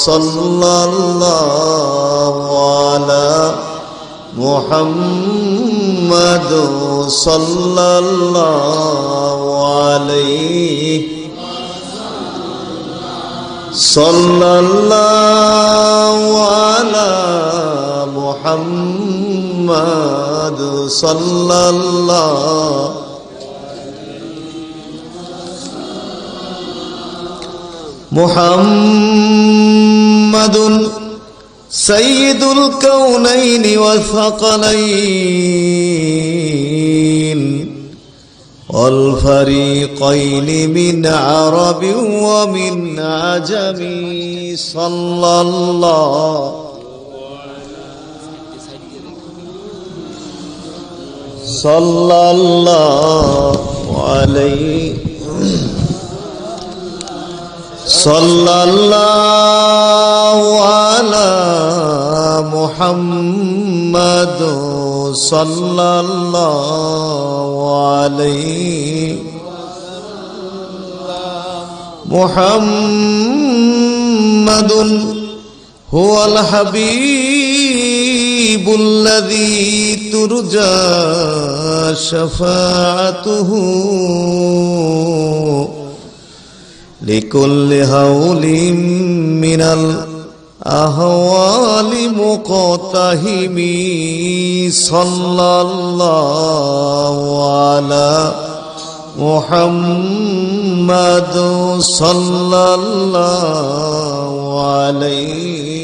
সাল্লাল্লাহু আলা মুহাম্মাদ সাল্লাল্লাহু আলাইহি সাল্লাল্লাহু আলা মুহাম্মাদ সাল্লাল্লাহু মুহাম্মাদুন সাইয়্যিদুল কাউনাইনি ওয়াল সাকালাইন ওয়াল ফারিকাইনি মিন আরাবিন ওয়া মিন আজামি সাল্লাল্লাহু আলাইহি সাল্লাল্লাহু আলা মুহাম্মাদ সাল্লাল্লাহু আলাইহি মুহাম্মাদুন হুয়াল হাবিবুল্লাযী তুরজা শাফাআতুহু লিকুল্লি হাউলিম মিনাল আহওয়ালি মুকতাহিমি সাল্লাল্লাহু আলা মুহাম্মাদ সাল্লাল্লাহু আলাইহি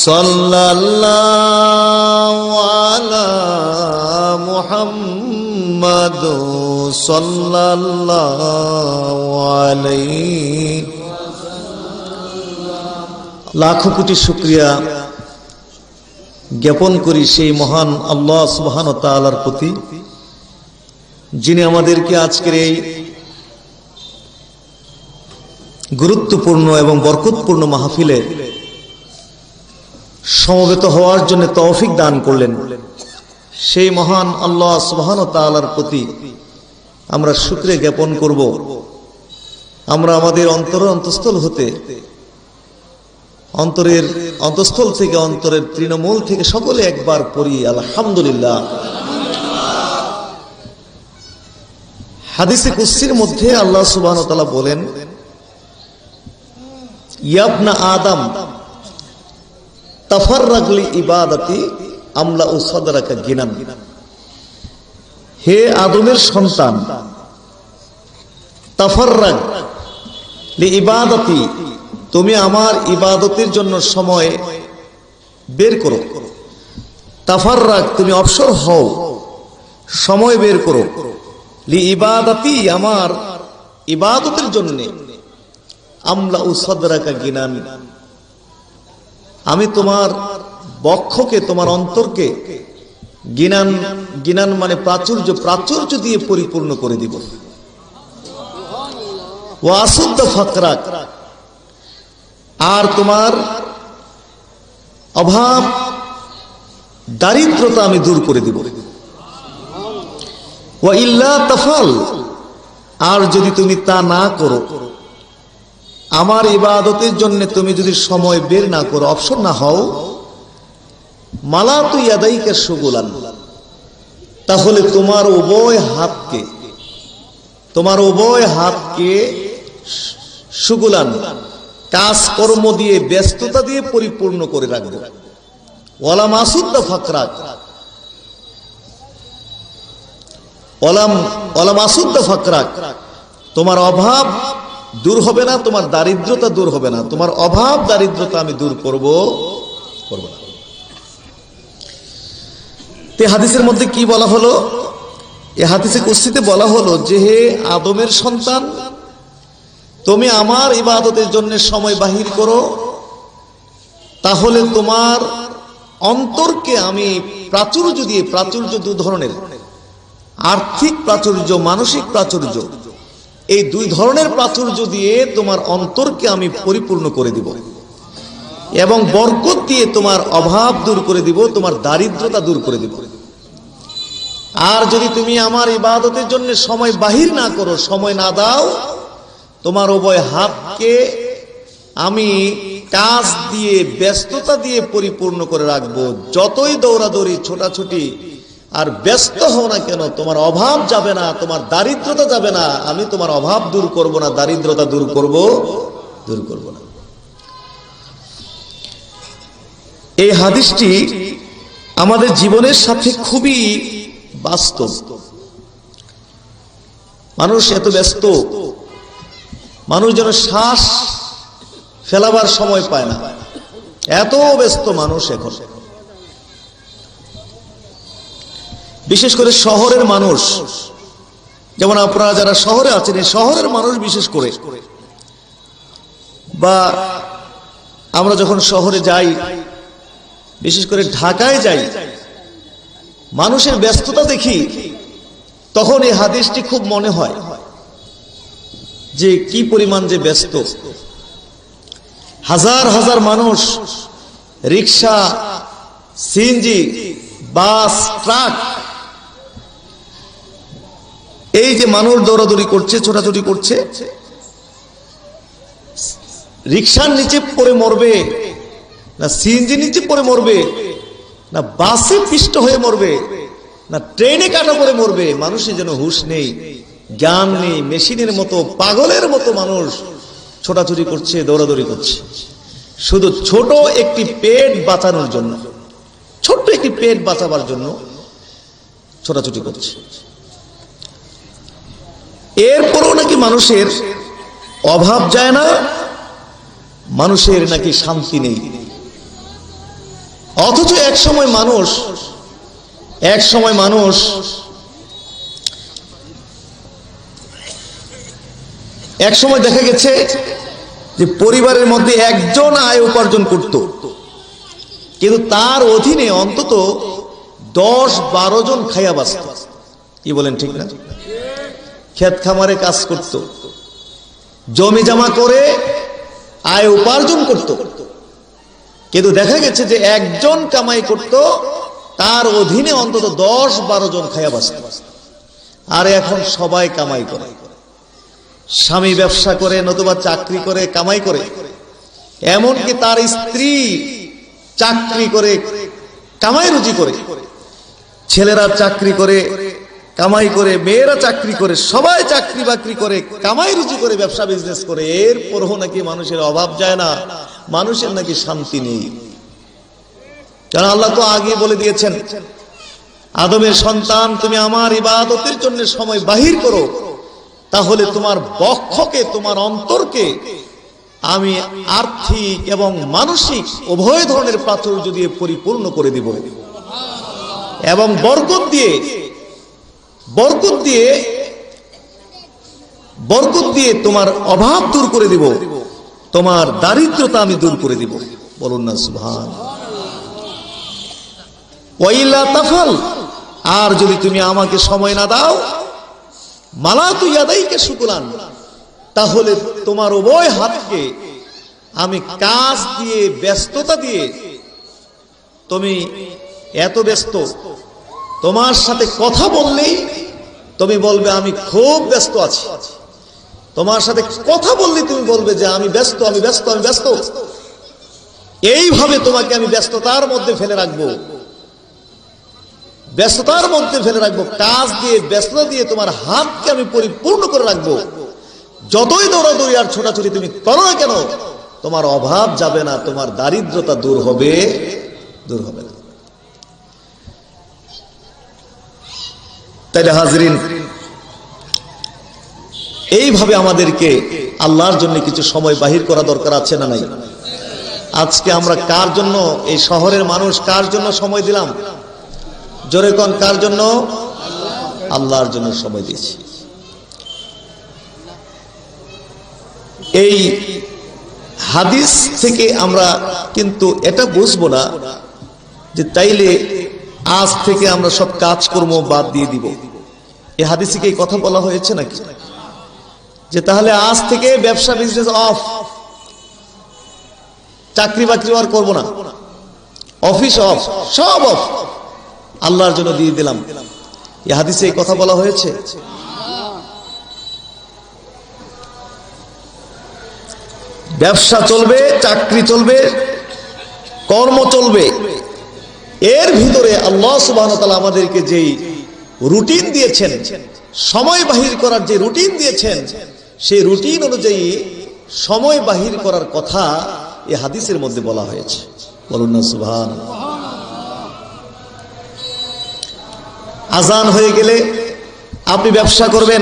সাল্লাল্লাহু আলা মুহাম্মাদ সাল্লাল্লাহু আলাইহি। লাখো কোটি শুকরিয়া জ্ঞাপন করি সেই মহান আল্লাহ সুবহানাহু ওয়া তাআলার প্রতি, যিনি আমাদেরকে আজকের এই গুরুত্বপূর্ণ এবং বরকতপূর্ণ মাহফিলে সমবেত হওয়ার জন্য তৌফিক দান করলেন। সেই মহান আল্লাহ সুবহানাহু ওয়া তাআলার প্রতি আমরা শুকরিয়া জ্ঞাপন করব। আমরা আমাদের অন্তঃস্থল হতে, অন্তরের অন্তঃস্থল থেকে, অন্তরের তৃণমূল থেকে সকলে একবার পড়ি আলহামদুলিল্লাহ। হাদিসে কুদসির মধ্যে আল্লাহ সুবহানাহু ওয়া তাআলা বলেন, ইয়া ইবনা আদম তাফাররাগ লি ইবাদাতি আমলা সাদরাকা গিনান। হে আদমের সন্তান, তাফাররাগ লি ইবাদাতি, তুমি আমার ইবাদতের জন্য সময় বের করো। তাফাররাগ, তুমি অবসর হও, সময় বের করো। লি ইবাদাতি, আমার ইবাদতের জন্য। আমলা সাদরাকা গিনান, আমি তোমার বক্ষকে, তোমার অন্তরকে গিনান, গিনান মানে প্রাচুর্য, প্রাচুর্য দিয়ে পরিপূর্ণ করে দিব। ওয়া আসুদ্দা ফাকরাক, আর তোমার অভাব দারিদ্রতা আমি দূর করে দিব। ওয়া ইল্লা তাফাল, আর যদি তুমি তা না করো, আমার ইবাদতের জন্য তুমি যদি সময় বের না করো, অবসর না হও, মালাতু ইয়াদাইকা শুগুলান, তাহলে তোমার উভয় হাতকে শুগুলান, কাজকর্ম দিয়ে, ব্যস্ততা দিয়ে পরিপূর্ণ করে রাখবো। ওয়ালা মাসুদ্দা ফাকরাক, ওয়ালা মাসুদ্দা ফাকরাক, তোমার অভাব দূর হবে না, তোমার দারিদ্রতা দূর হবে না, তোমার অভাব দারিদ্রতা আমি দূর করব না। তে হাদিসের মধ্যে কি বলা হলো? এই হাদিসে কুদসিতে বলা হলো যে, হে আদমের সন্তান, তুমি আমার ইবাদতের জন্য সময় বাহির করো, তাহলে তোমার অন্তরকে আমি প্রাচুর্য দিয়ে, প্রাচুর্য দু ধরনের, আর্থিক প্রাচুর্য, মানসিক প্রাচুর্য, এই দুই ধরনের প্রাচুর্য দিয়ে তোমার অন্তরকে আমি পরিপূর্ণ করে দিব, এবং বরকত দিয়ে তোমার অভাব দূর করে দিব, তোমার দারিদ্রতা দূর করে দিব। আর যদি তুমি আমার ইবাদতের জন্য সময় বাহির না করো, সময় না দাও, তোমার উভয় হাতকে আমি কাজ দিয়ে ব্যস্ততা দিয়ে পরিপূর্ণ করে রাখবো। যতই দৌড়াদৌড়ি ছোটাছুটি আর ব্যস্ত হও না কেন, তোমার অভাব যাবে না, তোমার দারিদ্রতা যাবে না। আমি তোমার অভাব দূর করব না, দারিদ্রতা দূর করব না। এই হাদিসটি আমাদের জীবনের সাথে খুবই বাস্তব। মানুষ এত ব্যস্ত, মানুষ যেন শ্বাস ফেলাবার সময় পায় না, এত ব্যস্ত মানুষ এখন। বিশেষ করে শহরের মানুষ, যেমন আপনারা যারা শহরে আছেন, এই শহরের মানুষ বিশেষ করে, বা আমরা যখন শহরে যাই, বিশেষ করে ঢাকায় যাই, মানুষের ব্যস্ততা দেখি, তখন এই হাদিসটি খুব মনে হয় যে কি পরিমাণ যে ব্যস্ত। হাজার হাজার মানুষ, রিক্সা, সিএনজি, বাস, ট্রাক, এই যে মানুষ দৌড়াদৌড়ি করছে, ছোটাছুটি করছে, রিক্সার নিচে পড়ে মরবে না সিএনজি নিচে পড়ে মরবে, না বাসে পিষ্ট হয়ে মরবে, না ট্রেনে কাটা পড়ে মরবে, মানুষের যেন হুঁশ নেই, জ্ঞান নেই। মেশিনের মতো, পাগলের মতো মানুষ ছোটাছুটি করছে, দৌড়াদৌড়ি করছে, শুধু ছোট একটি পেট বাঁচানোর জন্য, ছোট্ট একটি পেট বাঁচাবার জন্য ছোটাছুটি করছে। এরপরও নাকি মানুষের অভাব যায় না, মানুষের নাকি শান্তি নেই। অথচ এক সময় দেখা গেছে যে পরিবারের মধ্যে একজন আয় উপার্জন করত, কিন্তু তার অধীনে অন্তত 10-12 জন খাইয়া বাঁচত। কি বলেন, ঠিক না? ক্ষেত খামারে কাজ করত, জমি জমা করে আয় উপার্জন করত, কিন্তু দেখা গেছে যে একজন কামাই করত, তার অধীনে অন্তত 10-12 জন খাইয়া বাঁচত। আর এখন সবাই কামাই করে, স্বামী ব্যবসা করে, নতুবা চাকরি করে, কামাই করে, এমনকি তার স্ত্রী চাকরি করে, কামাই রুজি করে, ছেলেরা চাকরি করে, কামাই করে, মেয়েরা চাকরি করে, সবাই চাকরি বাকরি করে, কামাই রুজি করে, ব্যবসা বিজনেস করে। এরপরও নাকি মানুষের অভাব যায় না, মানুষের নাকি শান্তি নেই। কারণ আল্লাহ তো আগে বলে দিয়েছেন, আদমের সন্তান, তুমি আমার ইবাদতের জন্য সময় বাহির করো, তাহলে তোমার বক্ষকে, তোমার অন্তরকে আমি আর্থিক এবং মানসিক উভয় ধরনের প্রাচুর্য দিয়ে পরিপূর্ণ করে দিব, এবং বরকত দিয়ে তোমার অভাব দূর করে দিব, তোমার দারিদ্রতা আমি দূর করে দিব। বলুন না সুবহান। ওয়াইলা তাফাল, আর যদি তুমি আমাকে সময় না দাও, মালাতু ইয়াদাইকা শুকুলান, তাহলে তোমার উভয় হাতকে আমি কাজ দিয়ে, ব্যস্ততা দিয়ে, তুমি এত ব্যস্ত, তোমার সাথে কথা বললেই তুমি বলবে আমি খুব ব্যস্ত আছি, তোমার সাথে কথা বললেই তুমি বলবে যে আমি ব্যস্ত, আমি ব্যস্ত, আমি ব্যস্ত। এইভাবে তোমাকে আমি ব্যস্ততার মধ্যে ফেলে রাখবো, ব্যস্ততার মধ্যে ফেলে রাখবো, কাজ দিয়ে, ব্যস্ততা দিয়ে তোমার হাতকে আমি পরিপূর্ণ করে রাখবো। যতই দৌড়াদৌড়ি আর ছোটাছুটি তুমি করো না কেন, তোমার অভাব যাবে না, তোমার দারিদ্রতা দূর হবে না। তাইলে হাজরিন, এইভাবে আমাদেরকে আল্লাহর জন্য কিছু সময় বাহির করা দরকার আছে না নাই? আজকে আমরা কার জন্য, এই শহরের মানুষ কার জন্য সময় দিলাম? জোরে কোন, কার জন্য? আল্লাহর জন্য সময় দিয়েছি। এই হাদিস থেকে আমরা কিন্তু এটা বুঝবো না যে তাইলে আজ থেকে আমরা সব কাজকর্ম বাদ দিয়ে দিব। এই হাদিসে কি এই কথা বলা হয়েছে নাকি যে তাহলে আজ থেকে ব্যবসা বিজনেস অফ, চাকরি বাকরি আর করবো না, অফিস অফ, সব অফ, আল্লাহর জন্য দিয়ে দিলাম? এই হাদিসে এই কথা বলা হয়েছে? ব্যবসা চলবে, চাকরি চলবে, কর্ম চলবে। এর ভিতরে আল্লাহ সুবহানাহু ওয়া তাআলা আমাদেরকে যেই রুটিন দিয়েছেন, সময় বাহির করার যে রুটিন দিয়েছেন, সেই রুটিন অনুযায়ী সময় বাহির করার কথা এই হাদিসের মধ্যে বলা হয়েছে। বলুন না সুবহানাল্লাহ। আজান হয়ে গেলে আপনি ব্যবসা করবেন,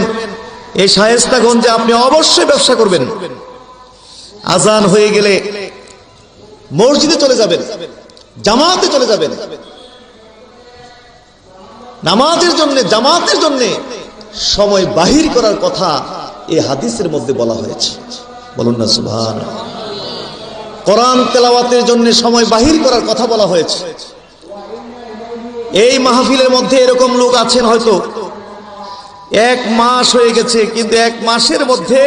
এই শায়েস্তাগঞ্জে আপনি অবশ্যই ব্যবসা করবেন। আজান হয়ে গেলে মসজিদে চলে যাবেন, জামাতে চলে যাবেন। নামাজের জন্য, জামাতের জন্য সময় বাহির করার কথা এই হাদিসের মধ্যে বলা হয়েছে। বলুন না সুবহানাল্লাহ। কোরআন তেলাওয়াতের জন্য সময় বাহির করার কথা বলা হয়েছে। এই মাহফিলের মধ্যে এরকম লোক আছেন হয়তো 1 মাস হয়ে গেছে, কিন্তু 1 মাসের মধ্যে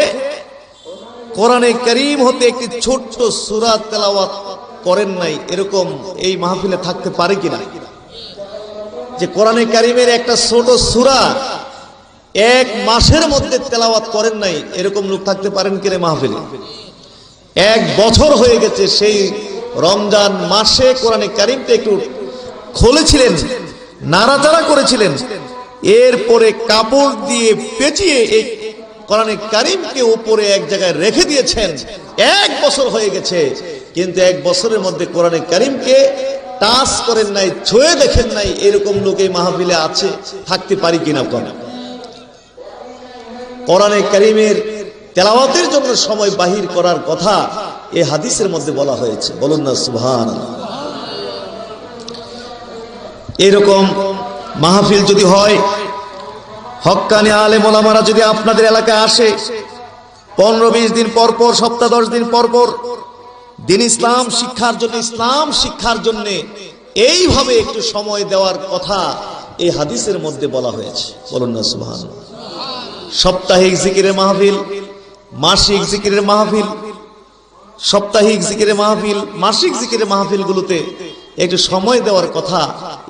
কোরআনে কারীম হতে একটি ছোট্ট সূরা তেলাওয়াত করেন নাই। এরকম এই মাহফিলে থাকতে পারে কিনা? যে কোরআনে কারীমের একটা ছোট সূরা 1 মাসের মধ্যে তেলাওয়াত করেন নাই, এরকম লোক থাকতে পারেন কিনা মাহফিলে? 1 বছর হয়ে গেছে, সেই রমজান মাসে কোরআনে কারীমটা একটু খুলেছিলেন, নাড়াচাড়া করেছিলেন, এরপরে কাপড় দিয়ে পেঁচিয়ে এই কোরআনে কারীমকে উপরে এক জায়গায় রেখে দিয়েছেন। 1 বছর হয়ে গেছে, কিন্তু 1 বছরের মধ্যে কোরআনে কারীমকে টাচ করেন নাই, ছুঁয়ে দেখেন নাই। এরকম লোক এই মাহফিলে আছে, থাকতে পারি কিনা? কোরআনে কারীমের তেলাওয়াতের জন্য সময় বাহির করার কথা এই হাদিসের মধ্যে বলা হয়েছে। বলুন না সুবহানাল্লাহ। এরকম মাহফিল যদি হয়, হক্কানি আলেম ওলামারা যদি আপনাদের এলাকায় আসে, 15-20 দিন পর পর, সপ্তাহ 10 দিন পর পর দিন ইসলাম শিক্ষার জন্য এইভাবে একটু সময় দেওয়ার কথা এই হাদিসের মধ্যে বলা হয়েছে। বলুন না সুবহানাল্লাহ। সাপ্তাহিক জিকিরের মাহফিল, মাসিক জিকিরের মাহফিল, সাপ্তাহিক জিকিরের মাহফিল, মাসিক জিকিরের মাহফিলগুলোতে একটু সময় দেওয়ার কথা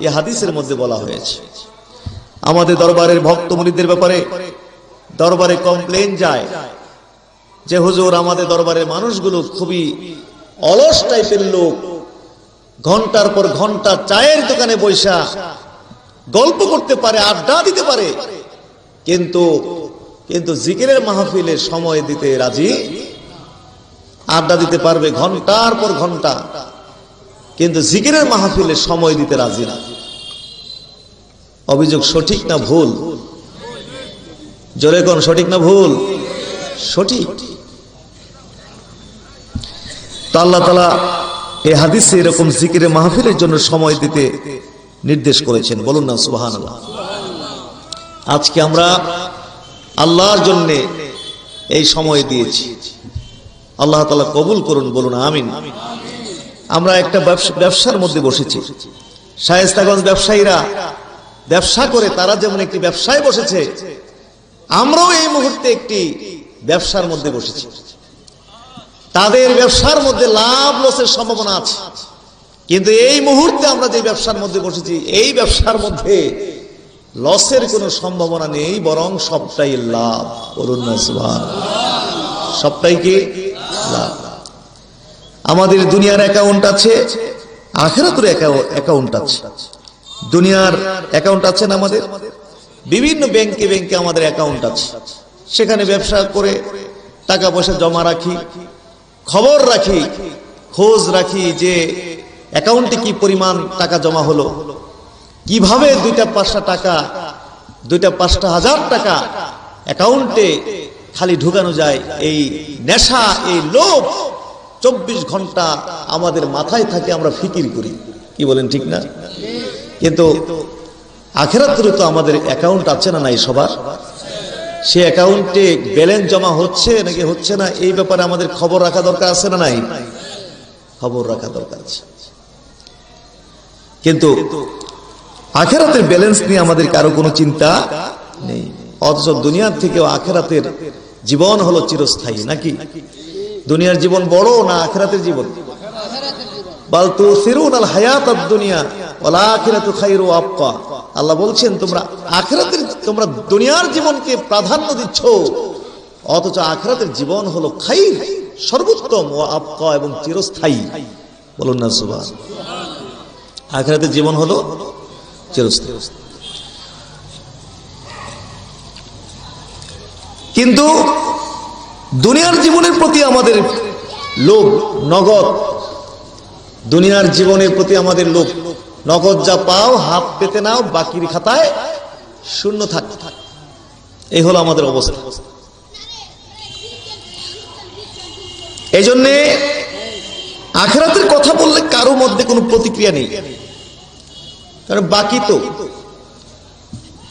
এই হাদিসের মধ্যে বলা হয়েছে। আমাদের দরবারের ভক্ত মুরিদদের ব্যাপারে দরবারে কমপ্লেইন যায় যে হুজুর, আমাদের দরবারের মানুষগুলো খুবই অলস টাইপের লোক, ঘন্টার পর ঘন্টা চায়ের দোকানে বৈশা গল্প করতে পারে, আড্ডা দিতে পারে, কিন্তু জিকিরের মাহফিলে সময় দিতে রাজি। আড্ডা দিতে পারবে ঘন্টার পর ঘন্টা, কিন্তু জিকিরের মাহফিলে সময় দিতে রাজি না। অভিযোগ সঠিক না ভুল? জোরে কোন, সঠিক না ভুল? সঠিক। তো আল্লাহ তাআলা এই হাদিসে এরকম জিকিরের মাহফিলের জন্য সময় দিতে নির্দেশ করেছেন। বলুন না সুবহানাল্লাহ। আজকে আমরা আল্লাহর জন্য এই সময় দিয়েছি, আল্লাহ তাআলা কবুল করুন। বলুন আমিন। আমরা একটা ব্যবসার মধ্যে বসেছি। শায়েস্তাগঞ্জ ব্যবসায়ীরা ব্যবসা করে, তারা যেমন একটি ব্যবসায় বসেছে, আমরাও এই মুহূর্তে একটি ব্যবসার মধ্যে বসেছি। তাদের ব্যবসার মধ্যে লাভ লসের সম্ভাবনা আছে, কিন্তু এই মুহূর্তে আমরা যে ব্যবসার মধ্যে বসেছি, এই ব্যবসার মধ্যে লসের কোনো সম্ভাবনা নেই, বরং সবটাই লাভ। বলুন না সুবহানাল্লাহ। সবটাই কি লাভ। আমাদের দুনিয়ার অ্যাকাউন্ট আছে, আখিরাতের অ্যাকাউন্ট আছে। দুনিয়ার অ্যাকাউন্ট আছে না আমাদের, বিভিন্ন ব্যাংকে আমাদের অ্যাকাউন্ট আছে। সেখানে ব্যবসা করে টাকা পয়সা জমা রাখি, খবর রাখি, খোঁজ রাখি যে অ্যাকাউন্টে কি পরিমাণ টাকা জমা হলো, কিভাবে 2টা-5টা টাকা, 2টা-5টা হাজার টাকা অ্যাকাউন্টে খালি ঢুকানো যায়। এই নেশা, এই লোভ 24 ঘন্টা আমাদের মাথায় থাকে, আমরা ফিকির করি। কি বলেন, ঠিক না? কিন্তু আখিরাতেও তো আমাদের অ্যাকাউন্ট আছে না নাই সবার? সে অ্যাকাউন্টে ব্যালেন্স জমা হচ্ছে নাকি হচ্ছে না, এই ব্যাপারে আমাদের খবর রাখা দরকার আছে না নাই? খবর রাখা দরকার আছে। কিন্তু আখিরাতের ব্যালেন্স নিয়ে আমাদের কারো কোনো চিন্তা নেই। অথচ দুনিয়ার থেকেও আখিরাতের জীবন হলো চিরস্থায়ী। নাকি দুনিয়ার জীবন বড় না আখিরাতের জীবন? বাল তুসিরুনাল হায়াতাদ দুনিয়া ওয়াল আখিরাতু খায়রু ওয়া আবকা। আল্লাহ বলছেন তোমরা দুনিয়ার জীবনকে প্রাধান্য দিচ্ছ, অথচ আখিরাতের জীবন হলো খাইর, সর্বোত্তম ও আবকা এবং চিরস্থায়ী। বলুন না সুবহানাল্লাহ। আখিরাতের জীবন হলো চিরস্থায়ী। কিন্তু দুনিয়ার জীবনের প্রতি আমাদের লোভ, নগদ দুনিয়ার জীবনের প্রতি আমাদের লোভ, নগদ যা পাও হাত পেতে নাও, বাকির খাতায় শূন্য থাক, এই হলো আমাদের অবস্থা। এই জন্যে আখিরাতের কথা বললে কারো মধ্যে কোনো প্রতিক্রিয়া নেই, কারণ বাকি তো।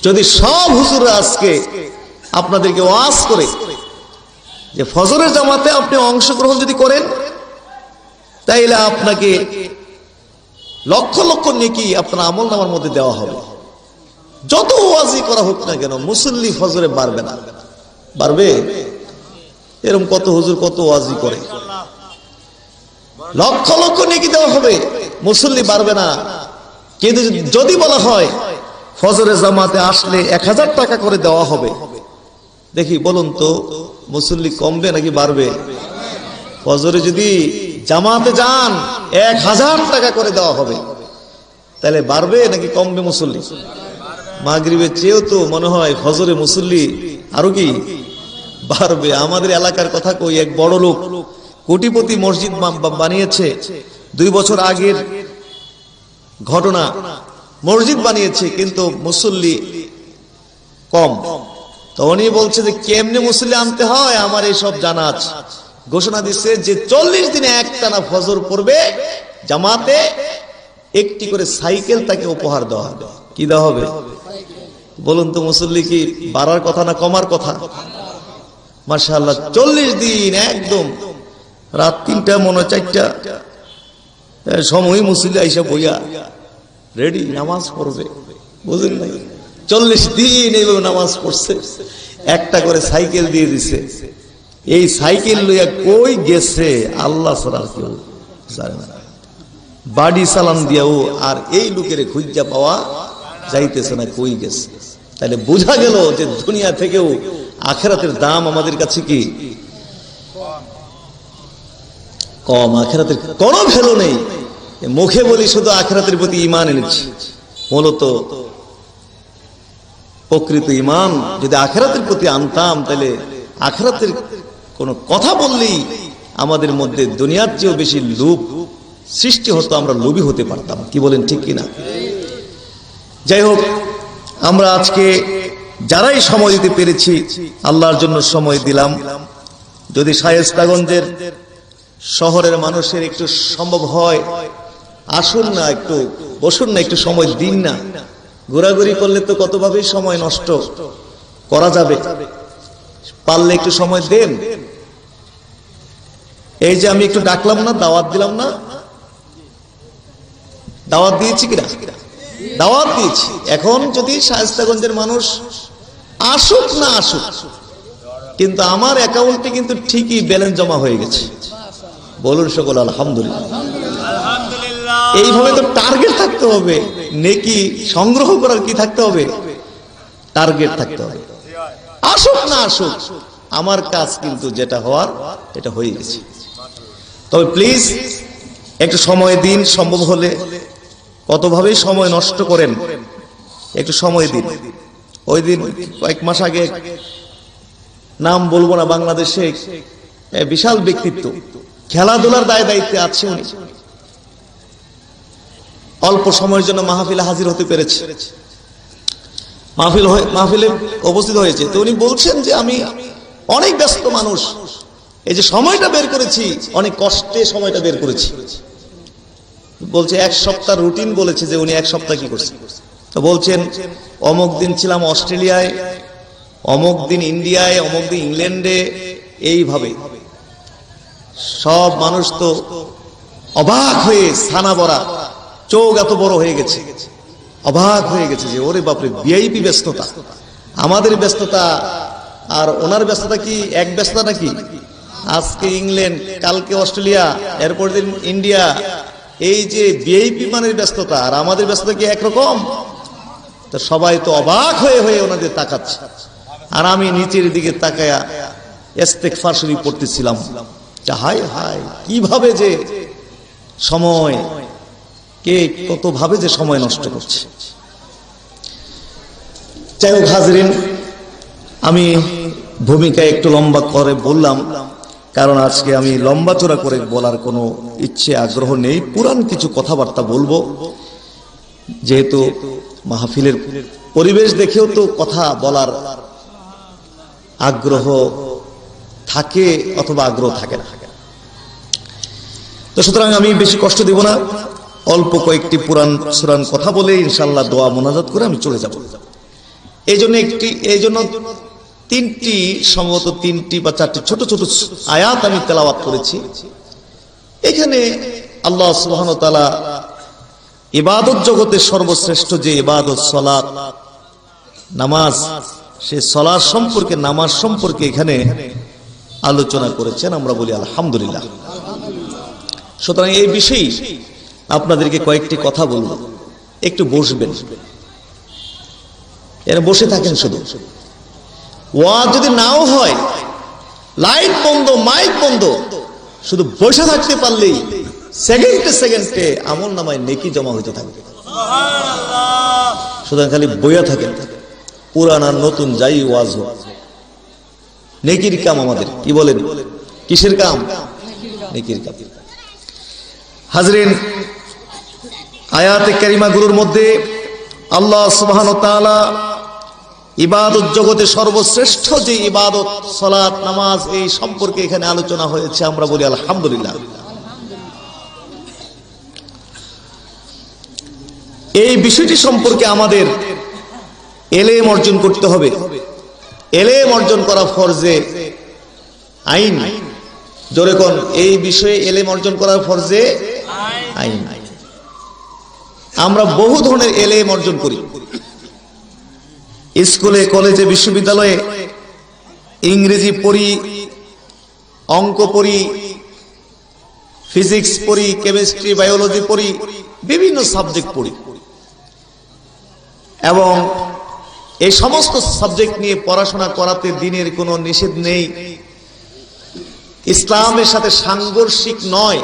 যদি সব হুজুররা আজকে আপনাদেরকে ওয়াজ করে যে ফজরের জামাতে আপনি অংশগ্রহণ যদি করেন, তাইলে আপনাকে লক্ষ লক্ষ নেকি আপনার আমলনামার মধ্যে দেওয়া হবে। যত ওয়াজি করা হোক না কেন, মুসল্লি ফজরে বাড়বে না। বাড়বে? এরকম কত হুজুর কত ওয়াজি করে, লক্ষ লক্ষ নেকি দেওয়া হবে, মুসল্লি বাড়বে না। কিন্তু যদি বলা হয় ফজরের জামাতে আসলে 1000 টাকা করে দেওয়া হবে, দেখি বলুন তো মুসল্লি কমবে নাকি বাড়বে? ফজরে যদি জামাতে যান 1000 টাকা করে দেওয়া হবে, তাহলে বাড়বে নাকি কমবে মুসল্লি? মাগরিবের চেয়েও তো মনে হয় ফজরে মুসল্লি আরো কি বাড়বে। আমাদের এলাকার কথা কই, এক বড় লোক কোটিপতি মসজিদ বানিয়েছে, 2 বছর আগের ঘটনা। মসজিদ বানিয়েছে কিন্তু মুসল্লি কম। তো উনি বলছে যে কেমনে মুসল্লি আনতে হয় আমার এইসব জানা আছে। ঘোষণা দিচ্ছে যে 40 দিনে একটানা ফজর পড়বে জামাতে, একটি করে সাইকেল তাকে উপহার দেওয়া হবে। কি দেওয়া হবে বলুন তো? মুসল্লি কি বাড়ার কথা না কমার কথা? মাশাআল্লাহ, 40 দিন একদম রাত 3টা মনে 4টা সময় মুসল্লি আইসা বইয়া রেডি নামাজ পড়বে। বুঝলেন না? 40 দিন এইভাবে নামাজ পড়ছে, একটা করে সাইকেল দিয়ে দিছে। এই সাইকেল লইয়া কই গেছে আল্লাহ ছাড়া কেউ জানে না। বাড়ি চালান দিয়াও আর এই লোকের খুঁজা পাওয়া যাইতেছে না কই গেছে। তাহলে বোঝা গেল যে দুনিয়া থেকেও আখিরাতের দাম আমাদের কাছে কি কম। আখিরাতের কোনো ভ্যালু নেই। মুখে বলি শুধু আখিরাতের প্রতি ঈমান এনেছি, মূলত প্রকৃত ঈমান যদি আখিরাতের প্রতি আনতাম, তাহলে আখিরাতের কোনো কথা বললেই আমাদের মধ্যে দুনিয়ার চেয়েও বেশি লোভ সৃষ্টি হতো, আমরা লোভী হতে পারতাম। কি বলেন, ঠিক কিনা? যাই হোক, আমরা আজকে যারাই সময় দিতে পেরেছি আল্লাহর জন্য সময় দিলাম। যদি শায়েস্তাগঞ্জের শহরের মানুষের একটু সম্ভব হয়, আসুন না, একটু বসুন না, একটু সময় দিন না। ঘোরাঘুরি করলে তো কতভাবেই সময় নষ্ট করা যাবে, পারলে একটু সময় দেন। এই যে আমি একটু ডাকলাম না, দাওয়াত দিলাম না, দাওয়াত দিয়েছি কিনা? দাওয়াত দিয়েছি। এখন যদি শায়েস্তাগঞ্জের মানুষ আসুক না আসুক, কিন্তু আমার অ্যাকাউন্টে কিন্তু ঠিকই ব্যালেন্স জমা হয়ে গেছে। বলুন সকল আলহামদুলিল্লাহ। এইভাবে তো টার্গেট থাকতে হবে, নেকি সংগ্রহ করার কি থাকতে হবে? টার্গেট থাকতে হবে। আসুক না আসুক, আমার কাজ কিন্তু যেটা হওয়ার এটা হয়ে গেছে। তবে প্লিজ একটু সময় দিন, সম্ভব হলে কতভাবেই সময় নষ্ট করেন, একটু সময় দিন। ওই দিন কয়েক মাস আগে, নাম বলবো না, বাংলাদেশে বিশাল ব্যক্তিত্ব, খেলাধুলার দায় দায়িত্বে আছে উনি, অল্প সময়ের জন্য মাহফিলে হাজির হতে পেরেছে, মাহফিলে উপস্থিত হয়েছে। তো উনি বলছেন যে আমি অনেক ব্যস্ত মানুষ, এই যে সময়টা বের করেছি, অনেক কষ্টে সময়টা বের করেছি। বলছে 1 সপ্তাহ রুটিন বলেছে যে উনি 1 সপ্তাহ কি করছে। তো বলছেন অমুক দিন ছিলাম অস্ট্রেলিয়ায়, অমুক দিন ইন্ডিয়ায়, অমুক দিন ইংল্যান্ডে, এইভাবে। সব মানুষ তো অবাক হয়ে ছানা বড়া, চোখ এত বড় হয়ে গেছে, অবাক হয়ে গেছে যে ওরে বাপরে, ভিআইপি ব্যস্ততা। আমাদের ব্যস্ততা আর ওনার ব্যস্ততা কি এক ব্যস্ততা নাকি? আজকে ইংল্যান্ড, কালকে অস্ট্রেলিয়া, এরপর দিন ইন্ডিয়া, এই যে ভিআইপি মানের ব্যস্ততা আর আমাদের ব্যস্ততা কি একরকম? তো সবাই তো অবাক হয়ে হয়ে ওনাদের তাকাচ্ছে। আর আমি নিচের দিকে তাকায়া ইস্তেগফার শরীফ পড়তেছিলাম, হায় হায়, কিভাবে যে সময়, কে কত ভাবে যে সময় নষ্ট করছে। যাই হোক হাজরিন, আমি ভূমিকা একটু লম্বা করে বললাম, কারণ আজকে আমি লম্বা চড়া করে বলার কোনো ইচ্ছে আগ্রহ নেই। পুরান কিছু কথাবার্তা বলবো, যেহেতু মাহফিলের পরিবেশ দেখেও তো কথা বলার আগ্রহ থাকে অথবা আগ্রহ থাকে না। তো সুতরাং আমি বেশি কষ্ট দিব না, অল্প কয়েকটি পুরান সুরান কথা বলে ইনশাআল্লাহ দোয়া মোনাজাত করে আমি চলে যাব। এই জন্য তিনটি, সম্ভবত তিনটি বা চারটি ছোট ছোট আয়াত আমি তেলাওয়াত করেছি। এখানে আল্লাহ সুবহানাহু ওয়া তাআলা ইবাদত জগতের সর্বশ্রেষ্ঠ যে ইবাদত সালাত, নামাজ, সে সালাত সম্পর্কে, নামাজ সম্পর্কে এখানে আলোচনা করেছেন। আমরা বলি আলহামদুলিল্লাহ। সুতরাং এই বিষয়ে আপনাদেরকে কয়েকটি কথা বলবো। একটু বসবেন, এরা বসে থাকেন, শুধু ওয়াজ যদি নাও হয়, লাইট বন্ধ, মাইক বন্ধ, শুধু বসে থাকতে পারলেই সেকেন্ডে সেকেন্ডে আমল নামায় নেকি জমা হইতে থাকবে। সুতরাং খালি বইয়া থাকেন, পুরান আর নতুন যাই ওয়াজ হোক, নেকির কাম আমাদের। কি বলেন, কিসের কাম? নেকির কাম। হাজরিন, আয়াতে কারিমা গুলোর মধ্যে আল্লাহ সুবহানাহু ওয়া তাআলা ইবাদত জগতে সর্বশ্রেষ্ঠ যে ইবাদত সালাত, নামাজ, এই সম্পর্কে এখানে আলোচনা হয়েছে। আমরা বলি আলহামদুলিল্লাহ। এই বিষয়টি সম্পর্কে আমাদের এলেম অর্জন করতে হবে। এলেম অর্জন করা ফরজে আইন। জোরে কোন, এই বিষয়ে এলেম অর্জন করার ফরজে আইন। আমরা বহু ধরনের এলেম অর্জন করি, স্কুলে, কলেজে, বিশ্ববিদ্যালয়ে ইংরেজি পড়ি, অঙ্ক পড়ি, ফিজিক্স পড়ি, কেমিস্ট্রি, বায়োলজি পড়ি, বিভিন্ন সাবজেক্ট পড়ি, এবং এই সমস্ত সাবজেক্ট নিয়ে পড়াশোনা করাতে দিনের কোনো নিষেধ নেই, ইসলামের সাথে সাংঘর্ষিক নয়,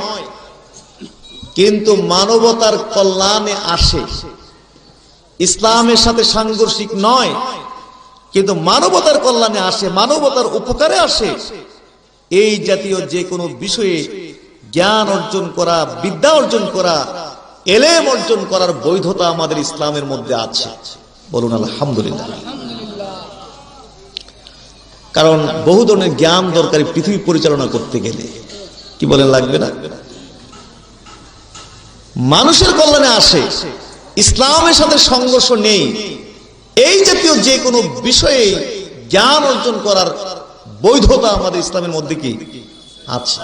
কিন্তু মানবতার কল্যাণে আসে। ইসলামের সাথে সাংঘর্ষিক নয়, কিন্তু মানবতার কল্যাণে আসে, মানবতার উপকারে আসে। এই জাতীয় যে কোনো বিষয়ে জ্ঞান অর্জন করা, বিদ্যা অর্জন করা, এলেম অর্জন করার বৈধতা আমাদের ইসলামের মধ্যে আছে। বলুন আলহামদুলিল্লাহ। কারণ বহু ধরনের জ্ঞান দরকারি পৃথিবী পরিচালনা করতে গেলে। কি বলেন, লাগবে না? মানুষের কল্যাণে আসে, ইসলামের সাথে সংঘর্ষ নেই। এই জাতীয় যে কোনো বিষয়ে জ্ঞান অর্জন করার বৈধতা আমাদের ইসলামের মধ্যে কি আছে।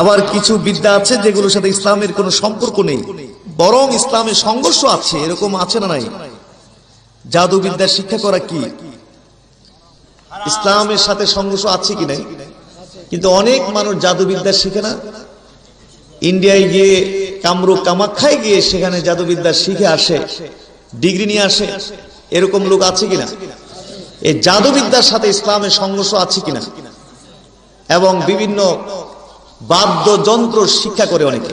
আবার কিছু বিদ্যা আছে যেগুলোর সাথে ইসলামের কোনো সম্পর্ক নেই, বরং ইসলামের সংঘর্ষ আছে। এরকম আছে না নাই? জাদু বিদ্যা শিক্ষা করা কি ইসলামের সাথে সংঘর্ষ আছে কি নাই? কিন্তু অনেক মানুষ জাদু বিদ্যা শিখে না, ইন্ডিয়ায় গিয়ে, কামরূপ কামাখ্যায় গিয়ে সেখানে জাদুবিদ্যা শিখে আসে, ডিগ্রি নিয়ে আসে। এরকম লোক আছে কিনা? এই জাদুবিদ্যার সাথে ইসলামের সংঘর্ষ আছে কিনা? এবং বিভিন্ন বাদ্যযন্ত্র শিক্ষা করে অনেকে।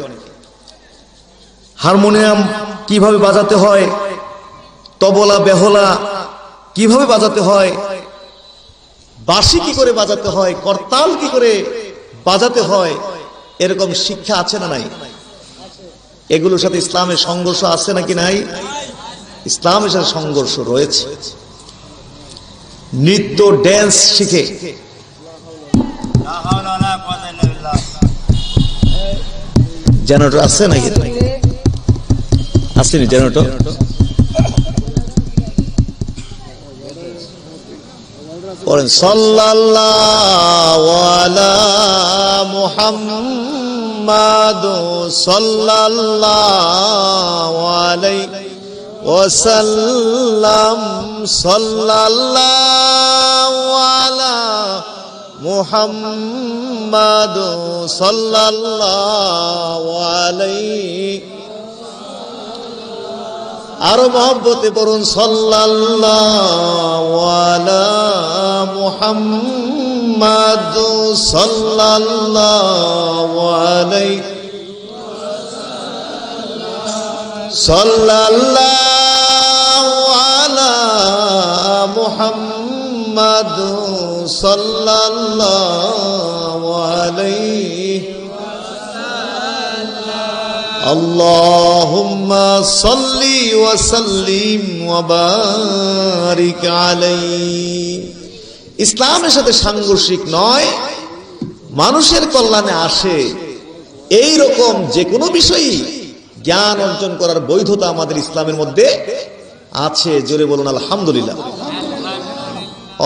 হারমোনিয়াম কিভাবে বাজাতে হয়, তবলা, বেহলা কিভাবে বাজাতে হয়, বাঁশি কি করে বাজাতে হয়, করতাল কি করে বাজাতে হয়, এরকম শিক্ষা আছে না নাই? এগুলোর সাথে ইসলামের সংঘর্ষ আছে নাকি নাই? ইসলামের সাথে সংঘর্ষ রয়েছে। নৃত্য, ড্যান্স শিখে, জেনারেটর আছে নাকি? আসেনি জেনারেটর? পড়েন সাল্লাল্লাহু আলা মুহাম্মাদ সাল্লাল্লাহু আলাইহি ওয়াসাল্লাম সাল্লাল্লাহু আলা মুহাম্মাদ সাল্লাল্লাহু আলাইহি। আরো মহব্বতে পড়ুন সাল্লাল্লাহু আলা মুহাম্মাদ মুহাম্মাদু সাল্লাল্লাহু আলাইহি সাল্লাল্লাহু আলা মুহাম্মাদু সাল্লাল্লাহু আলাইহি আল্লাহুম্মা সাল্লি ওয়া সাল্লিম ওয়া বারিক আলাইহি। ইসলামের সাথে সাংঘর্ষিক নয়, মানুষের কল্যাণে আসে এই রকম যে কোনো বিষয়ই জ্ঞান অর্জন করার বৈধতা আমাদের ইসলামের মধ্যে আছে। জোরে বলুন আলহামদুলিল্লাহ।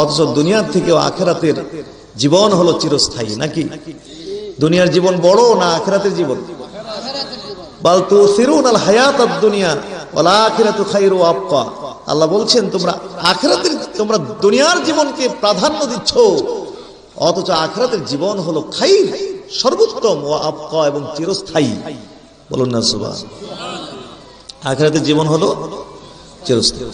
অথচ দুনিয়ার থেকেও আখিরাতের জীবন হলো চিরস্থায়ী নাকি? দুনিয়ার জীবন বড় না আখিরাতের জীবন? বাল তুসিরুনাল হায়াতাদ দুনিয়া ওয়াল আখিরাতু খায়রু ওয়া আবকা। আল্লাহ বলছেন তোমরা দুনিয়ার জীবনকে প্রাধান্য দিচ্ছ, অথচ আখিরাতের জীবন হলো খাইর, সর্বোত্তম, ওয়া আবকা, এবং চিরস্থায়ী। বলুন না সুবহান। আখিরাতের জীবন হলো চিরস্থায়ী।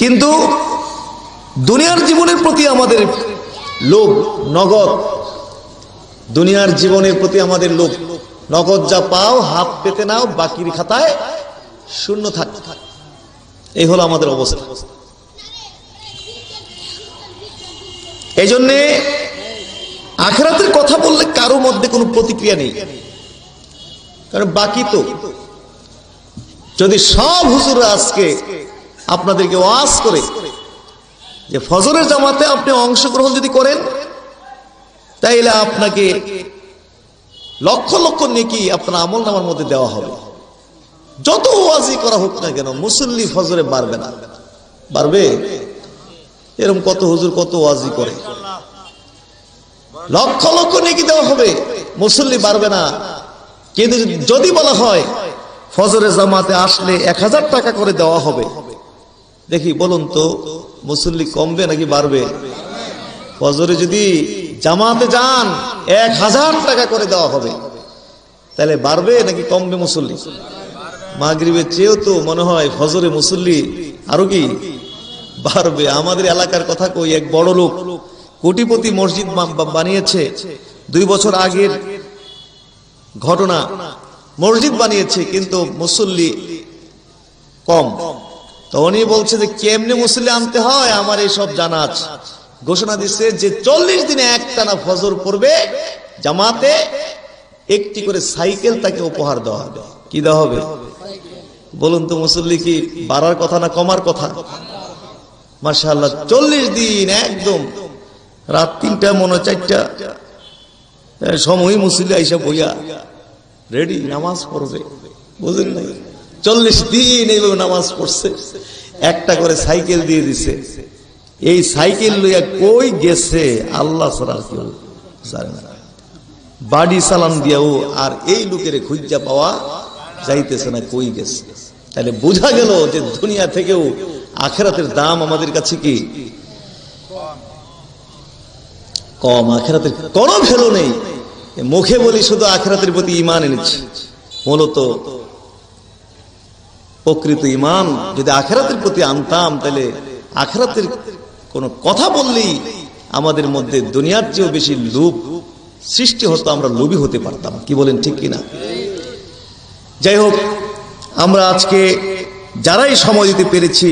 কিন্তু দুনিয়ার জীবনের প্রতি আমাদের লোভ, নগদ দুনিয়ার জীবনের প্রতি আমাদের লোভ, নগদ যা পাও হাত পেতে নাও, বাকির খাতায় শূন্য থাক, এই হলো আমাদের অবস্থা। এই জন্যে আখিরাতের কথা বললে কারো মধ্যে কোনো প্রতিক্রিয়া নেই, কারণ বাকি তো। যদি সব হুজুররা আজকে আপনাদেরকে ওয়াজ করে যে ফজরের জামাতে আপনি অংশগ্রহণ যদি করেন, তাইলে আপনাকে লক্ষ লক্ষ নেকি আপনার আমলনামার মধ্যে দেওয়া হবে। যত ওয়াজি করা হোক না কেন, মুসল্লি ফজরে বাড়বে না। বাড়বে? এরকম কত হুজুর কত ওয়াজি করে, লক্ষ লক্ষ নেকি দেওয়া হবে, মুসল্লি বাড়বে না। কিন্তু যদি বলা হয় ফজরে জামাতে আসলে 1000 টাকা করে দেওয়া হবে, দেখি বলুন তো মুসল্লি কমবে নাকি বাড়বে? ফজরে যদি জামাতে যান 1000 টাকা করে দেওয়া হবে, তাহলে বাড়বে নাকি কমবে মুসল্লি? মাগরিবের চেয়েও তো মনে হয় ফজরে মুসল্লি আরো কি বাড়বে। আমাদের এলাকার কথা কই, এক বড় লোক কোটিপতি মসজিদ বানিয়েছে, 2 বছর আগের ঘটনা। মসজিদ বানিয়েছে কিন্তু মুসল্লি কম। তো উনি বলছে যে কেমনে মুসল্লি আনতে হয় আমার এই সব জানা আছে। ঘোষণা দিচ্ছে যে 40 দিনে একটানা ফজর পড়বে জামাতে, একটি করে সাইকেল তাকে উপহার দেওয়া হবে। কি দেওয়া হবে বলুন তো? মুসল্লি কি বাড়ার কথা না কমার কথা? মাশাআল্লাহ, 40 দিন একদম রাত 3টা মনে 4টা সময় মুসল্লি আইসা বইয়া রেডি নামাজ পড়বে। বুঝলেন না? 40 দিন এইভাবে নামাজ পড়ছে, একটা করে সাইকেল দিয়ে দিছে। এই সাইকেল লইয়া কই গেছে আল্লাহ ছাড়া কেউ জানে না। বাড়ি চালান দিয়াও আর এই লোকের খুঁজা পাওয়া যাইতেছে না কই গেছে। তাহলে বোঝা গেল যে দুনিয়া থেকেও আখিরাতের দাম আমাদের কাছে কি কম। আখিরাতের কোনো ভ্যালু নেই। মুখে বলি শুধু আখিরাতের প্রতি ঈমান এনেছি, মূলত প্রকৃত ঈমান যদি আখিরাতের প্রতি আনতাম, তাহলে আখিরাতের কোন কথা বললেই আমাদের মধ্যে দুনিয়ার চেয়েও বেশি লোভ সৃষ্টি হতো, আমরা লোভী হতে পারতাম। কি বলেন, ঠিক কিনা? যাই হোক, আমরা আজকে যারাই সময় দিতে পেরেছি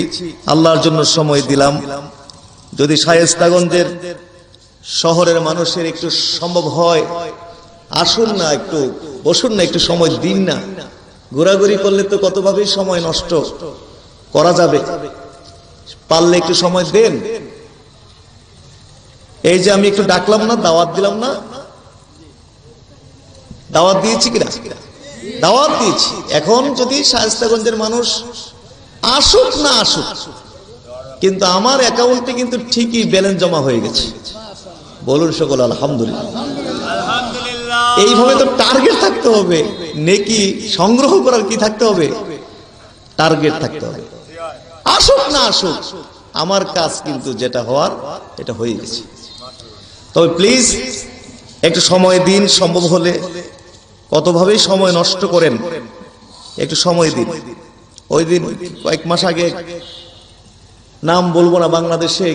আল্লাহর জন্য সময় দিলাম। যদি শায়েস্তাগঞ্জের শহরের মানুষের একটু সম্ভব হয়, আসুন না, একটু বসুন না, একটু সময় দিন না। ঘোরাঘুরি করলে তো কতভাবেই সময় নষ্ট করা যাবে, পারলে একটু সময় দেন। এই যে আমি একটু ডাকলাম না, দাওয়াত দিলাম না, দাওয়াত দিয়েছি কিনা? দাওয়াত দিয়েছি। এখন যদি শায়েস্তাগঞ্জের মানুষ আসুক না আসুক, কিন্তু আমার অ্যাকাউন্টে কিন্তু ঠিকই ব্যালেন্স জমা হয়ে গেছে। বলুন সকল আলহামদুলিল্লাহ। এইভাবে তো টার্গেট থাকতে হবে, নেকি সংগ্রহ করার কি থাকতে হবে? টার্গেট থাকতে হবে। আসুক না আসুক, আমার কাজ কিন্তু যেটা হওয়ার এটা হয়ে গেছে। তবে প্লিজ একটু সময় দিন, সম্ভব হলে কতভাবেই সময় নষ্ট করেন, একটু সময় দিন। ওই দিন কয়েক মাস আগে নাম বলবো না, বাংলাদেশে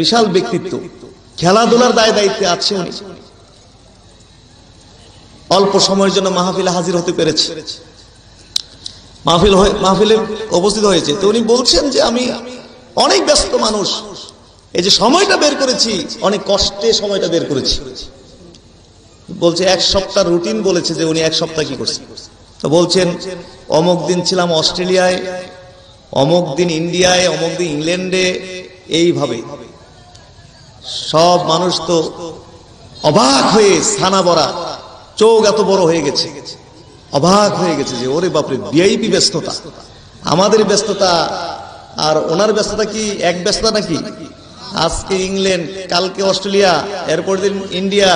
বিশাল ব্যক্তিত্ব, খেলাধুলার দায় দায়িত্বে আছে উনি, অল্প সময়ের জন্য মাহফিলে হাজির হতে পেরেছে, মাহফিলে উপস্থিত হয়েছে। তো উনি বলছেন যে আমি অনেক ব্যস্ত মানুষ, এই যে সময়টা বের করেছি, অনেক কষ্টে সময়টা বের করেছি। বলছে এক সপ্তাহ রুটিন বলেছে যে উনি এক সপ্তাহ কি করছে। তো বলছেন অমুক দিন ছিলাম অস্ট্রেলিয়ায়, অমুক দিন ইন্ডিয়ায়, অমুক দিন ইংল্যান্ডে, এইভাবে সব মানুষ তো অবাক হয়ে ছানা বড়া, চোখ এত বড় হয়ে গেছে, অবাক হয়ে গেছে যে ওরে বাপরে, ভিআইপি ব্যস্ততা, আমাদের ব্যস্ততা আর ওনার ব্যস্ততা কি এক ব্যস্ততা নাকি? আজকে ইংল্যান্ড, কালকে অস্ট্রেলিয়া, এরপর দিন ইন্ডিয়া,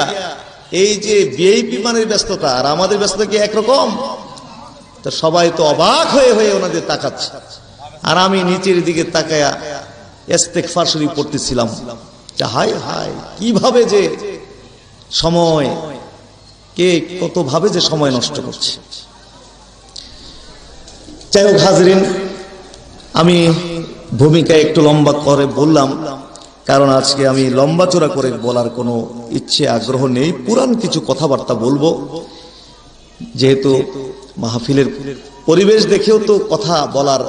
এই যে ভিআইপি মানের ব্যস্ততা আর আমাদের ব্যস্ততা কি একরকম? তো সবাই তো অবাক হয়ে হয়ে ওনাদের তাকাচ্ছে, আর আমি নিচের দিকে তাকায়া ইস্তেগফার শরীফ পড়তেছিলাম যে হায় হায়, কিভাবে যে সময়, কে কত ভাবে যে সময় নষ্ট করছে। যাই হোক হাজরিন, আমি ভূমিকা একটু লম্বা করে বললাম, কারণ আজকে আমি লম্বা চড়া করে বলার কোনো ইচ্ছে আগ্রহ নেই। পুরান কিছু কথাবার্তা বলবো, যেহেতু মাহফিলের পরিবেশ দেখেও তো কথা বলার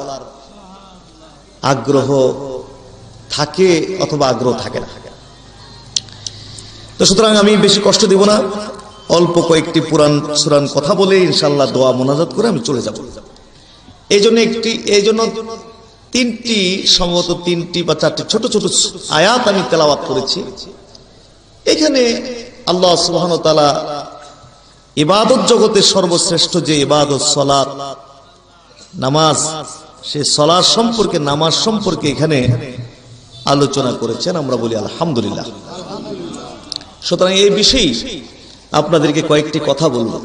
আগ্রহ থাকে অথবা আগ্রহ থাকে না। তো সুতরাং আমি বেশি কষ্ট দেব না, অল্প কয়েকটি পুরান সুরান কথা বলে ইনশাআল্লাহ দোয়া মোনাজাত করে আমি চলে যাব। এই জন্য তিনটি, সম্ভবত তিনটি বা চারটি ছোট ছোট আয়াত আমি তেলাওয়াত করেছি। এখানে আল্লাহ সুবহানাহু ওয়া তাআলা ইবাদত জগতের সর্বশ্রেষ্ঠ যে ইবাদত সালাত, নামাজ, সেই সালাত সম্পর্কে, নামাজ সম্পর্কে এখানে আলোচনা করেছেন। আমরা বলি আলহামদুলিল্লাহ। সুতরাং এই বিষয়ে আপনাদেরকে কয়েকটি কথা বলবো,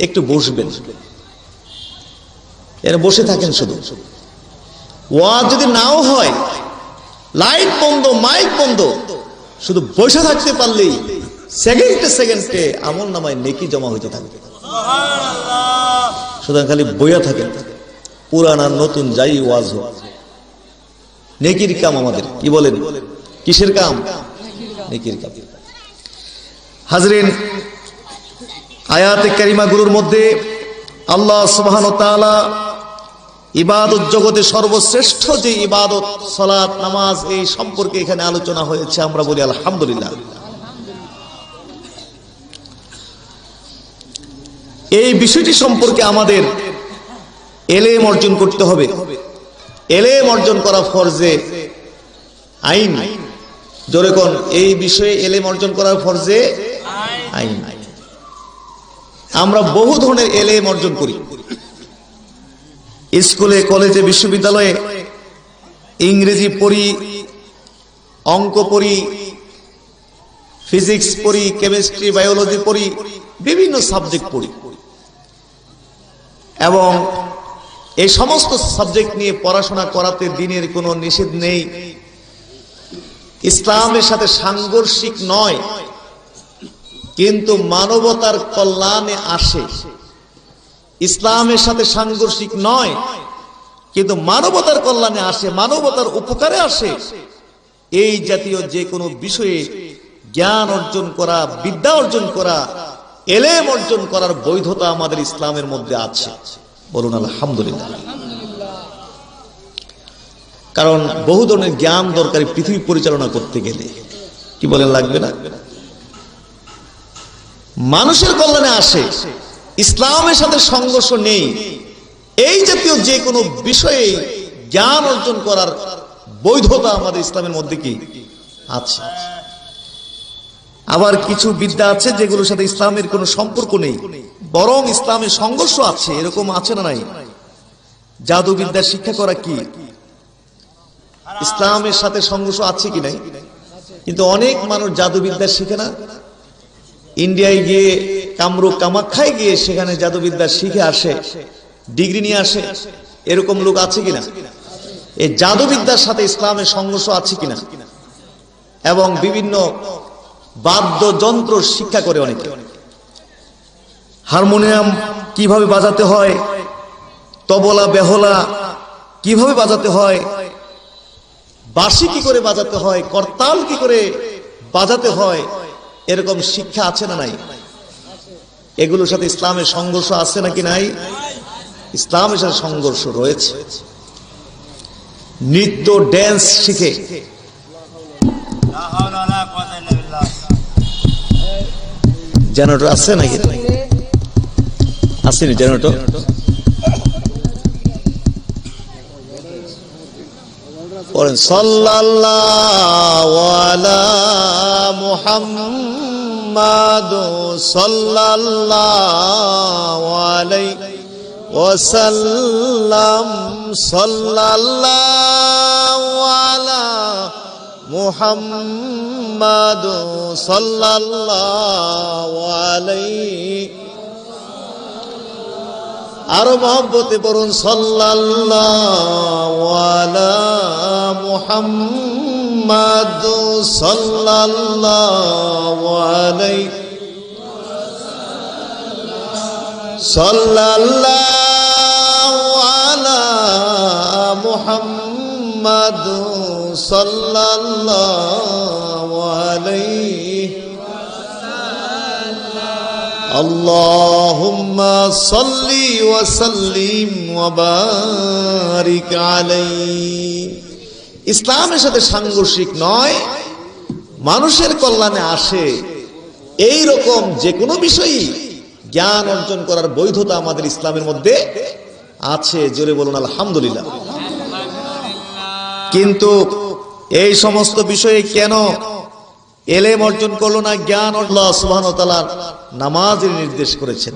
একটু বসবেন, এর বসে থাকেন। শুধু ওয়াজ যদি নাও হয়, লাইট বন্ধ, মাইক বন্ধ, শুধু বসে থাকতে পারলেই সেকেন্ডে সেকেন্ডে আমল নামায় নেকি জমা হইতে থাকবে। সুতরাং খালি বইয়া থাকেন, পুরান আর নতুন যাই ওয়াজ হোক, নেকির কাম আমাদের। কি বলেন, কিসের কাম? নেকির কাম। হাজরিন, আয়াতে কারিমাগুলোর মধ্যে আল্লাহ সুবহানাহু ওয়া তাআলা ইবাদত জগতে সর্বশ্রেষ্ঠ যে ইবাদত সালাত, নামাজ, এই সম্পর্কে এখানে আলোচনা হয়েছে। আমরা বলি আলহামদুলিল্লাহ। এই বিষয়টি সম্পর্কে আমাদের এলেম অর্জন করতে হবে। এলেম অর্জন করা ফরজে আইন। জোরে কোন, এই বিষয়ে এলেম অর্জন করার ফরজে আইন। আমরা বহু ধরনের এলেম অর্জন করি, স্কুলে, কলেজে, বিশ্ববিদ্যালয়ে ইংরেজি পড়ি, অঙ্ক পড়ি, ফিজিক্স পড়ি, কেমিস্ট্রি, বায়োলজি পড়ি, বিভিন্ন সাবজেক্ট পড়ি, এবং এই সমস্ত সাবজেক্ট নিয়ে পড়াশোনা করাতে দিনের কোনো নিষেধ নেই, ইসলামের সাথে সাংঘর্ষিক নয়, কিন্তু মানবতার কল্যাণে আসে। ইসলামের সাথে সাংঘর্ষিক নয়, কিন্তু মানবতার কল্যাণে আসে, মানবতার উপকারে আসে। এই জাতীয় যে কোনো বিষয়ে জ্ঞান অর্জন করা, বিদ্যা অর্জন করা, এলেম অর্জন করার বৈধতা আমাদের ইসলামের মধ্যে আছে। বলুন আলহামদুলিল্লাহ। কারণ বহু ধরনের জ্ঞান দরকারি পৃথিবী পরিচালনা করতে গেলে। কি বলেন, লাগবে না? মানুষের কল্যাণে আসে, ইসলামের সাথে সংঘর্ষ নেই। এই জাতীয় যে কোনো বিষয়ে জ্ঞান অর্জন করার বৈধতা আমাদের ইসলামের মধ্যে কি আছে। আবার কিছু বিদ্যা আছে যেগুলোর সাথে ইসলামের কোনো সম্পর্ক নেই, বরং ইসলামের সংঘর্ষ আছে। এরকম আছে না নাই? জাদু বিদ্যা শিক্ষা করা কি ইসলামের সাথে সংঘর্ষ আছে কি নাই? কিন্তু অনেক মানুষ জাদু বিদ্যা শিখে না, ইন্ডিয়ায় গিয়ে, কামরূপ কামাখ্যায় গিয়ে সেখানে জাদুবিদ্যা শিখে আসে, ডিগ্রি নিয়ে আসে। এরকম লোক আছে কিনা? এই জাদুবিদ্যার সাথে ইসলামের সংঘর্ষ আছে কিনা? এবং বিভিন্ন বাদ্যযন্ত্র শিক্ষা করে অনেকে। হারমোনিয়াম কিভাবে বাজাতে হয়, তবলা, বেহলা কিভাবে বাজাতে হয়, বাঁশি কি করে বাজাতে হয়, করতাল কি করে বাজাতে হয়, এরকম শিক্ষা আছে না নাই? এগুলোর সাথে ইসলামের সংঘর্ষ আছে নাকি নাই? ইসলামের সাথে সংঘর্ষ রয়েছে। নৃত্য ড্যান্স শিখে জেনারেটর আছে নাকি? আসেনি জেনারেটর? পড়েন সাল্লাল্লাহু আলা মুহাম্মাদ সাল্লাল্লাহু আলাইহি ওয়াসাল্লাম সাল্লাল্লাহু আলা মুহাম্মাদ সাল্লাল্লাহু আলাইহি, আরো মহব্বতে পড়ুন সাল্লাল্লাহু আলা মুহাম্মাদ সাল্লাল্লাহু আলাইহি সাল্লাল্লাহু আলা মুহাম্মাদ সাল্লাল্লাহু আলাইহি আল্লাহুম্মা সাল্লি ওয়া সাল্লিম ওয়া বারিক আলাইহি। ইসলামের সাথে সাংঘর্ষিক নয়, মানুষের কল্যাণে আসে এই রকম যে কোনো বিষয়ই জ্ঞান অর্জন করার বৈধতা আমাদের ইসলামের মধ্যে আছে। জোরে বলুন আলহামদুলিল্লাহ। কিন্তু এই সমস্ত বিষয়ে কেন এলেম অর্জন করলো না, জ্ঞান আল্লাহ সুবহানাহু ওয়া তাআলা নামাজের নির্দেশ করেছেন,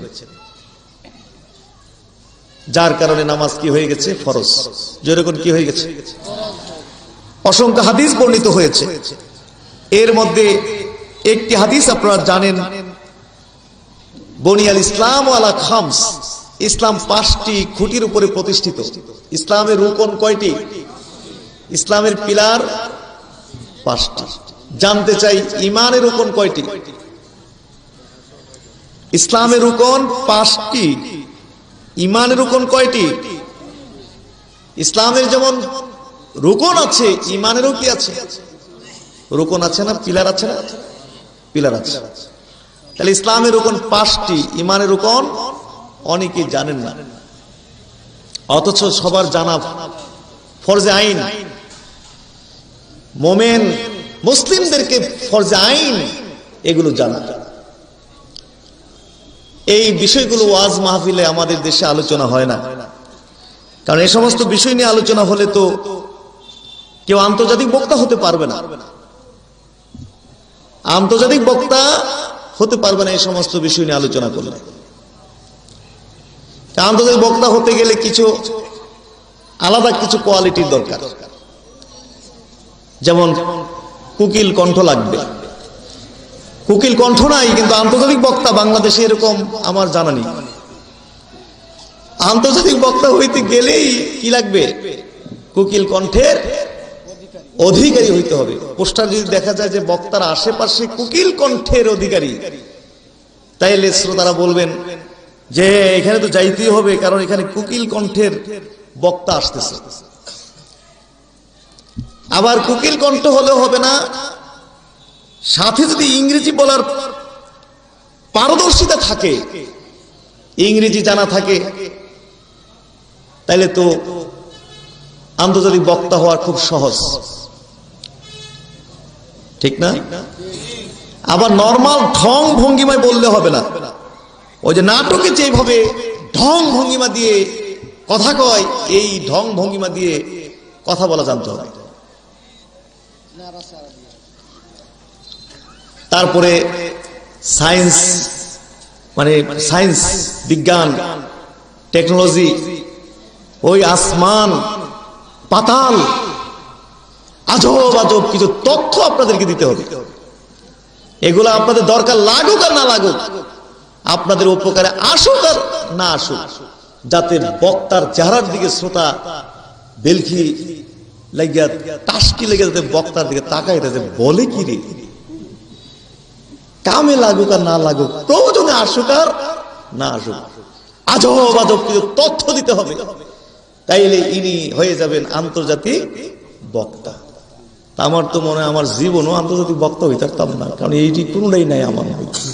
যার কারণে নামাজ কি হয়ে গেছে? ফরজ। যেরকম কি হয়ে গেছে? অসংখ্য হাদিস বর্ণিত হয়েছে। এর মধ্যে একটি হাদিস আপনারা জানেন, বনিয়াল ইসলাম আলা খামস, ইসলাম 5টি খুঁটির উপরে প্রতিষ্ঠিত। ইসলামের রুকন কয়টি? ইসলামের পিলার 5টি। জানতে চাই ইমানের রুকন কয়টি? ইসলামের রুকন 5টি, ইমানের রুকন কয়টি? ইসলামের যেমন রুকন আছে, ইমানেরও কি আছে? রুকন আছে না? পিলার আছে না? পিলার আছে। তাহলে ইসলামের রুকন 5টি, ইমানের রুকন অনেকেই জানেন না, অথচ সবার জানা ফরজে আইন। মোমেন মুসলিমদেরকে ফরজে আইন এগুলো জানা। এই বিষয়গুলো ওয়াজ মাহফিলে আমাদের দেশে আলোচনা হয় না, কারণ এই সমস্ত বিষয় নিয়ে আলোচনা হলে তো কেউ আন্তর্জাতিক বক্তা হতে পারবে না। আন্তর্জাতিক বক্তা হতে পারবে না এই সমস্ত বিষয় নিয়ে আলোচনা করলে। আন্তর্জাতিক বক্তা হতে গেলে কিছু আলাদা কিছু কোয়ালিটির দরকার, যেমন কুকিল কণ্ঠ লাগবে। কুকিল কণ্ঠ নাই, কিন্তু আন্তর্জাতিক বক্তা বাংলাদেশে এরকম আমার জানা নেই। আন্তর্জাতিক বক্তা হইতে গেলেই কি লাগবে? কুকিল কণ্ঠের অধিকারী হইতে হবে। পোস্টার যদি দেখা যায় যে বক্তার আশেপাশে কুকিল কণ্ঠের অধিকারী, তাইলে শ্রোতারা বলবেন যে এখানে তো যাইতেই হবে, কারণ এখানে কুকিল কণ্ঠের বক্তা আসতেছে। আবার কুকিল কণ্ঠ হলেও হবে না, সাথে যদি ইংরেজি বলার পারদর্শিতা থাকে, ইংরেজি জানা থাকে, তাইলে তো আন্তর্জাতিক বক্তা হওয়া খুব সহজ, ঠিক না? আবার নরমাল ঢং ভঙ্গিমায় বললে হবে না। ওই যে নাটকে যেভাবে ঢং ভঙ্গিমা দিয়ে কথা কয়, এই ঢং ভঙ্গিমা দিয়ে কথা বলা জানতে হবে। তারপরে সায়েন্স, মানে সায়েন্স, বিজ্ঞান, টেকনোলজি, ওই আসমান পাতাল, আজব আজব কিছু তথ্য আপনাদেরকে দিতে হবে। এগুলো আপনাদের দরকার লাগুক আর না লাগুক, আপনাদের উপকারে আসুক আর না আসুক, যাতে বক্তার চেহারার দিকে শ্রোতা বেলকি লাগিয়া টাসকি লেগে যাতে বক্তার দিকে তাকায়, যাতে বলে কি রে, কামে লাগুক আর না লাগুক, প্রয়োজনে আসুক আর না আসুক, আজব আজব কিছু তথ্য দিতে হবে। তাইলে ইনি হয়ে যাবেন আন্তর্জাতিক বক্তা। তা আমার তো মনে হয় আমার জীবনও আন্তর্জাতিক বক্তা হইতে পারতাম না, কারণ এইটি কোনোটাই নাই আমার মধ্যে,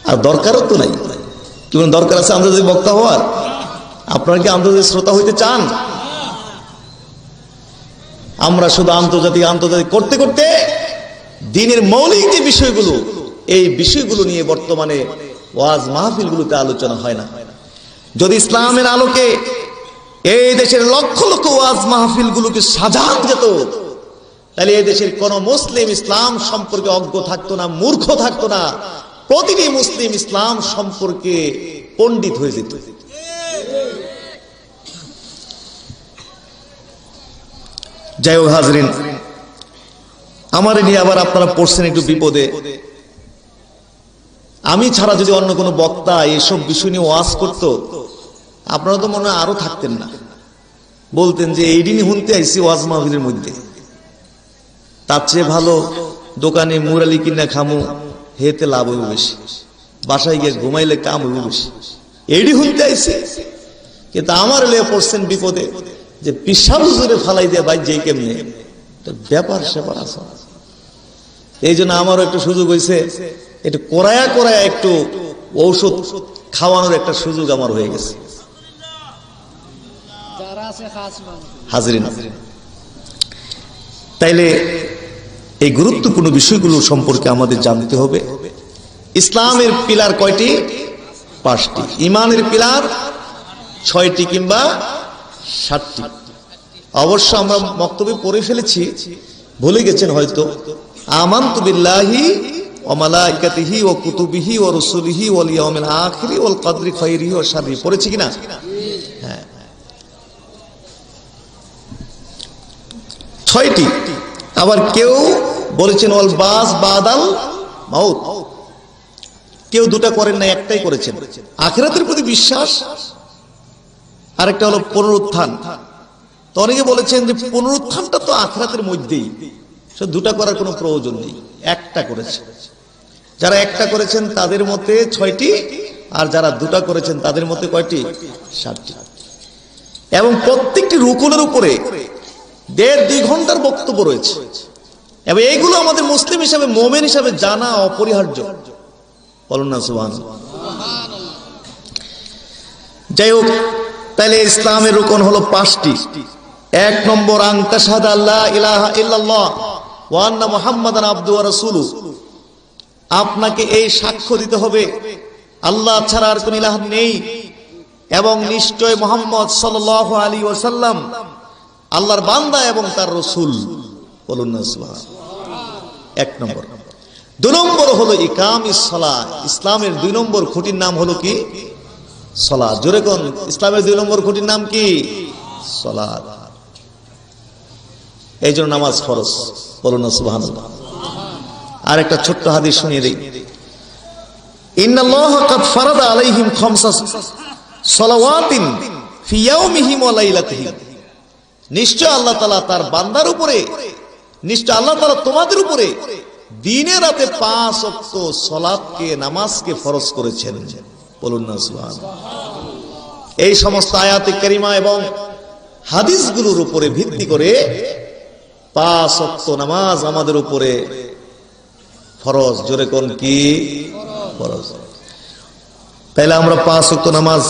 আর দরকারও তো নাই। কি দরকার আছে আন্তর্জাতিক বক্তা হওয়ার? আপনারা কি আন্তর্জাতিক শ্রোতা হইতে চান? আমরা শুধু আন্তর্জাতিক আন্তর্জাতিক করতে করতে দ্বীনের মৌলিক যে বিষয়গুলো, এই বিষয়গুলো নিয়ে বর্তমানে ওয়াজ মাহফিলগুলোতে আলোচনা হয় না। যদি ইসলামের আলোকে এই দেশের লক্ষ লক্ষ ওয়াজ মাহফিলগুলোকে সাজানো যেত, তাহলে এই দেশের কোন মুসলিম ইসলাম সম্পর্কে অজ্ঞ থাকতো না, মূর্খ থাকতো না। প্রতিটি মুসলিম ইসলাম সম্পর্কে পণ্ডিত হয়ে যেত। যাই হোক হাজরিন, আমার নিয়ে আবার আপনারা পড়ছেন একটু বিপদে। আমি ছাড়া যদি অন্য কোনো বক্তা এইসব বিষয় নিয়ে ওয়াজ করত, আপনারা তো মনে হয় আরো থাকতেন না, বলতেন যে এই দিনই শুনতে আইসি ওয়াজ মাহফিলের মধ্যে, তার চেয়ে ভালো দোকানে মুরালি কিনা খামু, হেতে লাভ হইব বেশি, বাসায় গিয়ে ঘুমাইলে কাম হইব বেশি, এইডি শুনতে আইসি। কিন্তু আমার লেগে পড়ছেন বিপদে যে পিসাব জোরে ফালাই দিয়ে ভাই যেই কেমনে ব্যাপার স্যাপার আছে। এই জন্য আমারও একটু সুযোগ হয়েছে, একটু কোরায়া কোরায়া একটু ঔষধ খাওয়ানোর একটা সুযোগ আমার হয়ে গেছে। হাজরিন, তাইলে এই গুরুত্বপূর্ণ বিষয়গুলো সম্পর্কে আমাদের জানতে হবে। ইসলামের পিলার কয়টি? 5টি। ইমানের পিলার 6টি কিংবা 7টি। অবশ্য আমরা বক্তব্যে পড়ে ফেলেছি, ভুলে গেছেন হয়তো। আমানতু বিল্লাহি ওয়া মালাইকাতিহি ওয়া কুতুবিহি ওয়া রুসুলিহি ওয়াল ইয়াউমিল আখিরি ওয়াল কদরি খাইরিহি ওয়া শাররিহি, পড়েছি কিনা? হ্যাঁ, 6টি। আবার কেউ বলেছেন ওয়াল বাস বাদাল মাউত, কেউ দুটা করেন না, একটাই করেছেন। আখিরাতের প্রতি বিশ্বাস, আরেকটা হলো পুনরুত্থান। তো অনেকে বলেছেন যে পুনরুত্থানটা তো আখিরাতের মধ্যেই, সে দুটা করার কোনো প্রয়োজন নেই, একটা করেছে। যারা একটা করেছেন তাদের মতে 6টি, আর যারা দুটা করেছেন তাদের মতে কয়টি? 7টি। এবং প্রত্যেকটি রুকুনের উপরে 1.5-2 ঘন্টার বক্তব্য রয়েছে, এবং এইগুলো আমাদের মুসলিম হিসাবে, মোমেন হিসাবে জানা অপরিহার্য। বলুন না সুবহানাল্লাহ। যাই হোক, তাহলে ইসলামের রুকন হলো 5টি। 1 নম্বর, আন তাশহাদা আল্লা ইলাহা ইল্লাল্লাহ ওয়া আন্না মুহাম্মাদান আবদুহু ওয়া রাসূলুহু। আপনাকে এই সাক্ষ্য দিতে হবে আল্লাহ ছাড়া আর কোন ইলাহ নেই, এবং নিশ্চয় মুহাম্মদ সাল্লাল্লাহু আলাইহি ওয়াসাল্লাম আল্লাহর বান্দা এবং তার রাসূল। বলুন না সুবহানাল্লাহ। 1 নম্বর। 2 নম্বর হলো ইকামিস সালাহ। ইসলামের 2 নম্বর খুঁটির নাম হলো কি? সালাত। জোরে কোন, ইসলামের 2 নম্বর খুঁটির নাম কি? সালাত। এই জন্য নামাজ ফরজ। বলুন না সুবহানাল্লাহ। আর একটা ছোট্ট হাদিস শুনিয়ে দেই। ইন্নাল্লাহা কাদ ফারাদা আলাইহিম খামসা সালাওয়াতিন ফি ইয়াউমিহিম ওয়া লাইলাতিহিম। নিশ্চয় আল্লাহ তাআলা তার বান্দার উপরে, নিশ্চয় আল্লাহ তাআলা তোমাদের উপরে দিনে রাতে 5 ওয়াক্ত সালাতকে, নামাজকে ফরজ করেছেন। বলুন না সুবহানাল্লাহ। এই সমস্ত আয়াতে কারিমা এবং হাদিসগুলোর উপরে ভিত্তি করে 5 ওয়াক্ত নামাজ আমাদের উপরে ফরজ। জোরে কোন, কি ফরজ? তাহলে আমরা 5 ওয়াক্ত নামাজ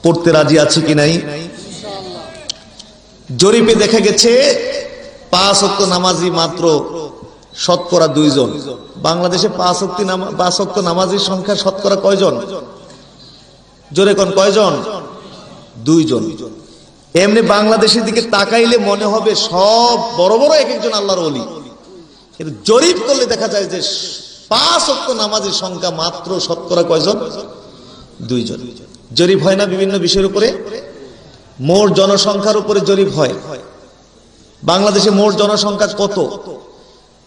পড়তে রাজি আছি কি নাই? জরিপে দেখা গেছে 5 ওয়াক্ত নামাজি মাত্র শতকরা 2 জন। বাংলাদেশে 5 ওয়াক্ত নামাজির সংখ্যা শতকরা কয়জন? জোরে কোন, কয়জন? 2 জন। এমনি বাংলাদেশের দিকে তাকাইলে মনে হবে সব বড় বড় এক একজন আল্লাহর ওলি, কিন্তু জরিপ করলে দেখা যায় যে 5 ওয়াক্ত নামাজের সংখ্যা মাত্র শতকরা কয়জন? 2 জন। জরিপ হয় না বিভিন্ন বিষয়ের উপরে? মোট জনসংখ্যার উপরে জরিপ হয়। বাংলাদেশে মোট জনসংখ্যা কত,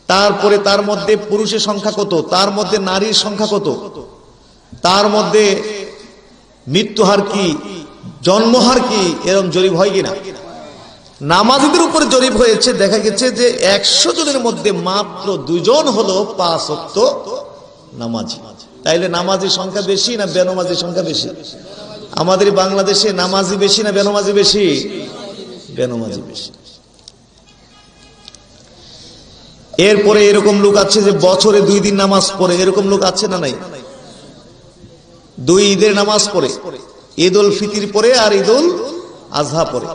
তারপরে তার মধ্যে পুরুষের সংখ্যা কত, তার মধ্যে নারীর সংখ্যা কত, তার মধ্যে মৃত্যু হার কি, জন্মহার কি, এরকম জরিপ হয় কিনা? নামাজীদের উপরে জরিপ হয়েছে, দেখা গেছে যে 100 জনের মধ্যে মাত্র 2 জন হলো 5 ওয়াক্ত নামাজি। তাইলে নামাজির সংখ্যা বেশি না বেনামাজির সংখ্যা বেশি? আমাদের বাংলাদেশে নামাজি বেশি না বেনামাজি বেশি? বেনামাজি বেশি। এরপরে এরকম লোক আছে যে বছরে 2 দিন নামাজ পড়ে, এরকম লোক আছে না নাই? 2 ঈদের নামাজ পড়ে, ঈদ উল ফিতর পড়ে আর ঈদ উল আজহা পড়ে,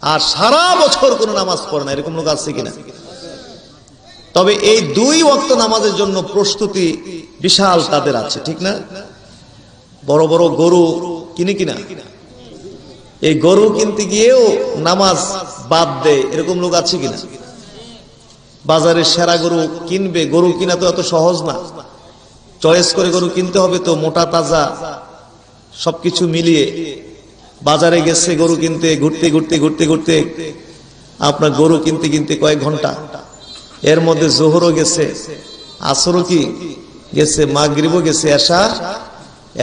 আর সারা বছর কোনো নামাজ পড়ে না, এরকম লোক আছে কিনা? তবে এই 2 ওয়াক্ত নামাজের জন্য প্রস্তুতি বিশাল তাদের আছে, ঠিক না? বড় বড় গরু কিনে কিনা, এই গরু কিনতে গিয়েও নামাজ বাদ দেয়, এরকম লোক আছে কিনা? বাজারে সেরা গরু কিনবে, গরু কিনা তো এত সহজ না, চয়েস করে গরু কিনতে হবে, তো মোটা তাজা সবকিছু মিলিয়ে বাজারে গেছে গরু কিনতে, ঘুরতে ঘুরতে ঘুরতে ঘুরতে আপনার গরু কিনতে কিনতে কয়েক ঘন্টা, এর মধ্যে জোহরও গেছে, আসরও কি গেছে, মাগরিবও গেছে,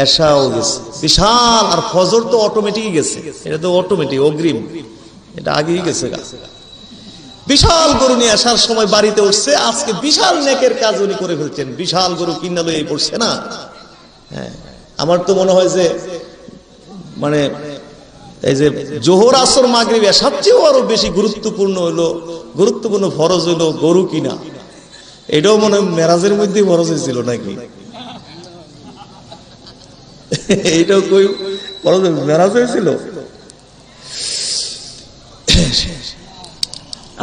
এশাও গেছে, বিশাল। আর ফজর তো অটোমেটিক গেছে, এটা তো অটোমেটিক অগ্রিম, এটা আগেই গেছে। বিশাল গরু নিয়ে আসার সময় বাড়িতে উঠছে, আজকে বিশাল নেকের কাজ উনি করে ফেলছেন, বিশাল গরু কিনা লই পড়ছে না। হ্যাঁ, আমার তো মনে হয় যে মানে এই যে জোহর আসর মাগরিব সবচেয়ে আরো বেশি গুরুত্বপূর্ণ ফরজ হইল গরু কিনা। এটাও মনে হয় মেরাজের মধ্যে ফরজ হয়েছিল নাকি? এইটাও কই ফরজ মেরাজ হয়েছিল।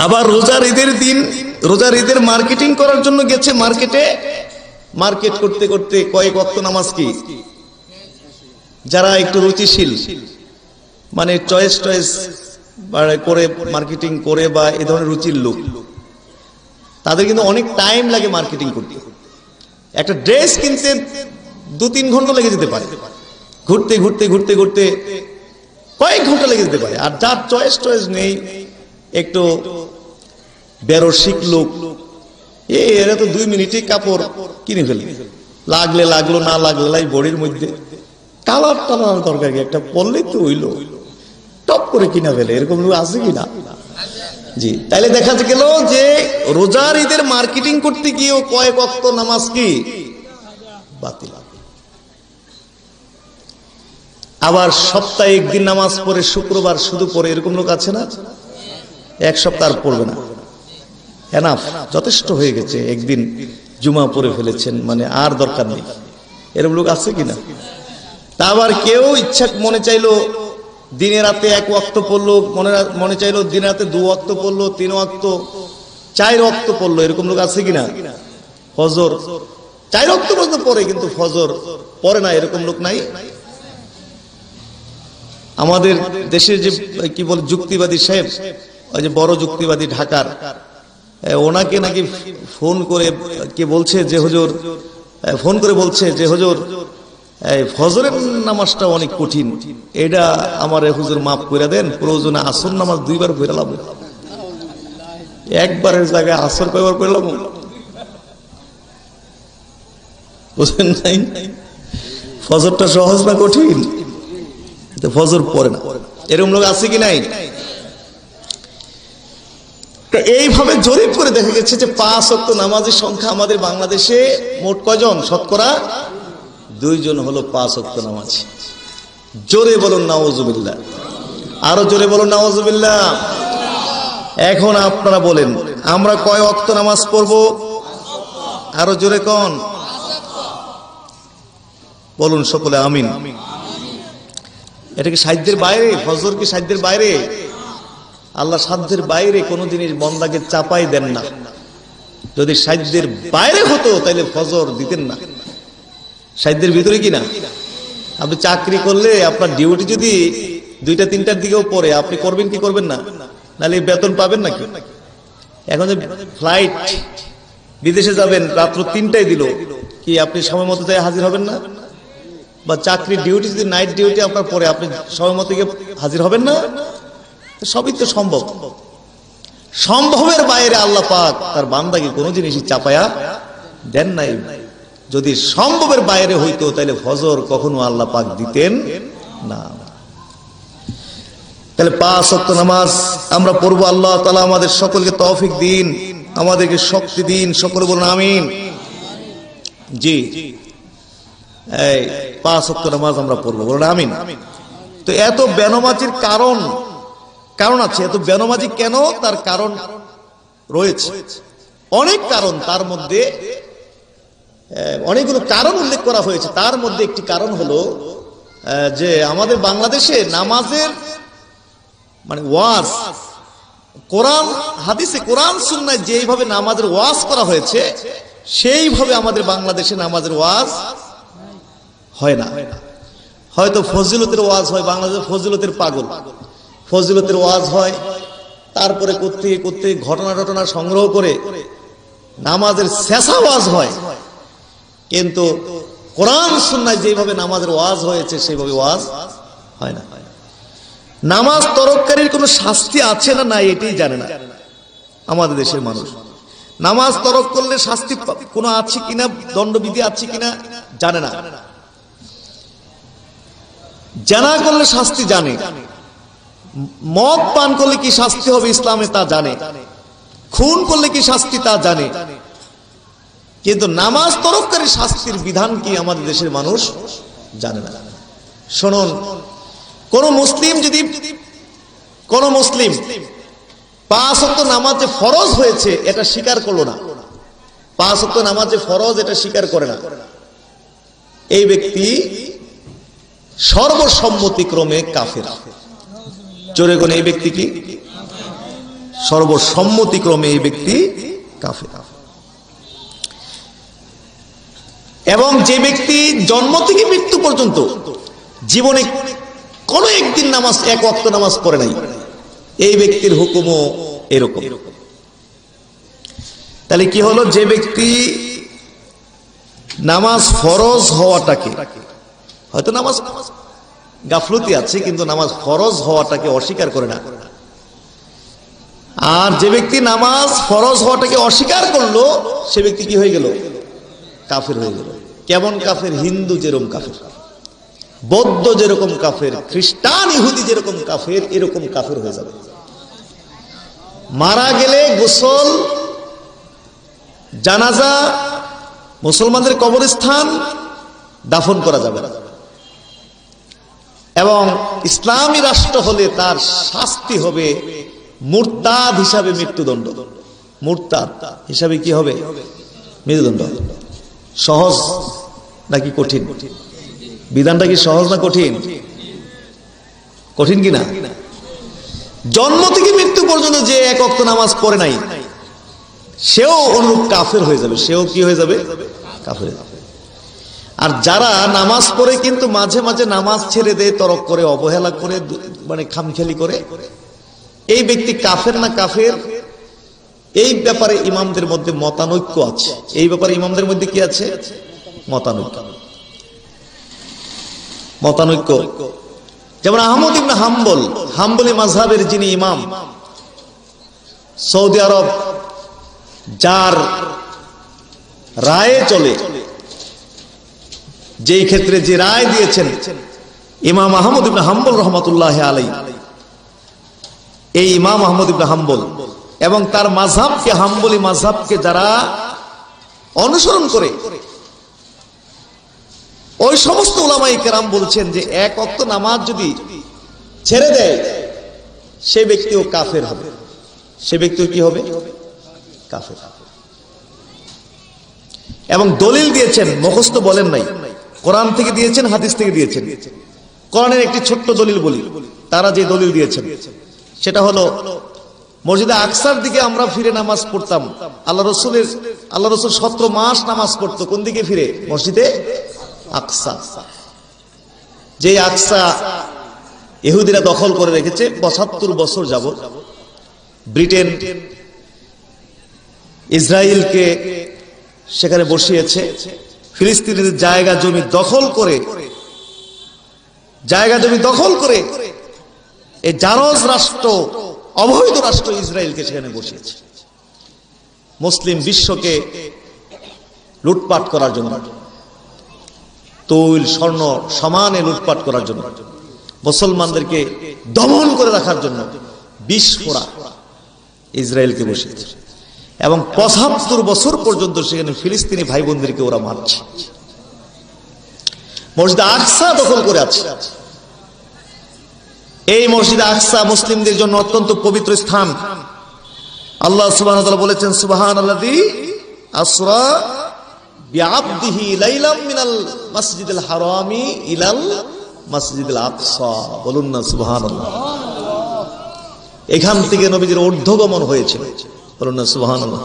আবার রোজার ঈদের দিন, রোজার ঈদের মার্কেটিং করার জন্য গেছে মার্কেট করতে করতে কয়েক ওয়াক্ত নামাজ কি, যারা একটু রুচিশীল মানে চয়েস করে মার্কেটিং করে বা এ ধরনের রুচির লোক, তাদের কিন্তু অনেক টাইম লাগে মার্কেটিং করতে। একটা ড্রেস কিনতে 2-3 ঘন্টা লেগে যেতে পারে, ঘুরতে ঘুরতে ঘুরতে ঘুরতে কয়েক ঘন্টা লেগে যেতে পারে। আর যার চয়েস নেই, একটু বেরসিক লোক, এরা তো 2 মিনিটে কাপড় কিনে ফেলে, লাগলে লাগলো, না লাগলে লাই বডির মধ্যে কালার টানার দরকার কি, একটা পরলেই তো হইলো, টপ করে কিনা ফেলে, এরকম লোক আছে কিনা? জি, তাইলে দেখা গেল যে রোজার ঈদের মার্কেটিং করতে গিয়েও কয়েক ওয়াক্ত নামাজ কি বাতিল। আবার সপ্তাহে 1 দিন নামাজ পড়ে, শুক্রবার শুধু পড়ে, এরকম লোক আছে না? 1 সপ্তাহ আর পড়বে না, এনাফ, যথেষ্ট হয়ে গেছে, 1 দিন জুমা পড়ে ফেলেছেন, মানে আর দরকার নেই, এরকম লোক আছে কিনা? তা আবার কেউ ইচ্ছা মনে চাইলো দিনে রাতে 1 ওয়াক্ত পড়লো, মনে চাইলো দিনে রাতে 2 ওয়াক্ত পড়লো, 3 ওয়াক্ত, 4 ওয়াক্ত পড়লো, এরকম লোক আছে কিনা? ফজর 4 ওয়াক্ত পর্যন্ত পড়ে কিন্তু ফজর পড়ে না, এরকম লোক নাই? আমাদের দেশের যে কি বলে যুক্তিবাদী সাহেব, ওই যে বড় যুক্তিবাদী ঢাকার, ওনাকে নাকি ফোন করে কে বলছে যে হুজুর, ফোন করে বলছে যে হুজুর এই ফজরের নামাজটা অনেক কঠিন, এটা আমার হুজুর মাফ করে দেন, প্রয়োজনে আসর নামাজ 2 বার পড়ে লাভ, একবারের জায়গায় আসর কয়বার পড়ে লাভ, বুঝলেন নাই? ফজরটা সহজ না কঠিন? ফজর পড়ে না, এরকম লোক আছে কি নাই? এইভাবে জরিপ করে দেখা গেছে যে 5 ওয়াক্ত নামাজের সংখ্যা আমাদের বাংলাদেশে মোট কয়জন? শতকরা 2 জন হলো 5 ওয়াক্ত নামাজ। জোরে বলুন নাউজুবিল্লাহ, আরো জোরে বলুন নাউজুবিল্লাহ। এখন আপনারা বলেন আমরা কয় ওয়াক্ত নামাজ পড়ব? আরো জোরে কোন, বলুন সকলে আমিন। এটা কি সাধ্যের বাইরে? ফজর কি সাধ্যের বাইরে? আল্লাহ সাধ্যের বাইরে কোন জিনিস বন্দাকে চাপাই দেন না। যদি সাধ্যের বাইরে হতো তাহলে ফজর দিতেন না। সাধ্যের ভিতরে কিনা? আপনি চাকরি করলে আপনার ডিউটি যদি 2টা-3টার দিকেও পড়ে, আপনি করবেন কি করবেন না? নাহলে বেতন পাবেন নাকি? এখন যে ফ্লাইট বিদেশে যাবেন, রাত্র 3টায় দিল, কি আপনি সময় মতো যাই হাজির হবেন না? বা চাকরির ডিউটি যদি নাইট ডিউটি আপনার পরে, আপনি সময় মতো গিয়ে হাজির হবেন না? সবই তো সম্ভব। সম্ভবের বাইরে আল্লাহ পাক তার বান্দাকে কোনো জিনিসই চাপায়া দেন নাই। যদি সম্ভবের বাইরে হইতো তাহলে ফজর কখনো আল্লাহ পাক দিতেন না। তাহলে 5 ওয়াক্ত নামাজ আমরা পড়বো। আল্লাহ তাআলা আমাদের সকলকে তৌফিক দিন, আমাদেরকে শক্তি দিন, সকলে বলুন আমিন। জি, এই 5 ওয়াক্ত নামাজ আমরা পড়বো, বলুন আমিন। তো এত বেনমাজির কারণ আছে, এত বেনমাজি কেন? তার কারণ রয়েছে। অনেক কারণ, তার মধ্যে অনেকগুলো কারণ উল্লেখ করা হয়েছে। তার মধ্যে একটি কারণ হলো যে আমাদের বাংলাদেশে নামাজের মানে ওয়াজ, কোরআন হাদিসে, কোরআন সুন্নায় যেইভাবে নামাজের ওয়াজ করা হয়েছে সেইভাবে আমাদের বাংলাদেশে নামাজের ওয়াজ হয় না। হয়তো ফজিলতের ওয়াজ হয়, বাংলাদেশে ফজিলতের পাগল, ফজিলতের ওয়াজ হয়, তারপরে করতে করতে ঘটনা সংগ্রহ করে নামাজের শেষা ওয়াজ হয়, কিন্তু কোরআন সুন্নায় যেভাবে নামাজের ওয়াজ হয়েছে সেইভাবে ওয়াজ হয় না। নামাজ তরককারীর কোনো শাস্তি আছে না নাই এটাই জানে না আমাদের দেশের মানুষ। নামাজ তরক করলে শাস্তি কোনো আছে কিনা, দণ্ডবিধি আছে কিনা জানে না। জানা করলে শাস্তি জানে, মদ পান করলে কি শাস্তি হবে ইসলামে তা জানে, খুন করলে কি শাস্তি তা জানে, কিন্তু নামাজ তরককারী শাস্তির বিধান কি আমাদের দেশের মানুষ জানে না। শুনুন, কোন মুসলিম 5 ওয়াক্ত নামাজ যে ফরজ হয়েছে এটা স্বীকার করলো না, 5 ওয়াক্ত নামাজ যে ফরজ এটা স্বীকার করে না, এই ব্যক্তি সর্বসম্মতিক্রমে কাফের। জোরে কোন এই ব্যক্তি কি? সর্বসম্মতিক্রমে এই ব্যক্তি কাফের। এবং যে ব্যক্তি জন্ম থেকে মৃত্যু পর্যন্ত জীবনে কোনো একদিন নামাজ, 1 ওয়াক্ত নামাজ পড়ে নাই, এই ব্যক্তির হুকুমও এরকম। তাহলে কি হলো, যে ব্যক্তি নামাজ ফরজ হওয়াটাকে, হয়তো নামাজ গাফলতি আছে কিন্তু নামাজ ফরজ হওয়াটাকে অস্বীকার করে না, আর যে ব্যক্তি নামাজ ফরজ হওয়াটাকে অস্বীকার করলো সে ব্যক্তি কি হয়ে গেল? কাফের হয়ে গেল। কেমন কাফের? হিন্দু যেরকম কাফের, বৌদ্ধ যেরকম কাফের, খ্রিস্টান ইহুদি যেরকম কাফের, এরকম কাফের হয়ে যাবে। মারা গেলে গোসল, জানাজা, মুসলমানদের কবরস্থান দাফন করা যাবে না, এবং ইসলামী রাষ্ট্র হলে তার শাস্তি হবে মুরতাদ হিসাবে মৃত্যুদণ্ড। মুরতাদ হিসাবে কি হবে? মৃত্যুদণ্ড। সহজ নাকি কঠিন? বিধানটা কি সহজ না কঠিন? কঠিন কিনা? জন্ম থেকে মৃত্যু পর্যন্ত যে 1 ওয়াক্ত নামাজ পড়ে নাই সেও অনুরূপ কাফের হয়ে যাবে। সেও কি হয়ে যাবে? কাফের। আর যারা নামাজ পড়ে কিন্তু মাঝে মাঝে নামাজ ছেড়ে দেয়, তরক করে, অবহেলা করে, মানে খামখেয়ালি করে, এই ব্যক্তি কাফের না কাফের, এই ব্যাপারে ইমামদের মধ্যে মতানৈক্য আছে। এই ব্যাপারে ইমামদের মধ্যে কি আছে? মতানৈক্য। যেমন আহমদ ইবনে হাম্বল, হাম্বলি মাযহাবের যিনি ইমাম, সৌদি আরব যার রায়ে চলে, যেই ক্ষেত্রে যে রায় দিয়েছেন ইমাম আহমদ ইবনে হাম্বল রহমাতুল্লাহি আলাইহি, এই ইমাম আহমদ ইবনে হাম্বল এবং তার মাযহাবকে, হাম্বলি মাযহাবকে যারা অনুসরণ করে, ওই সমস্ত উলামায়ে কেরাম বলছেন যে 1 ওয়াক্ত নামাজ যদি ছেড়ে দেয় সে ব্যক্তিও কাফের হবে। সে ব্যক্তিও কি হবে? কাফের। এবং দলিল দিয়েছেন, মুখস্থ বলেন নাই, কোরআন থেকে দিয়েছেন, হাদিস থেকে দিয়েছেন। কোরআনের একটি ছোট্ট দলিল বলি, তারা যে দলিল দিয়েছেন সেটা হলো, মসজিদে আকসার দিকে আমরা ফিরে নামাজ পড়তাম। আল্লাহ রসুল 17 মাস নামাজ পড়তো কোন দিকে ফিরে? মসজিদে আকসা। যে আকসা ইহুদিরা দখল করে রেখেছে 75 বছর যাবত। ব্রিটেন ইসরায়েলকে সেখানে বসিয়েছে, ফিলিস্তিনের জায়গা জমি দখল করে এই জারজ রাষ্ট্র, অবৈধ রাষ্ট্র ইসরায়েলকে সেখানে বসিয়েছে মুসলিম বিশ্বকে লুটপাট করার জন্য, তৈল স্বর্ণ সমানে লুটপাট করার জন্য, মুসলমানদেরকে দমন করে রাখার জন্য বিস্ফোরা ইসরায়েলকে বসিয়েছে। এবং 75 বছর পর্যন্ত সেখানে ফিলিস্তিনি ভাই বোনদেরকে ওরা মারছে। মসজিদ আকসা দখল করে আছে। এই মসজিদ আকসা মুসলিমদের জন্য অত্যন্ত পবিত্র স্থান। আল্লাহ সুবহানাহু ওয়া তাআলা বলেছেন সুবহানাল্লাযী আসরা বিআবদিহি লাইলাম মিনাল মাসজিদিল হারামি ইলাল মাসজিদিল আকসা। বলুন না সুবহানাল্লাহ। এখান থেকে নবীজির ঊর্ধ্বগমন হয়েছিল। বলুন না সুবহানাল্লাহ।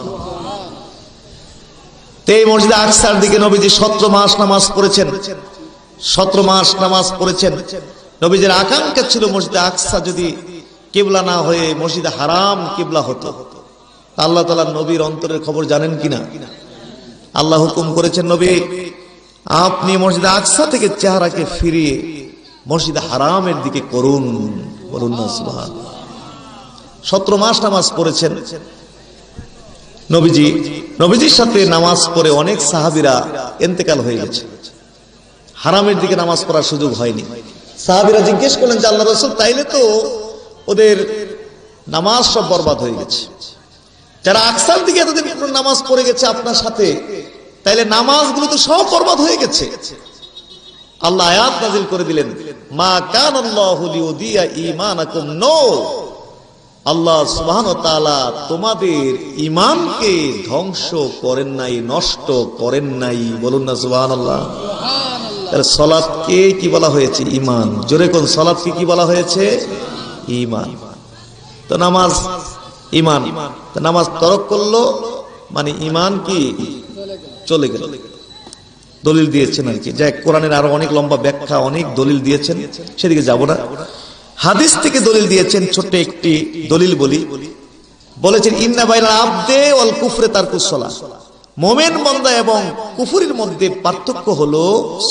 এই মসজিদে আকসার দিকে নবীজি 17 মাস নামাজ পড়েছেন। 17 মাস নামাজ পড়েছেন। নবীজির আকাঙ্ক্ষা ছিল মসজিদে আকসা যদি কিবলা না হয়ে মসজিদে হারাম কিবলা হতো। আল্লাহ তাআলা নবীর অন্তরের খবর জানেন কিনা? আল্লাহ হুকুম করেছেন, নবী আপনি মসজিদে আকসা থেকে চেহারাকে ফিরিয়ে মসজিদে হারামের দিকে করুন। বলুন না সুবহানাল্লাহ। 17 মাস নামাজ পড়েছেন নবীজির সাথে নামাজ পড়ে অনেক সাহাবীরা ইন্তেকাল হয়ে গেছে। হারামের দিকে নামাজ পড়ার সুযোগ হয়নি। সাহাবীরা জিজ্ঞেস করলেন যে আল্লাহর রাসূল, তাইলে তো ওদের নামাজ সব বরবাদ হয়ে গেছে। যারা আকসার দিকে এতদিন নামাজ পড়ে গেছে আপনার সাথে, তাইলে নামাজগুলো তো সব বরবাদ হয়ে গেছে। আল্লাহ আয়াত নাযিল করে দিলেন, মা কানাল্লাহু লিউদিয়া ঈমানাকুম। নো, আল্লাহ সুবহানাহু ওয়া তাআলা তোমাদের ঈমানকে ধ্বংস করেন নাই, নষ্ট করেন নাই। বলুন না সুবহানাল্লাহ। তাহলে সালাতকে কি বলা হয়েছে? ঈমান। জোরে কোন, সালাতকে কি বলা হয়েছে? ঈমান। তো নামাজ ঈমান, তো নামাজ তরক করলো মানে ঈমান কি চলে গেল। দলিল দিয়েছেন আর কি, যে কোরআনের আরো অনেক লম্বা ব্যাখ্যা, অনেক দলিল দিয়েছেন, সেদিকে যাব না। হাদিস থেকে দলিল দিয়েছেন, ছোট্ট একটি দলিল বলি। বলেছেন ইন্না বাইনাল আবদে ওয়াল কুফরে তারকুস সালাহ। মুমিন বান্দা এবং কুফরির মধ্যে পার্থক্য হলো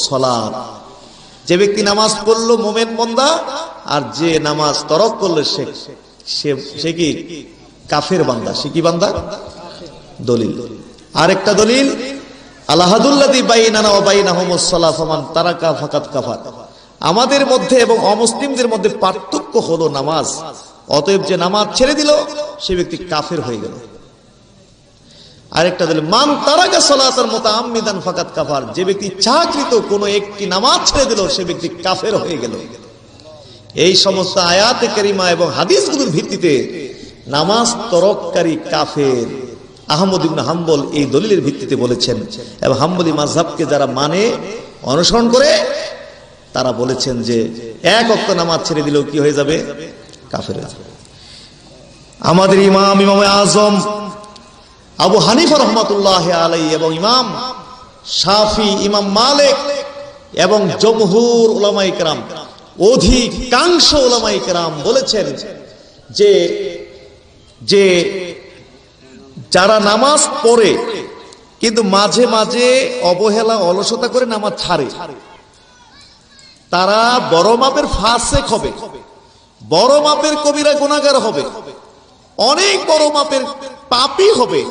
সালাত। যে ব্যক্তি নামাজ পড়লো মুমিন বান্দা, আর যে নামাজ তরক করলো সে কি কাফের বান্দা। সে কি বান্দা? দলিল। আরেকটা দলিল, আলাহাদুল্লাযী বাইনানা ওয়া বাইনাহুমুস সালাহ ফামান তারাকা ফাকাদ কাফার। আমাদের মধ্যে এবং অমুসলিমদের মধ্যে পার্থক্য হলো নামাজ। অতএব যে নামাজ ছেড়ে দিল সে ব্যক্তি কাফের হয়ে গেল। আরেকটা দলিল, মান তারাকা সালাতান মুতাআম্মিদান ফাকাদ কাফার। যে ব্যক্তি ইচ্ছাকৃত কোনো একটি নামাজ ছেড়ে দিল সে ব্যক্তি কাফের হয়ে গেল। এই সমস্ত আয়াতে কারিমা এবং হাদিসগুলোর ভিত্তিতে নামাজ তরককারী কাফের। আহমদ ইবনে হাম্বল এই দলিলের ভিত্তিতে বলেছেন, এবং হাম্বলি মাযহাবকে যারা মানে অনুসরণ করে তারা বলেছেন যে এক ওয়াক্ত নামাজ ছেড়ে দিলেও কি হয়ে যাবে? কাফের হয়ে যাবে। আমাদের ইমাম আজম আবু হানিফা রাহমাতুল্লাহি আলাইহি এবং ইমাম শাফি, ইমাম মালিক এবং জমহুর উলামায়ে কেরাম, অধিকাংশ উলামায়ে কেরাম বলেছেন যে যে যারা নামাজ পড়ে কিন্তু মাঝে মাঝে অবহেলা অলসতা করে নামাজ ছাড়ে, তারা বড় মাপের ফাসেক হবে, বড় মাপের কবিরা গুনাহগার হবে, অনেক বড় মাপের পাপী হবে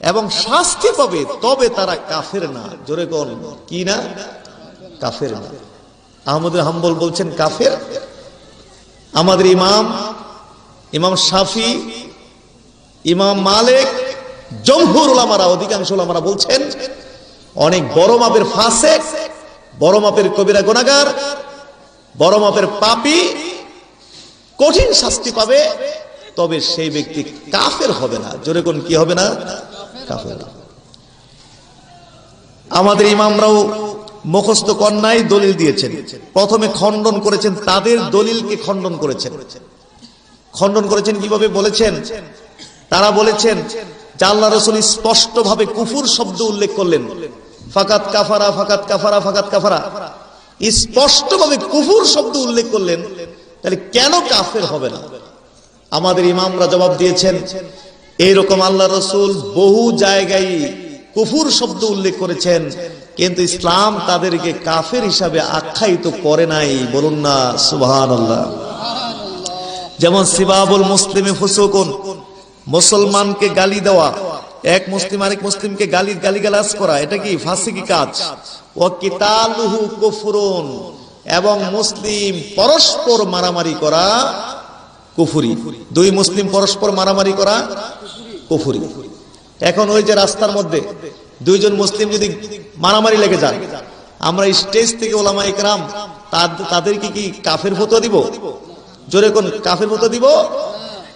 এবং শাস্তি পাবে। তবে তারা কাফের না। জোরে কোন, কি না? কাফের না। আহমদ হাম্বল বলছেন কাফের। আমাদের ইমাম শাফি, ইমাম মালিক, জমহুর উলামারা, অধিকাংশ উলামারা বলছেন অনেক বড় মাপের ফাসেক, বড় মাপের কবিরা গুনাহগার, বড় মাপের পাপী কঠিন শাস্তি পাবে, তবে সেই ব্যক্তি কাফের হবে না। জোরে কোন, কি হবে না? কাফের। আমাদের ইমামরাও মুখস্থ কন্যায় দলিল দিয়েছেন। প্রথমে খণ্ডন করেছেন, তাদের দলিলকে খণ্ডন করেছেন। খণ্ডন করেছেন কিভাবে? বলেছেন, তারা বলেছেন যে আল্লাহ রাসূল স্পষ্ট ভাবে কুফুর শব্দ উল্লেখ করলেন, ফাকাত কাফারা ফাকাত কাফারা ফাকাত কাফারা, স্পষ্ট ভাবে কুফুর শব্দ উল্লেখ করলেন, তাহলে কেন কাফের হবে না? আমাদের ইমামরা জবাব দিয়েছেন, এইরকম আল্লাহ রাসূল বহু জায়গায় কুফুর শব্দ উল্লেখ করেছেন, কিন্তু ইসলাম তাদেরকে কাফের হিসাবে আখ্যায়িত করে নাই। বলুন না সুবহানাল্লাহ। যেমন সিবাবুল মুসলিমে ফুসুকুন, মুসলমানকে গালি দেওয়া, এক মুসলিম আরেক মুসলিমকে গালিগালাজ করা, এটা কি ফাসিকি কাজ। ওয়া কিতালুহু কুফরুন, এবং মুসলিম পরস্পর মারামারি করা কুফরি। দুই মুসলিম পরস্পর মারামারি করা কুফরি। এখন ওই যে রাস্তার মধ্যে দুইজন মুসলিম যদি মারামারি লেগে যায়, আমরা স্টেজ থেকে উলামায়ে কেরাম তাদেরকে কি কাফের ফতোয়া দিব? জোরে কোন, কাফের ফতোয়া দিব?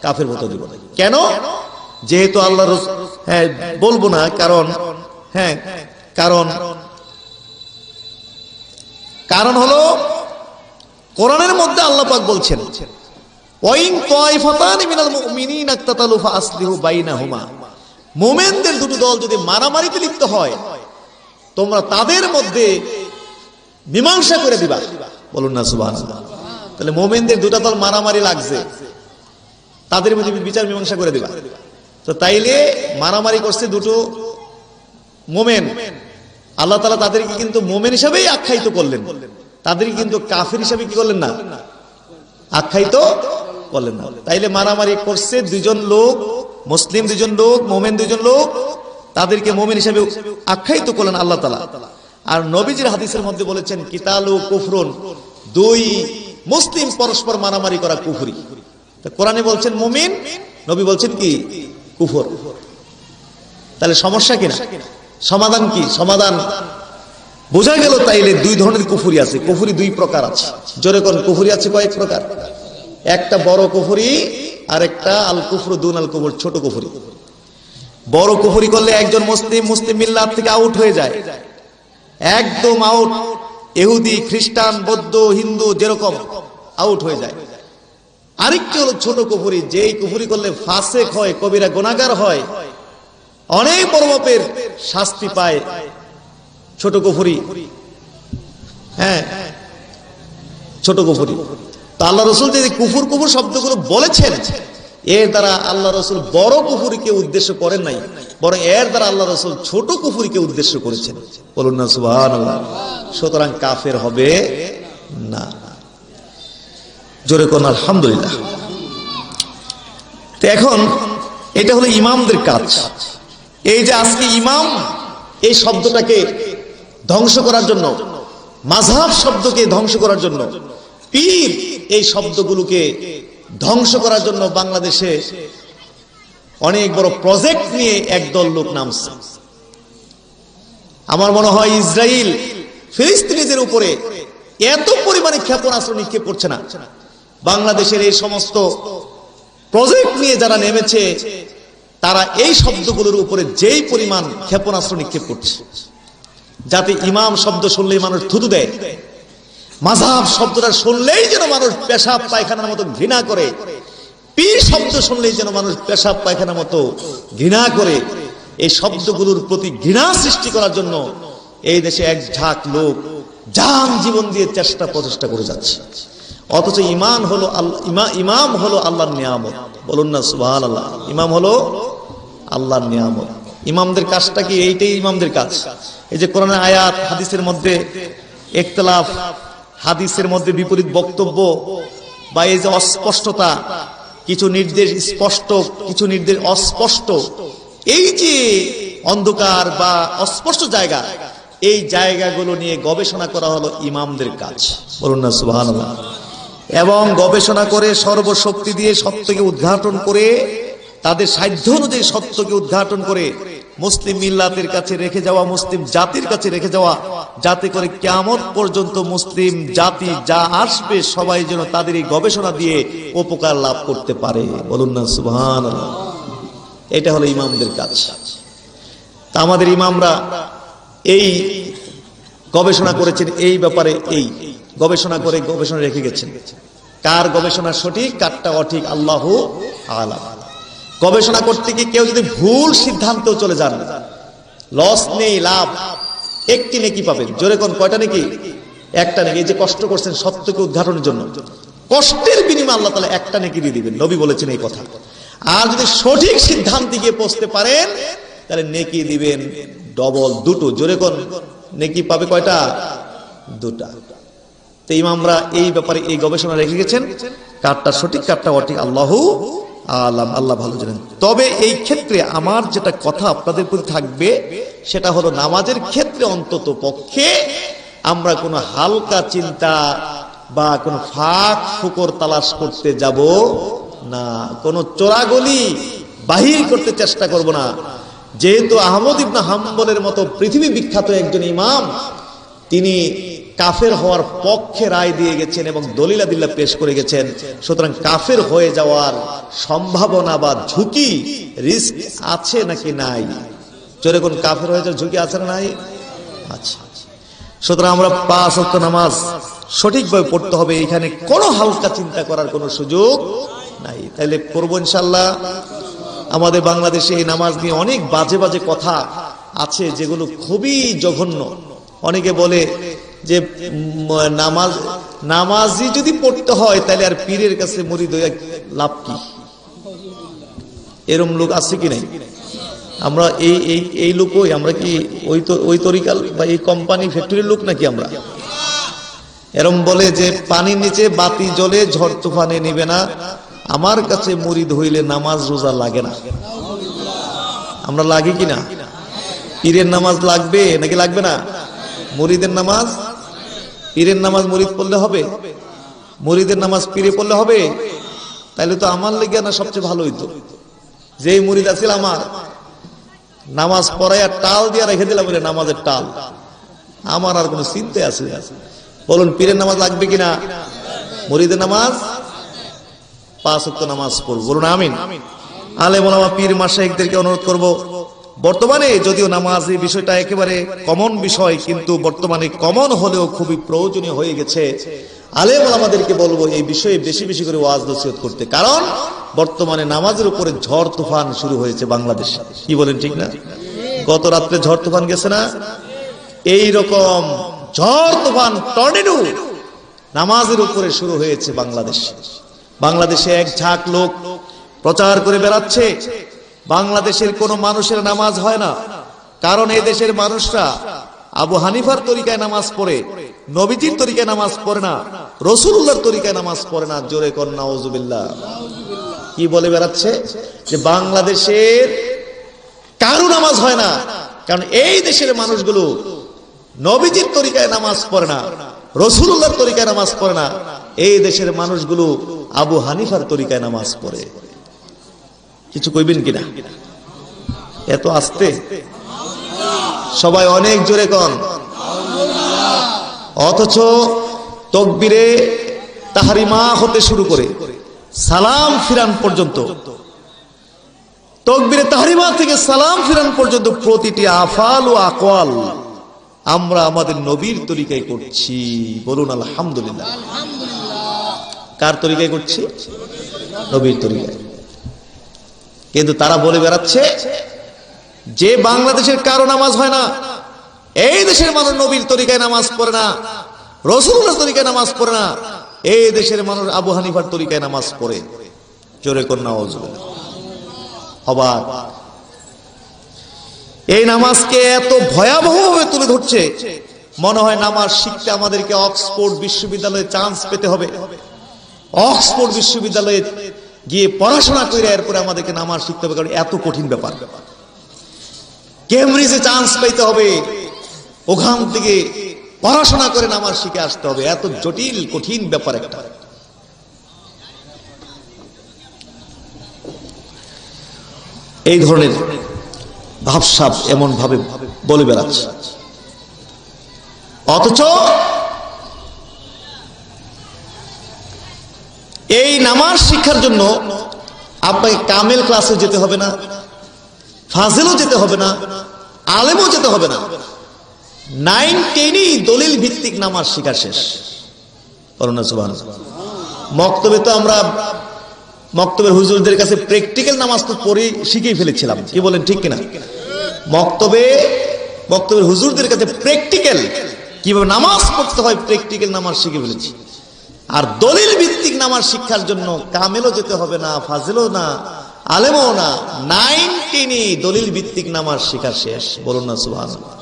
কাফের ফতোয়া দিব। কেন? যেহেতু আল্লাহ হ্যাঁ বলবো না, কারণ হ্যাঁ কারণ হলো কোরআনের মধ্যে আল্লাহ পাক বলছেন ওয়াইন তায়ফাতানি মিনাল মুমিনিনা ইকতাতালু ফাসলিহু বাইনাহুমা, মুমিনদের দুটো দল যদি মারামারিতে লিপ্ত হয় তোমরা তাদের মধ্যে মীমাংসা করে দিবা। বলুন না সুবহানাল্লাহ। তাহলে মুমিনদের দুটো দল মারামারি লাগছে, তাদের মধ্যে বিচার মীমাংসা করে দিবা। তো তাইলে মারামারি করছে দুটো মুমিন, আল্লাহ তাআলা তাদেরকে কিন্তু মুমিন হিসেবেই আখ্যায়িত করলেন, তাদেরকে কিন্তু কাফির হিসেবে কি করলেন না, আখ্যায়িত করলেন না। তাইলে মারামারি করছে দুইজন লোক, মুসলিম দুইজন লোক, মুমিন দুইজন লোক, তাদেরকে মুমিন হিসেবে আখ্যায়িত করলেন আল্লাহ তাআলা। আর নবীজির হাদিসের মধ্যে বলেছেন কিতালু কুফরুন, দুই মুসলিম পরস্পর মারামারি করা কুফরি। কোরআনে বলছেন মুমিন, নবী বলছেন কি কুফর। তাহলে সমস্যা কিনা, সমাধান কি? সমাধান বোঝা গেল তাইলে দুই ধরনের কুফরি আছে, কুফরি দুই প্রকার আছে। জোরে কোন কুফরি আছে কয়েক প্রকার, একটা বড় কুফরি আর একটা আল কুফরু দুন আল কুফর, ছোট কুফরি। বড় কুফরি করলে একজন মুসলিম মিল্লাত থেকে আউট হয়ে যায়, একদম আউট, ইহুদি খ্রিস্টান বৌদ্ধ হিন্দু যেরকম আউট হয়ে যায়। আরেকটি হলো ছোট কুফরি, যেই কুফরি করলে ফাসেক হয়, কবিরা গুনাহগার হয়, অনেক বড় পাপের শাস্তি পায়, ছোট কুফরি। হ্যাঁ ছোট কুফরি। তো আল্লাহ রাসূল যে কুফর শব্দগুলো বলেছেন, এর দ্বারা আল্লাহ রাসূল বড় কুফরিকে উদ্দেশ্য করেন নাই, বরং এর দ্বারা আল্লাহ রাসূল ছোট কুফরিকে উদ্দেশ্য করেছেন। বলুন না সুবহানাল্লাহ। সুতরাং কাফের হবে না। জোরে কোন আলহামদুলিল্লাহ। তো এখন এটা হলো ইমামদের কাজ। এই যে আজকে ইমাম এই শব্দটাকে ধ্বংস করার জন্য, মাযহাব শব্দকে ধ্বংস করার জন্য, পীর এই শব্দগুলোকে ধ্বংস করার জন্য বাংলাদেশে অনেক বড় প্রজেক্ট নিয়ে একদল লোক নামছে। আমার মনে হয় ইসরায়েল ফিলিস্তিনিদের উপরে এত পরিমাণে ক্ষেপণাস্ত্র নিক্ষেপ করছে না, বাংলাদেশের এই সমস্ত প্রজেক্ট নিয়ে যারা নেমেছে তারা এই শব্দগুলোর উপরে যেই পরিমাণ ক্ষেপণাস্ত্র নিক্ষেপ করছে, যাতে ইমাম শব্দ শুনলেই মানুষ থুতু দেয়, মাযহাব শব্দটা শুনলেই যেন মানুষ পেশাব পায়খানার মতো ঘৃণা করে, পীর শব্দ শুনলেই যেন মানুষ পেশাব পায়খানার মতো ঘৃণা করে। এই শব্দগুলোর প্রতি ঘৃণা সৃষ্টি করার জন্য এই দেশে এক ঝাঁক লোক জান জীবন দিয়ে প্রচেষ্টা করে যাচ্ছে। অথচ ইমাম হলো আল্লাহর নিয়ামত। বলুন না সুবহানাল্লাহ। ইমাম হলো আল্লাহর নিয়ামত। ইমামদের কাজটা কি? এইটাই ইমামদের কাজ। এই যে কোরআনের আয়াত, হাদিসের মধ্যে ইখতিলাফ, হাদিসের মধ্যে বিপরীত বক্তব্য, বা এই যে অস্পষ্টতা, কিছু নির্দেশ স্পষ্ট, কিছু নির্দেশ অস্পষ্ট, এই যে অন্ধকার বা অস্পষ্ট জায়গা, এই জায়গাগুলো নিয়ে গবেষণা করা হলো ইমামদের কাজ। বলুন না সুবহানাল্লাহ। এবং গবেষণা করে সর্বশক্তি দিয়ে সত্যকে উদ্ঘাটন করে, তাদের সাধ্য অনুযায়ী সত্যকে উদ্ঘাটন করে মুসলিম মিল্লাতের কাছে রেখে যাওয়া, মুসলিম জাতির কাছে রেখে যাওয়া, যাতে করে কিয়ামত পর্যন্ত মুসলিম জাতি যা আসবে সবাই যেন তাদের এই গবেষণা দিয়ে উপকার লাভ করতে পারে। বলুন না সুবহানাল্লাহ। এটা হলো ইমামদের কাজ। তা আমাদের ইমামরা এই গবেষণা করেছেন, এই ব্যাপারে এই গবেষণা করে গবেষণা রেখে গেছেন। কার গবেষণা সঠিক কারটা অঠিক আল্লাহু আলাম। গবেষণা করতে গিয়ে কেউ যদি ভুল সিদ্ধান্তেও চলে যান, লস নেই, লাভ একটি নেকি পাবেন। জোরে কোন কয়টা নেকি? একটা নেকি। এই যে কষ্ট করছেন সত্যকে উদ্ঘাটনের জন্য, কষ্টের বিনিময়ে আল্লাহ তাআলা একটা নেকি দিয়ে দিবেন, নবী বলেছেন এই কথা। আর যদি সঠিক সিদ্ধান্তে গিয়ে পৌঁছতে পারেন তাহলে নেকি দিবেন ডবল, দুটো। জোরে কোন নেকি পাবে কয়টা? দুটা। তো ইমামরা এই ব্যাপারে এই গবেষণা রেখে গেছেন, কারটা সঠিক কারটা অঠিক আল্লাহু আলাম, আল্লাহ ভালো জানেন। তবে এই ক্ষেত্রে আমার যেটা কথা আপনাদের প্রতি থাকবে সেটা হলো, নামাজের ক্ষেত্রে অন্তত পক্ষে আমরা কোনো হালকা চিন্তা বা কোনো ফাঁক ফুকর তালাশ করতে যাব না, কোনো চোরাগলি বাহির করতে চেষ্টা করব না। যেহেতু আহমদ ইবনে হাম্বলের মতো পৃথিবী বিখ্যাত একজন ইমাম, তিনি কাফের হওয়ার পক্ষে রায় দিয়ে গেছেন এবং দলিলাদিল্লাহ পেশ করে গেছেন। সুতরাং কাফের হয়ে যাওয়ার সম্ভাবনা বা ঝুঁকি, রিস্ক আছে নাকি নাই? জোরে কোন কাফের হয়ে যাওয়ার ঝুঁকি আছে না নাই? আচ্ছা। সুতরাং আমরা 5 ওয়াক্ত নামাজ সঠিকভাবে পড়তে হবে, এখানে কোনো হালকা চিন্তা করার কোনো সুযোগ নাই। তাইলে করবো ইনশাল্লাহ। আমাদের বাংলাদেশে এই নামাজ নিয়ে অনেক বাজে বাজে কথা আছে যেগুলো খুবই জঘন্য। অনেকে বলে যে নামাজই যদি পড়তে হয় তাহলে আর পীরের কাছে মুরিদ হয়ে লাভ কি? এরম লোক আছে কি নাই? আমরা এই লোকই, আমরা কি ওই তরিকাল বা এই কোম্পানি ফ্যাক্টরির লোক নাকি আমরা? এরম বলে যে পানির নিচে বাতি জ্বলে ঝড় তুফানে নিবে না, আমার কাছে মুরিদ হইলে নামাজ রোজা লাগে না। আমরা লাগি কিনা? পীরের নামাজ লাগবে নাকি লাগবে না? মুরিদের নামাজ, পীরের নামাজ মুরিদ পড়লে হবে? মুরিদের নামাজ পীরে পড়লে হবে? তাইলে তো আমার লেগে না সবচেয়ে ভালো হইতো। যেই মুরিদ আছিল আমার, নামাজ পড়াইয়া টাল দিয়া রেখে দিলাম, বলে নামাজের টাল, আমার আর কোনো চিন্তা আছে? বলুন পীরের নামাজ লাগবে কিনা? মুরিদের নামাজ 5 ওয়াক্ত নামাজ পড়ব, বলুন আমিন। আলেম ওলামা পীর মাশায়েখদেরকে অনুরোধ করব, বর্তমানে যদিও নামাজ এই বিষয়টা একেবারে কমন বিষয়, কিন্তু বর্তমানে কমন হলেও খুবই প্রয়োজনীয় হয়ে গেছে। আলেম ওলামাদেরকে বলবো এই বিষয়ে বেশি বেশি করে ওয়াজ নসিহত করতে, কারণ বর্তমানে নামাজের উপরে ঝড় তুফান শুরু হয়েছে বাংলাদেশে। কি বলেন, ঠিক না? গত রাত্রে ঝড় তুফান গেছে না? এই রকম ঝড় তুফান, টর্নেডো নামাজের উপরে শুরু হয়েছে বাংলাদেশে। বাংলাদেশে এক ঝাঁক লোক প্রচার করে বেড়াচ্ছে বাংলাদেশের কোন মানুষের নামাজ হয় না, কারণ এই দেশের মানুষরা আবু হানিফার তরিকায় নামাজ পড়ে, নবীজির তরিকায় নামাজ পড়ে না, রাসূলুল্লাহর তরিকায় নামাজ পড়ে না। জোরে কোন নাউজুবিল্লাহ। কি বলে বেড়াচ্ছে? যে বাংলাদেশের কারো নামাজ হয় না, কারণ এই দেশের মানুষগুলো নবীজির তরিকায় নামাজ পড়ে না, রাসূলুল্লাহর তরিকায় নামাজ পড়ে না। এই দেশের মানুষগুলো আবু হানিফার তরিকায় নামাজ পড়ে। কিছু কইবেন কিনা? এত আস্তে, সবাই অনেক জোরে কোন। অথচ তাকবীরে তাহরিমা হতে শুরু করে সালাম ফিরান পর্যন্ত, তাকবীরে তাহরিমা থেকে সালাম ফিরান পর্যন্ত প্রতিটি আফাল ও আকওয়াল আমরা আমাদের নবীর তরিকায় করছি। বলুন আলহামদুলিল্লাহ। কার তরিকায় করছি? নবীর তরিকায়। কিন্তু তারা বলে বেড়াচ্ছে যে বাংলাদেশের কারো নামাজ হয় না, এই দেশের মানুষ নবীর তরিকায় নামাজ পড়ে না, রাসূলুল্লাহর তরিকায় নামাজ পড়ে না, এই দেশের মানুষ আবু হানিফার তরিকায় নামাজ পড়ে। জোরে কোন নাউজুবিল্লাহ। অবাক। এই নামাজকে এত ভয়াবহভাবে তুলে ধরছে, মনে হয় নামাজ শিখতে আমাদেরকে অক্সফোর্ড বিশ্ববিদ্যালয়ে চান্স পেতে হবে, অক্সফোর্ড বিশ্ববিদ্যালয়ে গিয়ে পড়াশোনা করে এরপরে আমাদেরকে নামাজ শিখতে হবে, কারণ এত কঠিন ব্যাপার। কেমব্রিজে চান্স পেতে হবে, ওখান থেকে পড়াশোনা করে নামাজ শিখে আসতে হবে, এত জটিল কঠিন ব্যাপার একটা। এই ধরনের ভাবসাব এমন ভাবে বলে বেড়াচ্ছে। অথচ এই নামাজ শিক্ষার জন্য আপনাকে কামেল ক্লাসে যেতে হবে না, ফাজিলও যেতে হবে না, আলেমও যেতে হবে না, 9-10 দলিল ভিত্তিক নামাজ শিক্ষা শেষ। মক্তবে তো আমরা মক্তবের হুজুরদের কাছে প্র্যাকটিক্যাল নামাজ তো পড়ে শিখেই ফেলেছিলাম। কি বলেন, ঠিক কিনা? মক্তবের হুজুরদের কাছে প্র্যাকটিক্যাল কিভাবে নামাজ পড়তে হয়, প্র্যাকটিক্যাল নামাজ শিখে ফেলেছি। আর দলিল ভিত্তিক নামাজ শিক্ষার জন্য কামেলও যেতে হবে না, ফাজিলও না, আলেমও না, 9-10 দলিল ভিত্তিক নামাজ শিক্ষা শেষ। বলুন না সুবহানাল্লাহ।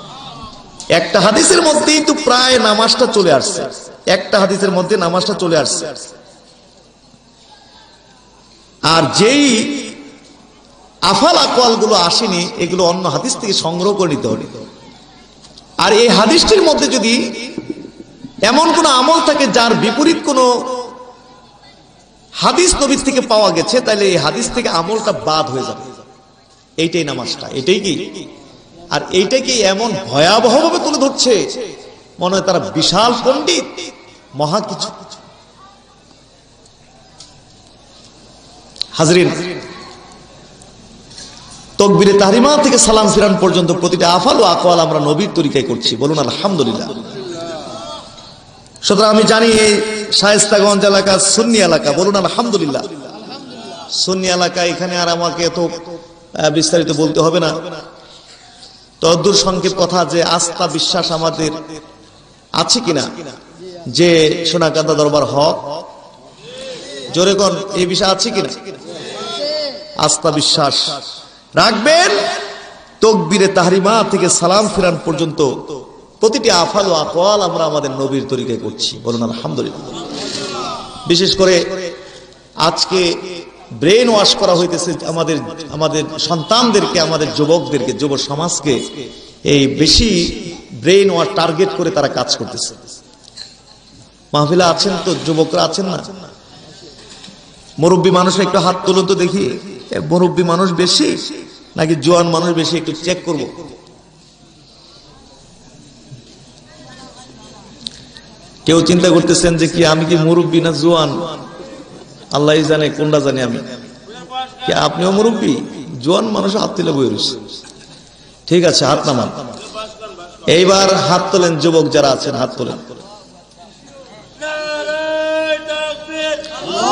একটা হাদিসের মধ্যেই তো প্রায় নামাজটা চলে আসছে, একটা হাদিসের মধ্যে নামাজটা চলে আসছে। আর যেই আফাল আকওয়াল গুলো আসেনি, এগুলো অন্য হাদিস থেকে সংগ্রহ করে নিতে হবে। আর এই হাদিসটির মধ্যে যদি এমন কোন আমল থাকে যার বিপরীত কোন হাদিস নবী থেকে পাওয়া গেছে, তাহলে এই হাদিস থেকে আমলটা বাদ হয়ে যাবে। এইটাই নামাজটা, এটাই কি? আর এইটাকে এমন ভয়াবহভাবে তুলে ধরছে মনে হয় তারা বিশাল পণ্ডিত, মহা কিছু। হাজরিন, তাকবীরে তাহরিমা থেকে সালাম ফিরান পর্যন্ত প্রতিটা আফাল ও আকওয়াল আমরা নবীর তরিকায় করছি, বলুন আলহামদুলিল্লাহ। সুতরাং আমি জানি এই শায়েস্তাগঞ্জ এলাকা সুন্নি এলাকা, বলুন আলহামদুলিল্লাহ। সুন্নি এলাকা, এখানে আর আমাকে এত বিস্তারিত বলতে হবে না। তদ্দূর সংক্ষেপ কথা যে আস্থা বিশ্বাস আমাদের আছে কিনা যে সোনাকান্দা দরবার হক, জোরে কোন এই বিষয় আছে কিনা? আস্থা বিশ্বাস রাখবেন। তাকবীরে তাহরিমা থেকে সালাম ফিরান পর্যন্ত প্রতিটি আফাল ও আকওয়াল আমরা আমাদের নবীর তরিকায় করছি, বলুন আলহামদুলিল্লাহ। বিশেষ করে আজকে ব্রেন ওয়াশ করা হইতেছে আমাদের সন্তানদেরকে, আমাদের যুবকদেরকে, যুব সমাজকে এই বেশি ব্রেন ওয়াশ টার্গেট করে তারা কাজ করতেছে। মাহফিলে আছেন তো যুবকরা, আছেন না? মুরব্বী মানুষ একটু হাত তুলুন তো দেখি, মুরব্বী মানুষ বেশি নাকি জোয়ান মানুষ বেশি, একটু চেক করব। কেউ চিন্তা করতেছেন যে কি আমি কি মুরব্বী না জোয়ান? আল্লাহ জানে, কোনটা জানি আমি। কি আপনিও মুরব্বী? জোয়ান মানুষ হাত তুলে বই রয়েছে। ঠিক আছে, হাত নামান। এইবার হাত তোলেন, যুবক যারা আছেন হাত তোলেন,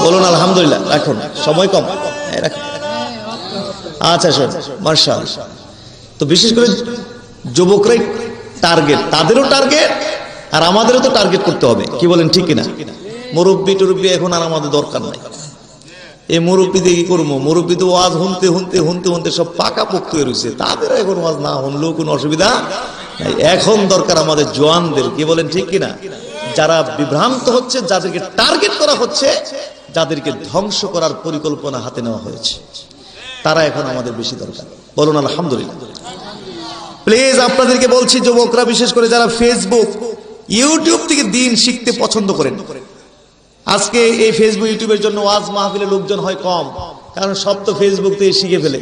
বলুন আলহামদুলিল্লাহ। রাখুন, সময় কম, রাখুন। আচ্ছা শোন, মাশাআল্লাহ। তো বিশেষ করে যুবকরাই টার্গেট, তাদেরও টার্গেট আর আমাদেরও তো টার্গেট করতে হবে, কি বলেন ঠিক কিনা? মুরব্বী টুরব্বী এখন আর আমাদের দরকার নাই। এই মুরব্বী দিয়ে কি করবো? মুরব্বী তো ওয়াজ শুনতে শুনতে শুনতে শুনতে সব পাকা পোক্ত হয়ে রয়েছে, তাদের এখন ওয়াজ না শুনলেও কোনো অসুবিধা নাই। এখন দরকার আমাদের জওয়ানদের, কি বলেন ঠিক কিনা? যারা বিভ্রান্ত হচ্ছে, যাদেরকে টার্গেট করা হচ্ছে, যাদেরকে ধ্বংস করার পরিকল্পনা হাতে নেওয়া হয়েছে, তারা এখন আমাদের বেশি দরকার, বলুন আলহামদুলিল্লাহ। প্লিজ আপনাদেরকে বলছি, যুবকরা বিশেষ করে যারা ফেসবুক ইউটিউব থেকে দিন শিখতে পছন্দ করেন, আজকে এই ফেসবুক ইউটিউবের জন্য ওয়াজ মাহফিলে লোকজন হয় কম, কারণ সব তো ফেসবুক থেকে শিখে ফেলে,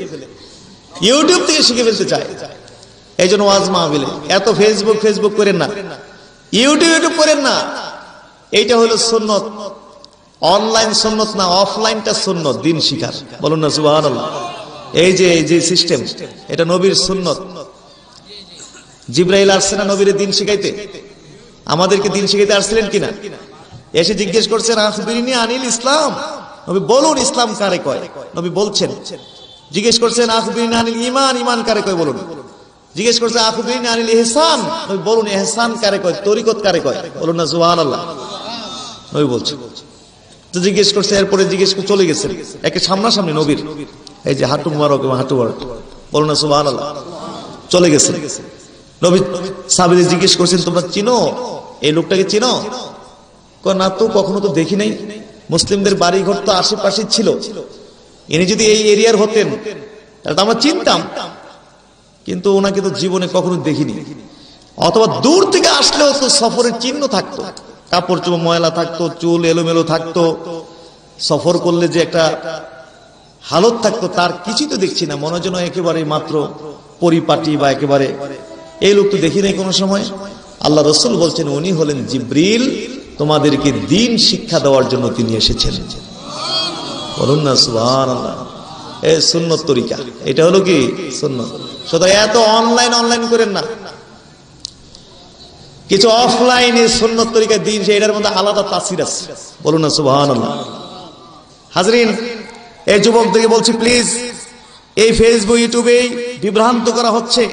ইউটিউব থেকে শিখে ফেলতে চায়। এই জন্য ওয়াজ মাহফিলে এত ফেসবুক করেন না, ইউটিউব করেন না। এইটা হলো সুন্নত, অনলাইন সুন্নত না, অফলাইনটা সুন্নত, দিন শিখার, বলুন না সুবহানাল্লাহ। এই যে সিস্টেম, এটা নবীর সুন্নত। জিবরাইল আসছে না নবীর দিন শিখাইতে? আমাদেরকে দিন শিখাইতে আসছিলেন কিনা? এসে জিজ্ঞেস করছেন আখবিরনি আনিল ইসলাম, নবী বলুন ইসলাম কারে কয়? নবী বলছেন। জিজ্ঞেস করছেন আখবিরনি আনিল ঈমান, ঈমান কারে কয় বলুন। জিজ্ঞেস করছে আখবিরনি আনিল ইহসান, নবী বলুন ইহসান কারে কয়, তরিকত কারে কয়, বলুন না সুবহানাল্লাহ। নবী বলছেন। তো জিজ্ঞেস করছে, এরপরে জিজ্ঞেস করে চলে গেছেন একে সামনাসামনি নবীর, এই যে হাঁটু মুবারক, হাঁটু মুবারক, বলুন না সুবহানাল্লাহ। চলে গেছেন নবী, সাহাবীদের জিজ্ঞেস করছেন তোমরা চিনো এই লোকটাকে? চিনো? না তো, কখনো তো দেখি নাই। মুসলিমদের বাড়ি ঘর তো আশেপাশে ছিল, ইনি যদি এই এরিয়ার হতেন তাহলে তো আমরা চিনতাম, কিন্তু ওনাকে তো জীবনে কখনো দেখিনি। অথবা দূর থেকে আসলেও তো সফরের চিহ্ন থাকতো, কাপড় চোপড় ময়লা থাকতো, চুল এলোমেলো থাকতো, সফর করলে যে একটা হালত থাকতো, তার কিছুই তো দেখছি না। মনে যেন একেবারে মাত্র পরিপাটি বা একেবারে, এই লোক তো দেখি নাই কোনো সময়। আল্লাহ রাসূল বলছেন উনি হলেন জিবরিল, তোমাদেরকে দিন শিক্ষা দেওয়ার জন্য তিনি এসেছেন, বলুন না সুবহানাল্লাহ। এই সুন্নত তরিকা, এটা হলো কি সুন্নত। সুতরাং এত অনলাইন করেন না, কিছু অফলাইনে সুন্নত তরিকা দিন, এটার মধ্যে আলাদা তাসির আছে, বলুন না সুবহানাল্লাহ। হাজরিন, এই যুবকদেরকে বলছি প্লিজ, এই ফেসবুক ইউটিউবে বিভ্রান্ত করা হচ্ছে।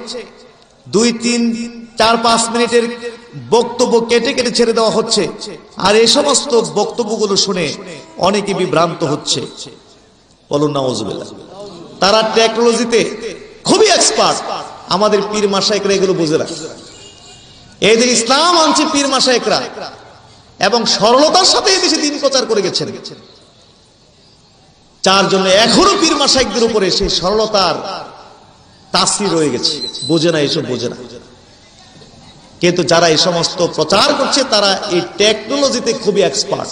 2, 3, 4, 5 মিনিটের বক্তব্য কেটে কেটে ছেড়ে দেওয়া হচ্ছে, আর এই সমস্ত বক্তব্যগুলো শুনে অনেকে বিভ্রান্ত হচ্ছে, বলুন নাউজুবিল্লাহ। তারা টেকনোলজিতে খুবই এক্সপার্ট, আমাদের পীর মাশায়েখরা এগুলো বুঝে না। এদের ইসলাম আনছে পীর মাশায়েখরা, এবং সরলতার সাথে এই দেশে দিন প্রচার করে গেছেন, যার জন্য এখনো পীর মাশায়েখদের উপরে সেই সরলতার তাসির রয়ে গেছে। বোঝে না, এসব বোঝে না। কিন্তু যারা এই সমস্ত প্রচার করছে তারা এই টেকনোলজিতে খুবই এক্সপার্ট,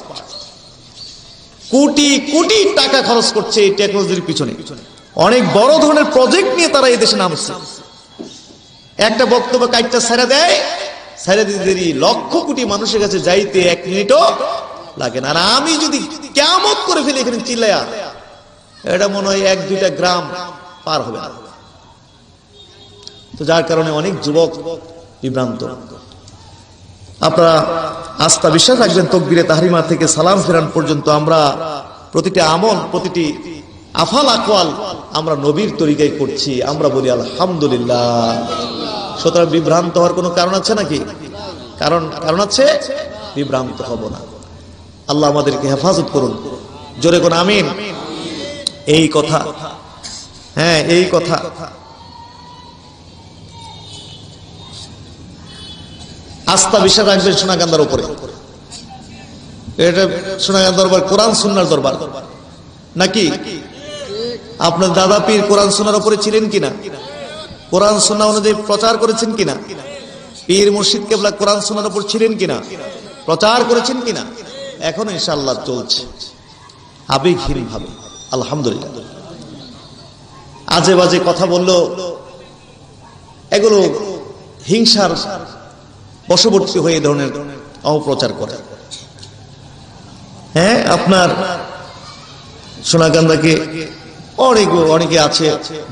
কোটি কোটি টাকা খরচ করছে এই টেকনোলজির পিছনে, অনেক বড় ধরনের প্রজেক্ট নিয়ে তারা এই দেশে নামছে। একটা বক্তব্য কাইটটা ছেড়ে দেয়, ছেড়ে দিতে দেরি, লক্ষ কোটি মানুষের কাছে যাইতে 1 মিনিটও লাগে না। আর আমি যদি কিয়ামত করে ফেলি এখানে চিল্লায়া, এটা মনে হয় 1-2টা গ্রাম পার হবে না। তো যার কারণে অনেক যুবক বিভ্রান্ত। আপনারা আস্থা বিশ্বাস রাখবেন, তাকবীরে তাহরিমা থেকে সালাম ফেরান পর্যন্ত আমরা প্রতিটি আমল, প্রতিটি আফাল আকওয়াল আমরা নবীর তরিকায় করছি, আমরা বলি আলহামদুলিল্লাহ। সুতরাং বিভ্রান্ত হওয়ার কোনো কারণ আছে নাকি? কারণ আছে, বিভ্রান্ত হব না। আল্লাহ আমাদেরকে হেফাজত করুন, জোরে কোন আমিন। এই কথা, হ্যাঁ এই কথা। আস্থা বিশ্বাস রাখবেন সোনাকান্দার উপরে। এটা সোনাকান্দা দরবার কোরআন সুন্নাহর দরবার নাকি? আপনার দাদা পীর কোরআন সুন্নাহর উপরে ছিলেন কিনা? কোরআন সুন্নাহ অনুযায়ী প্রচার করেছেন কিনা? পীর মুর্শিদ কেবলা কোরআন সুন্নাহর উপর ছিলেন কিনা? প্রচার করেছেন কিনা? এখন ইনশাআল্লাহ চলছে আবেগহীন ভাবে, আলহামদুলিল্লাহ। আজে বাজে কথা বললো, এগুলো হিংসার বশবর্তী হয়ে এই ধরনের অপপ্রচার করে। হ্যাঁ, আপনার সোনাকান্দাকে অনেকে আছে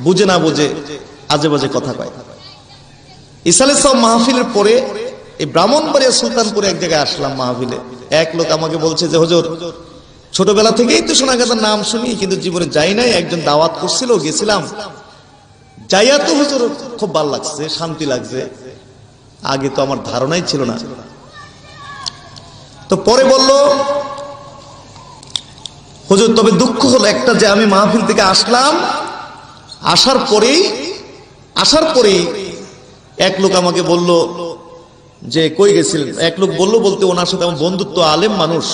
বুঝে না বুঝে আজে বাজে কথা কয়। ইসালে সব মাহফিলের পরে এই ব্রাহ্মণবাড়িয়া সুলতানপুরে এক জায়গায় আসলাম মাহফিলে। এক লোক আমাকে বলছে যে হুজুর, ছোটবেলা থেকেই তো সোনাকান্দার নাম শুনি, কিন্তু জীবনে যাই নাই। একজন দাওয়াত করছিল, গেছিলাম, যাইয়া তো হুজুর খুব ভালো লাগছে, শান্তি লাগছে। আগে তো আমার ধারণাই ছিল না। তো পরে বলল, হুজুর তবে দুঃখ হলো একটা, যে আমি মাহফিল থেকে আসলাম, আসার পরেই এক লোক আমাকে বলল যে কই গেছিলেন। এক লোক বলল বলতে ওনার সাথে আমার বন্ধুত্ব, আলেম মানুষ,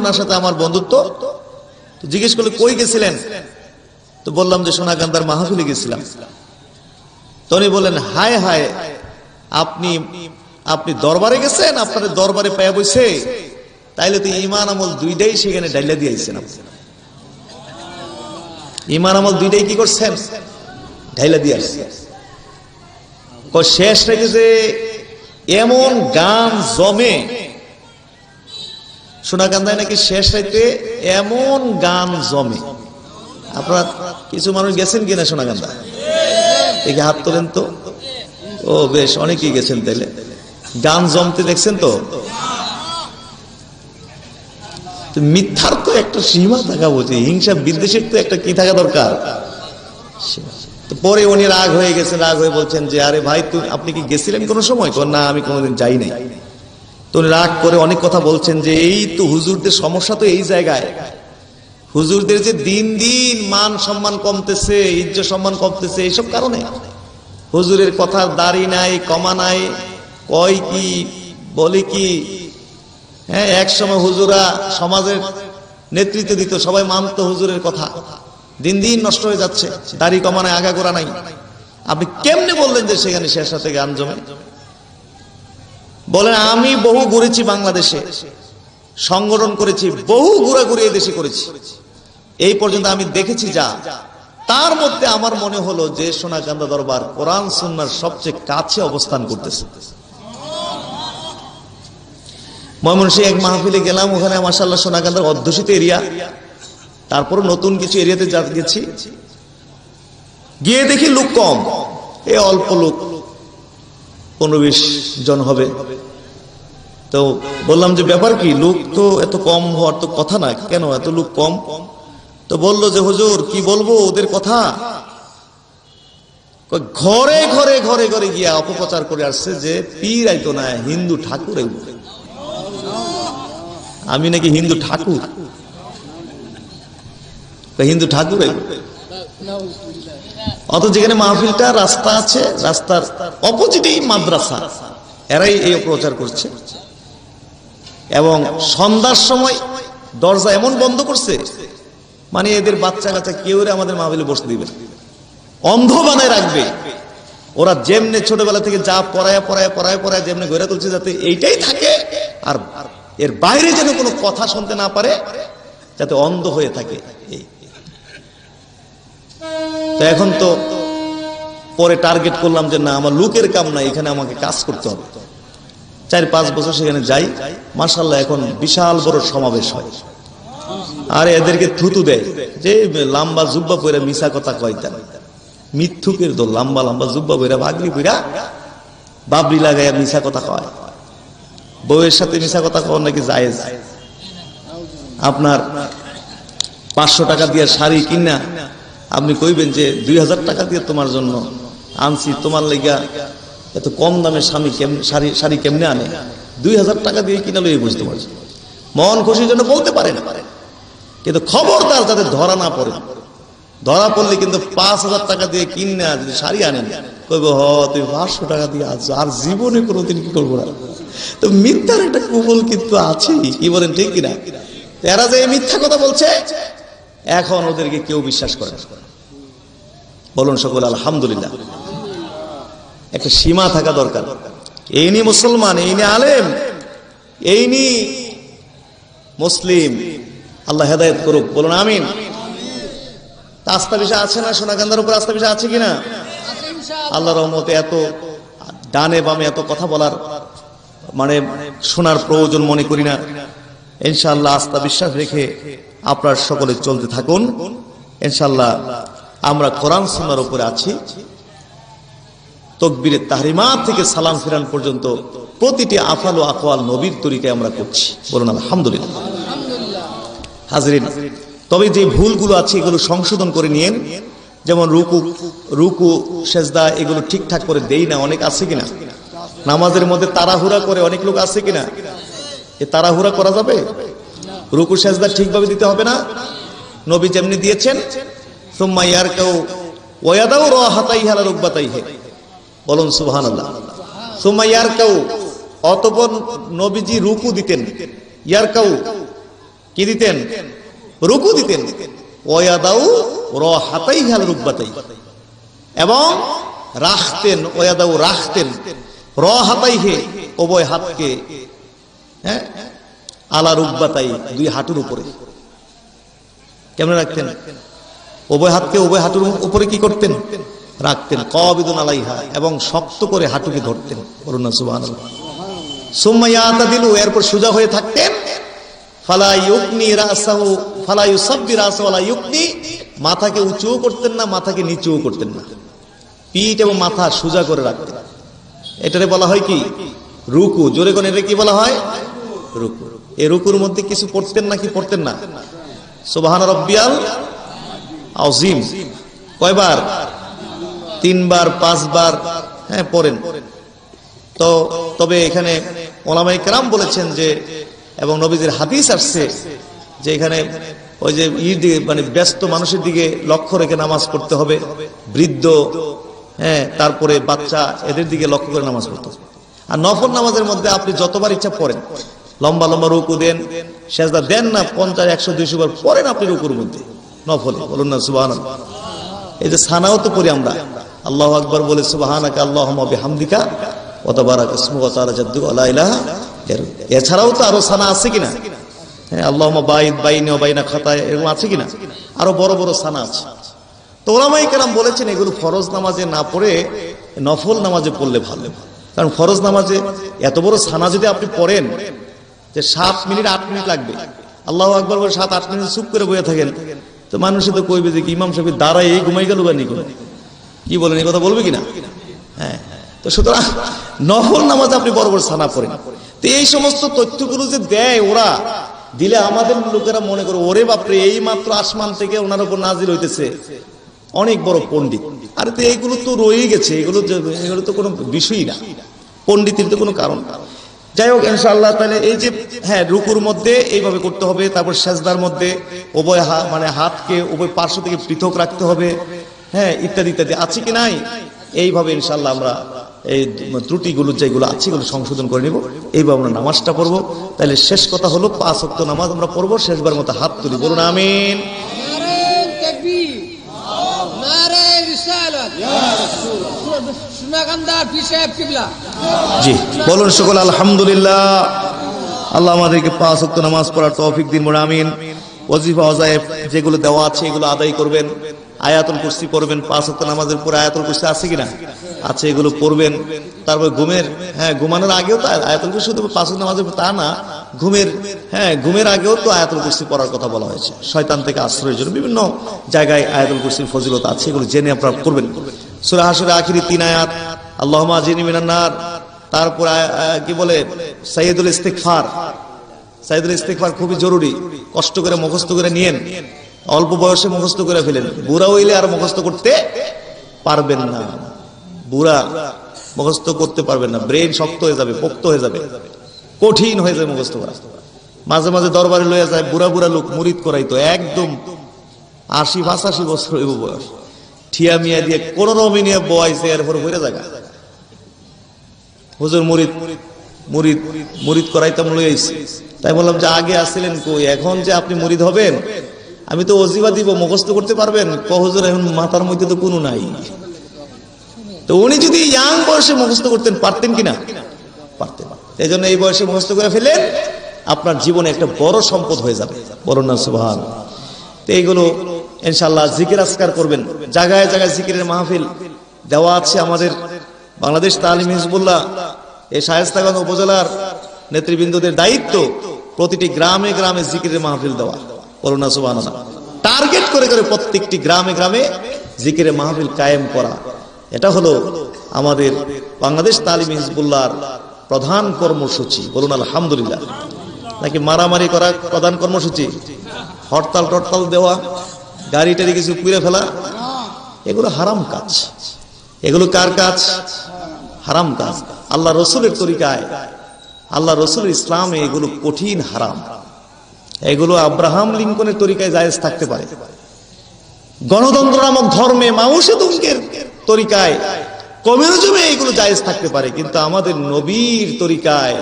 ওনার সাথে আমার বন্ধুত্ব। তো জিজ্ঞেস করলে কই গেছিলেন? তো বললাম যে সোনাকান্দার মাহফিলে গেছিলাম। তো উনি বললেন, হায় হায়, আপনি দরবারে গেছেন, আপনার দরবারে পায়া বইছে, তাইলে তো ঈমান আমল দুইটাই সেখানে ডাইলা দিয়েছেন। ঈমান আমল দুইটাই কি করছেন? ঢাইলা দিয়ে আসছে। শেষ রাইতে যে এমন গান জমে সোনাকান্দায়, নাকি শেষ রাইতে এমন গান জমে। আপনারা কিছু মানুষ গেছেন কিনা সোনাকান্দা? দেখে হাত তোলেন তো। ও বেশ, অনেকেই গেছেন। তাইলে গান জমতে দেখছেন তো। মিথ্যার তো একটা সীমা থাকা উচিত, হিংসা বিদ্বেষের তো একটা কি থাকা দরকার। তো পরে উনি রাগ হয়ে গেছেন, রাগ হয়ে বলছেন যে আরে ভাই, আপনি কি গেছিলেন কোনো সময়? না, আমি কোনোদিন যাই নাই। তো উনি রাগ করে অনেক কথা বলছেন যে এই তো হুজুরদের সমস্যা তো এই জায়গায়। হুজুরদের যে দিন দিন মান সম্মান কমতেছে, ইজ্জত সম্মান কমতেছে, এইসব কারণে। হুজুরের কথার দাড়ি নাই, কমা নাই, কয় কি বলে কি। হ্যাঁ, এক সময় হুজুরা সমাজের নেতৃত্ব দিত, সবাই মানত হুজুরের কথা। দিন দিন নষ্ট হয়ে যাচ্ছে, দাড়ি কমা নাই, আগাগোড়া নাই। আপনি কেমনে বললেন যে সেখানে শেষ রাতে গান জমে? বলেন, আমি বহু ঘুরেছি বাংলাদেশে, সংগঠন করেছি, বহু ঘোরাঘুরি এই দেশে করেছি। এই পর্যন্ত আমি দেখেছি যা, তার মধ্যে আমার মনে হলো যে সোনাকান্দা দরবার কোরআন সুন্নাহর সবচেয়ে কাছে অবস্থান করতেছে। ময়মনসিংহ এক মাহফিলে গেলাম, ওখানে মাশাআল্লাহ সোনাকান্দার অধ্যুষিত এরিয়া, তারপরে নতুন কিছু এরিয়াতে গেছি, গিয়ে দেখি লোক কম, এই অল্প লোক, 15-20 জন হবে। তো বললাম যে ব্যাপার কি, লোক তো এত কম হওয়ার তো কথা না, কেন এত লোক কম? তো বললো যে হুজুর কি বলবো ওদের কথা, ঘরে ঘরে ঘরে ঘরে গিয়া অপপ্রচার করে আসছে যে পীর আইতো না, হিন্দু ঠাকুর আইব। আমি নাকি হিন্দু ঠাকুর? হিন্দু ঠাকুর আইব। অত যেখানে মাহফিলটা রাস্তা আছে, রাস্তার অপোজিটেই মাদ্রাসা, এরাই এই প্রচার করছে। এবং সন্ধ্যার সময় দরজা এমন বন্ধ করছে, মানে এদের বাচ্চা কাচ্চা কেউ আমাদের মাহফিলে বসতে দিবে না, অন্ধ বানায় রাখবে। ওরা যেমনে ছোটবেলা থেকে যা পড়ায় পড়ায় পড়ায় পড়ায় যেমনে গড়ে তুলছে, যাতে এইটাই থাকে, আর এর বাইরে যেন কোনো কথা শুনতে না পারে, যাতে অন্ধ হয়ে থাকে। তো এখন তো পরে টার্গেট করলাম যে না, আমার লোকের কাম না, এখানে আমাকে কাজ করতে হবে। 4-5 বছর সেখানে যাই, মাশাআল্লাহ এখন বিশাল বড় সমাবেশ হয়। আর এদেরকে থুতু দেয় যে লম্বা জুব্বা পরে মিশা কথা কয়তা, মিথ্যুকের দল, লম্বা লম্বা জুব্বা পরে বাগলি পইরা বাবরি লাগাইয়া মিশা কথা কয়। বউয়ের সাথে মিশা কথা কওয়া নাকি জায়েজ। আপনার 500 টাকা দিয়ে শাড়ি কিনা আপনি কইবেন যে 2000 টাকা দিয়ে তোমার জন্য আনছি, তোমার লাগা এত কম দামে স্বামী শাড়ি কেমনে আনে, 2000 টাকা দিয়ে কিনা লই বুঝতে পারছি, মন খুশির জন্য বলতে পারে না। কিন্তু খবরদার যাতে ধরা না পড়ে, ধরা পড়লে কিন্তু 5000 টাকা দিয়ে কিনা যদি শাড়ি আনেন, কইব হ তুমি 500 টাকা দিয়ে আছো, আর জীবনে কোনোদিন কি করবো না। তো মিথ্যার একটা কুবল কিন্তু আছে, কি বলেন ঠিক কিনা? এরা যে মিথ্যা কথা বলছে, এখন ওদেরকে কেউ বিশ্বাস করে না। বলুন সকল আলহামদুলিল্লাহ। একটা সীমা থাকা দরকার। এই নি মুসলমান, এই নি আলেম, এই নি মুসলিম। আল্লাহ হেদায়েত করুক, বলুন আমিন। আস্থা বিষয় আছে না? সোনাকান্দার উপর আস্থা বিষয় আছে কিনা? আল্লাহর রহমতে এত ডানে বামে এত কথা বলার মানে শোনার প্রয়োজন মনে করি না। ইনশাআল্লাহ আস্থা বিশ্বাস রেখে আপনার সকলে চলতে থাকুন। ইনশাআল্লাহ আমরা কোরআন সুন্নাহর উপরে আছি। তাকবীরের তাহরিমাত থেকে সালাম ফিরান পর্যন্ত প্রতিটি আফাল ও আকওয়াল নবীর তরিকায় আমরা করছি, বলুন আলহামদুলিল্লাহ। হাজরিন, তবে যে ভুলগুলো আছে এগুলো সংশোধন করে নিয়েন। যেমন রুকু সেজদা এগুলো ঠিকঠাক করে দেই না, অনেক আছে কিনা? নামাজের মধ্যে তাড়াহুড়া করে অনেক লোক আছে কিনা? এ তাড়াহুড়া করা যাবে? রুকু সেজদা ঠিকভাবে দিতে হবে না? নবী যেমনি দিয়েছেন, সুম্মা ইয়ারকাউ ওয়া ইয়াদাউ রাহাতাইহি আলা রুকবাতাইহি, বলুন সুবহানাল্লাহ। সুম্মা ইয়ারকাউ, অতঃপর নবীজি রুকু দিতেন। ইয়ারকাউ কি দিতেন? রুকু দিতেন। ওয়া ইয়াদাউ রাহাতাইহি আলা রুকবাতাইহি, এবং রাখতেন। ওয়া ইয়াদাউ রাখতেন, রাহাতাইহি উভয় হাতকে, হ্যাঁ, আলা রুকবাতাই দুই হাঁটুর উপরে। কেমন রাখতেন? উভয় হাতকে উভয় হাঁটুর উপরে কি করতেন? রাখতেন। কাবিদুন আলাইহা, এবং শক্ত করে হাঁটুকে ধরতেন, বলুন না সুবহানাল্লাহ। সুম্মা ইয়াতাদিলু, এরপর সোজা হয়ে থাকতেন। ফালা ইউকনি রাসাহু ফালা ইউসাব্বি রাসাহু ওয়ালা ইউকনি, মাথাকে উঁচুও করতেন না, মাথাকে নিচুও করতেন না, পিঠ এবং মাথা সোজা করে রাখতেন। এটারে বলা হয় কি? রুকু। জোরে কোন এটা কি বলা হয়? রুকু। এই রুকুর মধ্যে কিছু পড়তেন না কি পড়তেন না? সুবহান রাব্বিয়াল আযীম কয়বার? 3 বার 5 বার, হ্যাঁ পড়েন। তো তবে এখানে ওলামায়ে কেরাম বলেছেন যে, এবং নবীজির হাদিস আসছে যে এখানে ওই যে মানে ব্যস্ত মানুষের দিকে লক্ষ্য রেখে নামাজ পড়তে হবে, বৃদ্ধ, হ্যাঁ, তারপরে বাচ্চা, এদের দিকে লক্ষ্য করে নামাজ পড়তে হবে। আর নফল নামাজের মধ্যে আপনি যতবার ইচ্ছা পড়েন, লম্বা লম্বা রুকু দেন, সেজদা দেন না, 50, 100, 200 বার পড়েন আপনি রুকুর মধ্যে নফলে, বলুন না সুবহানাল্লাহ। এই যে সানাও তো পড়ি আমরা, আল্লাহু আকবার বলে সুবহানাকা আল্লাহুম্মা বিহামদিকা ওয়া তাবারাকা ইসমুকা ওয়া তাআলা জাদ্দুকা ওয়া লা ইলাহা গায়রুক। এছাড়াও তো আরো সানা আছে কিনা? হ্যাঁ, আল্লাহুম্মা বাঈদ বাইনি ওয়া বাইনা খাতায়া, এরকম আছে কিনা? আরো বড় বড় সানা আছে। তো ওলামায়ে কেরাম বলেছেন এগুলো ফরজ নামাজে না পড়ে নফল নামাজে পড়লে ভালো। কারণ ফরজ নামাজে এত বড় সানা যদি আপনি পড়েন যে 7 মিনিট 8 মিনিট লাগবে, আল্লাহু আকবার বলে 7-8 মিনিট চুপ করে বসে থাকেন, তো মানুষে তো কইবে যে ইমাম সাহেব দাঁড়ায় এই ঘুমাই গেল বা নিকো, কি বলেন, এই কথা বলবে কিনা? হ্যাঁ, তো সুতরাং নফল নামাজ আপনি বড় বড় সানা পড়েন। তো এই সমস্ত তথ্যগুলো যে দেয় ওরা, দিলে আমাদের লোকেরা মনে করে ওরে বাপরে, এই মাত্র আসমান থেকে ওনার উপর নাজিল হইতেছে, অনেক বড় পণ্ডিত। আরে তো এইগুলো তো রয়ে গেছে, এগুলো তো কোনো বিষয়ই না, পণ্ডিতের তো কোনো কারণ না। যাই হোক ইনশাআল্লাহ, তাহলে এই যে হ্যাঁ রুকুর মধ্যে এইভাবে করতে হবে, তারপর সেজদার মধ্যে উভয় মানে হাতকে উভয় পার্শ্ব থেকে পৃথক রাখতে হবে, হ্যাঁ, ইত্যাদি ইত্যাদি। আছে কি নাই? এইভাবে ইনশাআল্লাহ আমরা এই ত্রুটিগুলো যেগুলো আছে এগুলো সংশোধন করে নিব, এইভাবে আমরা নামাজটা পড়বো। তাহলে শেষ কথা হলো 5 ওয়াক্ত নামাজ আমরা পড়বো, শেষবার মতো হাত তুলি, বলুন আমিন। জি বলুন সকল আলহামদুলিল্লাহ। আল্লাহ আমাদেরকে 5 ওয়াক্ত নামাজ পড়ার তৌফিক দিন, বলুন আমিন। ওয়াজিফা ওয়াজায়েফ যেগুলো দেওয়া আছে এগুলো আদায় করবেন, আয়াতুল কুরসি পড়বেন, 5 ওয়াক্ত নামাজের পরে আয়াতুল কুরসি আছে কিনা? আছে, এগুলো পড়বেন। তারপর ঘুমানোর আগেও তো আয়াতুল কুরসি, শুধু 5 ওয়াক্ত নামাজের তা না, ঘুমের আগেও তো আয়াতুল কুরসি পড়ার কথা বলা হয়েছে, শয়তান থেকে আশ্রয়ের জন্য। বিভিন্ন জায়গায় আয়াতুল কুরসির ফজিলত আছে, এগুলো জেনে আপনারা করবেন। সূরা হাশরের আখিরি 3 আয়াত, আল্লাহুম্মা আজিরনি মিনান নার। তারপর কি বলে, সাইয়্যিদুল ইস্তিগফার। সাইয়্যিদুল ইস্তিগফার খুবই জরুরি, কষ্ট করে মুখস্থ করে নিয়েন, অল্প বয়সে মুখস্থ করে ফেলেন। বুড়া হইলে আর মুখস্থ করতে পারবেন না, বুড়া মুখস্থ করতে পারবেন না, ব্রেন শক্ত হয়ে যাবে, পোক্ত হয়ে যাবে, কঠিন হয়ে যাবে মুখস্থ করা। মাঝে মাঝে দরবারে লইয়া যায় বুড়া বুড়া লোক, মুরিদ করাইতো, একদম 80-85 বছর হইব বয়স, ঠিয়া মিয়া দিয়ে কোন রমি নিয়ে বয়াইছে, এরপর হয়ে জায়গা হুজুর মুরিদ করাইতাম লইয়াইছি। তাই বললাম যে আগে আসছিলেন কই, এখন যে আপনি মুরিদ হবেন, আমি তো ওজিবা দিব, মুখস্থ করতে পারবেন? হুজুর এখন মাথার মধ্যে তো কোনো নাই। তো উনি যদি ইয়াং বয়সে মুখস্থ করতেন, পারতেন কিনা? পারতেন। এই জন্য এই বয়সে মুখস্থ করে ফেলেন, আপনার জীবনে একটা বড় সম্পদ হয়ে যাবে। বলুন না সুবহানাল্লাহ। তো এইগুলো ইনশাআল্লাহ জিকির আজকার করবেন। জায়গায় জায়গায় জিকিরের মাহফিল দেওয়া আছে। আমাদের বাংলাদেশ তালিম হিজবুল্লাহ এই শায়েস্তাগঞ্জ উপজেলার নেতৃবৃন্দদের দায়িত্ব প্রতিটি গ্রামে গ্রামে জিকিরের মাহফিল দেওয়া। বলুন না সুবহানাল্লাহ। টার্গেট করে করে প্রত্যেকটি গ্রামে গ্রামে জিকিরের মাহফিল কায়েম করা, এটা হলো আমাদের বাংলাদেশ তালিম হিজবুল্লাহর প্রধান কর্মসূচি। বলুন আলহামদুলিল্লাহ। নাকি মারামারি করা প্রধান কর্মসূচি, হরতাল টরতাল দেওয়া, গাড়ি টাড়ি কিছু পুড়ে ফেলা, এগুলো হারাম কাজ। এগুলো কার কাজ? হারাম কাজ। আল্লাহ রসুলের তরিকায়, আল্লাহ রসুলের ইসলামে এগুলো কঠিন হারাম। এগুলো আব্রাহাম লিঙ্কনের তরিকায় জায়েজ থাকতে পারে, গণতন্ত্র নামক ধর্মে মাও সেতুঙ্গের তরিকায়, কমিউনিজমে এগুলো জায়েজ থাকতে পারে, কিন্তু আমাদের নবীর তরিকায়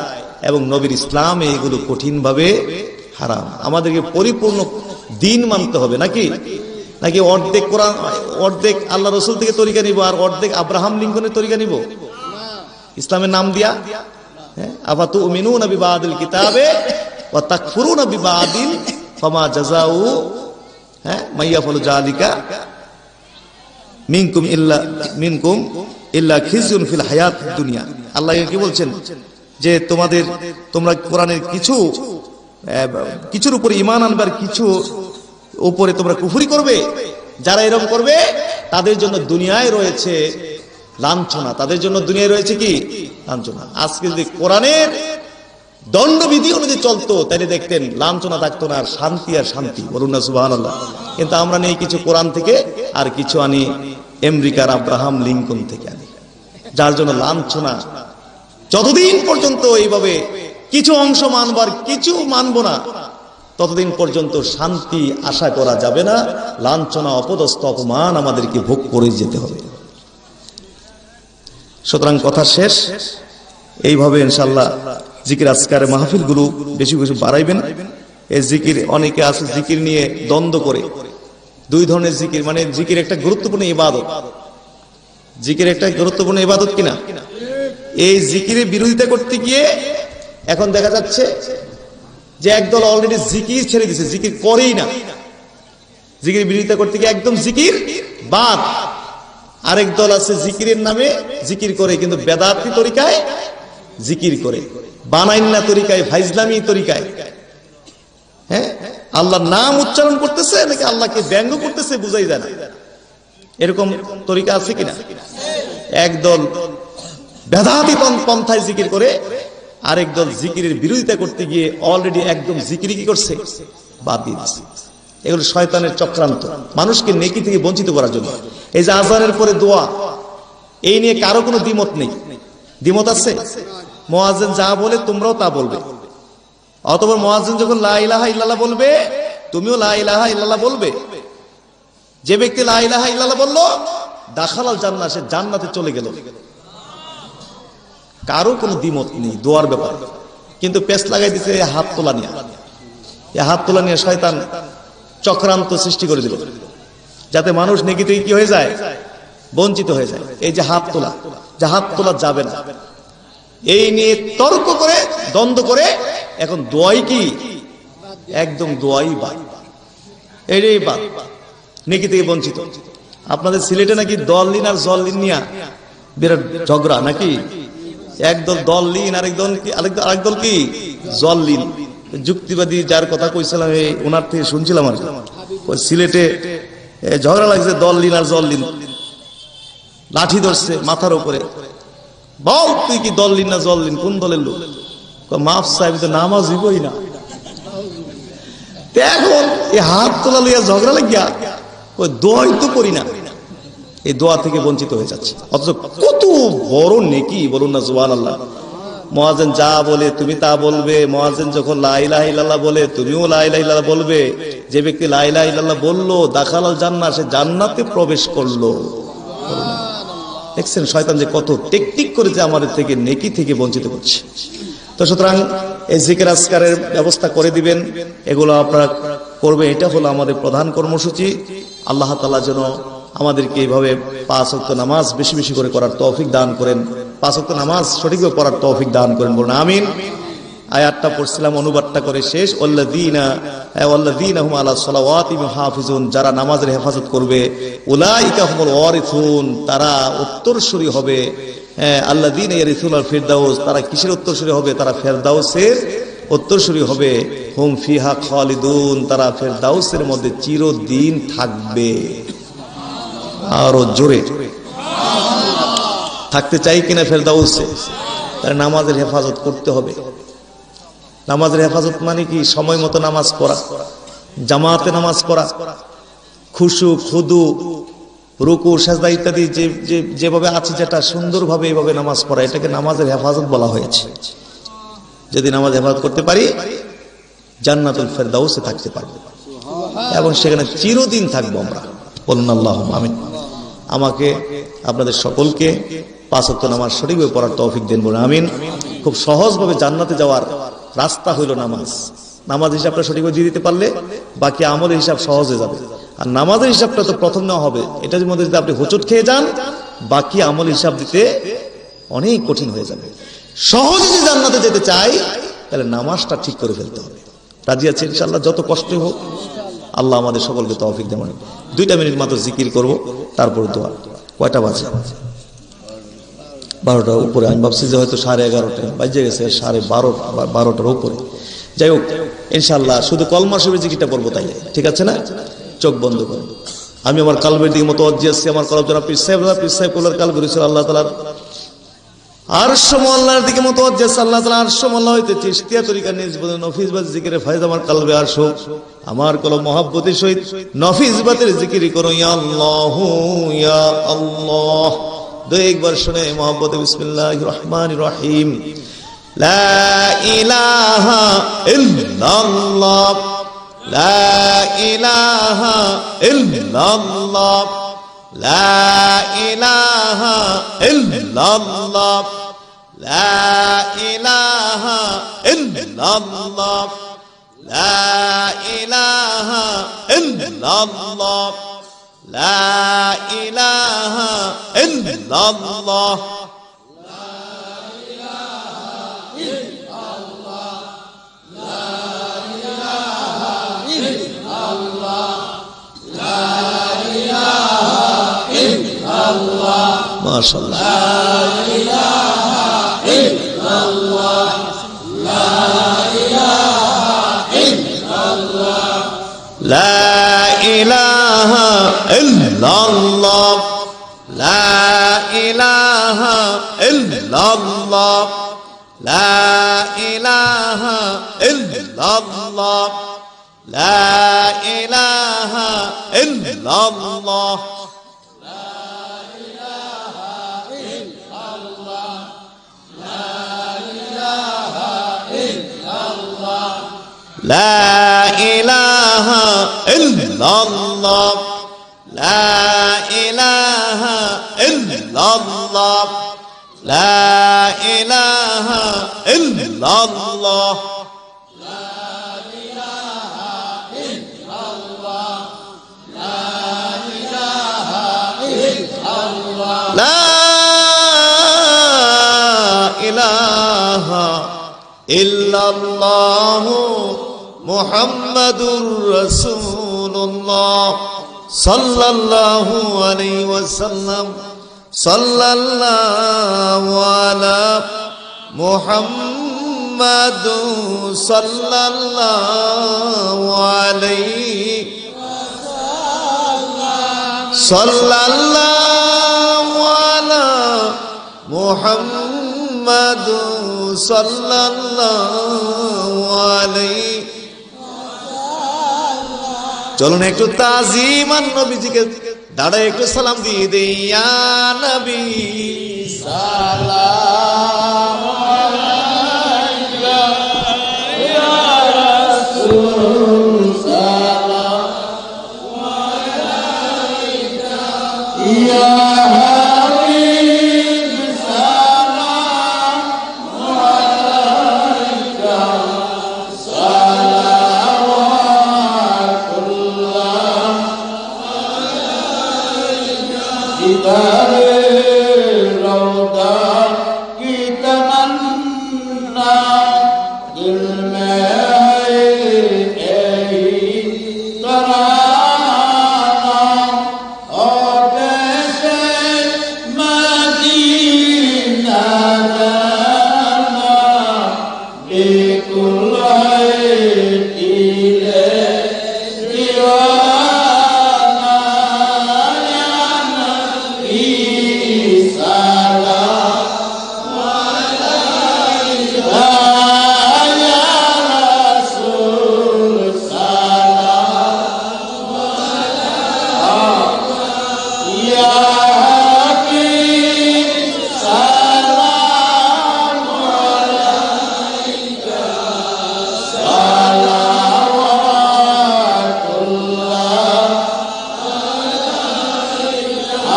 এবং নবীর ইসলামে এগুলো কঠিন ভাবে হারাম। আমাদেরকে পরিপূর্ণ দিন মানতে হবে, নাকি অর্ধেক কোরআন, অর্ধেক আল্লাহ রসুল থেকে তরিকা নিব, আর অর্ধেক আব্রাহাম লিঙ্কনের তরিকা নিব ইসলামের নাম দিয়া। আফাতুমিনুনা বিবাদিল কিতাবে ওয়া তাকফুরুনা বিবাদিল ফামা জাযাউ মাইয়াফালু যালিকা মিনকুম ইল্লা খিজুন ফিল হায়াতিদ দুনিয়া। আল্লাহ কি বলছেন যে তোমরা কোরআনের কিছুর উপরে ঈমান আনবে, আর কিছু উপরে তোমরা কুফরি করবে। যারা এরকম করবে তাদের জন্য দুনিয়ায় রয়েছে লাঞ্ছনা, তাদের জন্য দুনিয়ায় রয়েছে কি? লাঞ্ছনা। আজকে যদি কোরআনের দণ্ডবিধি অনুযায়ী চলতো, তাহলে দেখতেন লাঞ্ছনা থাকতো না, আর শান্তি আর শান্তি। বলুন না সুবহানাল্লাহ। কিন্তু আমরা নেই কিছু কোরআন থেকে, আর কিছু আনি আমেরিকার আব্রাহাম লিঙ্কন থেকে আনি, যার জন্য লাঞ্ছনা। যতদিন পর্যন্ত এইভাবে কিছু অংশ মানবার কিছু মানবো না, ততদিন পর্যন্ত শান্তি আশা করা যাবে না। লাঞ্ছনা, অপদস্থ, অপমান আমাদেরকে ভোগ করে যেতে হবে। সুতরাং কথা শেষ, এইভাবে ইনশাআল্লাহ জিকির আজকারের মাহফিল গুলো বেশি বেশি বাড়াইবেন। এই জিকির, অনেকে আছে জিকির নিয়ে দ্বন্দ্ব করে। দুই ধরনের জিকির, মানে জিকির একটা গুরুত্বপূর্ণ ইবাদত, জিকির একটা গুরুত্বপূর্ণ ইবাদত কিনা? এই জিকিরের বিরোধিতা করতে গিয়ে এখন দেখা যাচ্ছে যে একদল অলরেডি জিকির ছেড়ে দিছে, জিকির করেই না। জিকির বিরোধিতা করতে গিয়ে একদম জিকির বাদ। আরেক দল আছে জিকিরের নামে জিকির করে, কিন্তু বেদাতি তরিকায় জিকির করে, বানাইন্না তরিকায়, ফাইজলামি তরিকায়। আল্লাহর নাম উচ্চারণ করতেছে নাকি আল্লাহকে ব্যঙ্গ করতেছে বুঝাই যায় না, এরকম তরিকা আছে কিনা? একদল বেদাতি পন্থায় জিকির করে, আরেক দল জিকিরের বিরোধিতা করতে গিয়ে অলরেডি একদম জিকির কি করছে? বাদ দিয়ে দিচ্ছে। এগুলো শয়তানের চক্রান্ত, মানুষকে নেকি থেকে বঞ্চিত করার জন্য। এই যে আযানের পরে দোয়া, এই নিয়ে কারো কোনো দ্বিমত নেই। দ্বিমত আছে? মুয়াজ্জিন যা বলে তোমরাও তা বলবে। অথবা মুয়াজ্জিন যখন লা ইলাহা ইল্লাল্লাহ বলবে, তুমিও লা ইলাহা ইল্লাল্লাহ বলবে। যে ব্যক্তি লা ইলাহা ইল্লাল্লাহ বলল, দাখালাল জান্নাহ, সে জান্নাতে চলে গেল। কারো কোনো দ্বিমত নেই দোয়ার ব্যাপারে। কিন্তু পেছ লাগাই দিচ্ছে হাত তোলা নিয়ে। এই হাত তোলা নিয়ে শয়তান চক্রান্ত সৃষ্টি করে দিল, যাতে মানুষ নেকি থেকে কি হয়ে যায়? বঞ্চিত হয়ে যায়। এই যে হাত তোলা যাবে না, এই নিয়ে তর্ক করে, দ্বন্দ্ব করে, এখন দোয়াই কি? একদম দোয়াই বাদ, এটাই বাদ। নেকি থেকে বঞ্চিত। আপনাদের সিলেটে নাকি দললিন আর জললিন নিয়া বিরাট ঝগড়া নাকি, একদল দললিন আরেক দল কি জললিন। যুক্তিবাদী যার কথা কইছিলাম ওনার থেকে শুনছিলাম আর সিলেটে ঝগড়া লাগছে দললিন আর জললিন, লাঠি ধরছে মাথার উপরে, বল তুই কি দললিন না জললিন, কোন দলের লোক? মাফ সাহেব তো নামাজ হইবই না। এখন এই হাত তোলা লইয়া ঝগড়া লাগিয়া ওই দোয়াই তো করি না, এই দোয়া থেকে বঞ্চিত হয়ে যাচ্ছে। অথচ কত বড় নেকি বলুন না সুবহানাল্লাহ। মুয়াজ্জিন যা বলে তুমি তা বলবে, মুয়াজ্জিন যখন লা ইলাহা ইল্লাল্লাহ বলে তুমিও লা ইলাহা ইল্লাল্লাহ বলবে। যে ব্যক্তি লা ইলাহা ইল্লাল্লাহ বললো দাখালাল জান্নাহ, সে জান্নাতে প্রবেশ করলো। দেখছেন শয়তান যে কত টেকনিক করে যে আমাদের থেকে নেকি থেকে বঞ্চিত করছে। তো সুতরাং এই জিকির আজকারের ব্যবস্থা করে দিবেন, এগুলো আপনারা করবে, এটা হলো আমাদের প্রধান কর্মসূচি। আল্লাহ তাআলা যেন আমাদেরকে এইভাবে 5 ওয়াক্ত নামাজ বেশি বেশি করে করার তৌফিক দান করেন, 5 ওয়াক্ত নামাজ সঠিকভাবে পড়ার তৌফিক দান করেন, বলুন আমিন। আয়াতটা পড়ছিলাম, অনুবাদটা করে শেষ। ওয়াল্লাযীনা হুম আলা সালাওয়াতিহিম হাফিজুন, যারা নামাজের হেফাজত করবে, উলাইকা হুমুল ওয়ারিসুন, তারা উত্তরসূরি হবে। আল্লাযীনা ইয়ারিসুনাল ফিরদাউস, তারা কিসের উত্তরসূরি হবে? তারা ফেরদাউসের উত্তরসূরি হবে। হুম ফিহা খালিদুন, তারা ফেরদাউসের মধ্যে চিরদিন থাকবে। আরো জোরে থাকতে চাই কিনা ফেরদাউসে? তার নামাজের হেফাজত করতে হবে। নামাজের হেফাজত মানে কি? সময় মতো নামাজ পড়া, জামাতে নামাজ পড়া, খুশু খুদু রুকু সাজদা ইত্যাদি যেভাবে আছে যেটা সুন্দরভাবে এইভাবে নামাজ পড়া, এটাকে নামাজের হেফাজত বলা হয়েছে। যদি নামাজ হেফাজত করতে পারি জান্নাতুল ফেরদাউসে থাকতে পারবো এবং সেখানে চিরদিন থাকবো আমরা। বলুন আল্লাহুম্মা আমিন। আমাকে আপনাদের সকলকে 5 ওয়াক্ত নামাজ সঠিকভাবে পড়ার তৌফিক দেন, বলুন আমিন। খুব সহজভাবে জান্নাতে যাওয়ার রাস্তা হইল নামাজ। নামাজ হিসাবটা সঠিকভাবে দিয়ে দিতে পারলে বাকি আমলের হিসাব সহজ হয়ে যাবে। আর নামাজের হিসাবটা তো প্রথম নেওয়া হবে, এটার মধ্যে যদি আপনি হোঁচট খেয়ে যান বাকি আমল হিসাব দিতে অনেক কঠিন হয়ে যাবে। সহজে যদি জান্নাতে যেতে চাই তাহলে নামাজটা ঠিক করে ফেলতে হবে। রাজি আছে ইনশাআল্লাহ? যত কষ্ট হোক আল্লাহ আমাদের সকলকে তৌফিক দেন। 2 মিনিট মাত্র জিকির করব, তারপর দোয়া। কয়টা বাজে? 12টার উপরে। আমি ভাবছি যে হয়তো 11:30 বাজে গেছে, 12টার উপরে। যাই হোক ইনশাআল্লাহ শুধু কলমা শরীফের জিকিরটা পড়বো, তাই ঠিক আছে না? চোখ বন্ধ করে আমি আমার কালবের দিকে মতওয়াজ্জি আছি। আমার কলব জনাব পীর সাহেব কোলার কাল করেছিল আল্লাহ তাআলার আরশ মোল্লার দিকে মতওয়াজ্জি আছে। আল্লাহ তাআলা আরশ মোল্লা হইতে চিশতিয়া তরিকা নিসবত নফিসবাত জিকিরে ফায়দা আমার কলবে আরশ, আমার কলব মহব্বতের সহিত নফিসবাতের জিকির করো। ইয়া আল্লাহ ইয়া আল্লাহ। একবার শুনে মহব্বতে বিসমিল্লাহির রহমানির রহিম। লা ইলাহা ইল্লাল্লাহ, লা ইলাহা ইল্লাল্লাহ, লা ইলাহা ইল্লাল্লাহ, লা ইলাহা ইল্লাল্লাহ, লা ইলাহা ইল্লাল্লাহ, লা ইলাহা ইল্লাল্লাহ, মাশাআল্লাহ। লা ইলাহা ইল্লাল্লাহ, লা ইলাহা ইল্লাল্লাহ, লা ইলাহা ইল্লাল্লাহ, লা ইলাহা ইল্লাল্লাহ, لا إله إلا الله، لا إله إلا الله، لا إله إلا الله، لا إله إلا الله মুহাম্মাদুর রাসূলুল্লাহ সাল্লাল্লাহু আলাইহি ওয়াসাল্লাম সাল্লাল্লাহু আলা মুহাম্মাদ সাল্লাল্লাহু আলাইহি সাল্লাল্লাহু আলা মুহাম্মাদ সাল্লাল্লাহু আলাইহি। চলুন একটু তাজিমান নবীজিকে দাঁড়ায় একটু সালাম দিয়ে দেই। ইয়া নবী সালাম আলাইকা, ইয়া রাসূল সালাম আলাইকা, ইয়া হাবিব সালাম আলাইকা, সালাওয়াতুল্লাহ दीदारे रौदा की तमन्ना दिल में है यही तराना, और कैसे मदीना जाना बिल्कुल है दिले दीवाना। या नबी सलाम अलैका, या रसूल सलाम अलैका, या हबीब सलाम अलैका, सलावतुल्लाह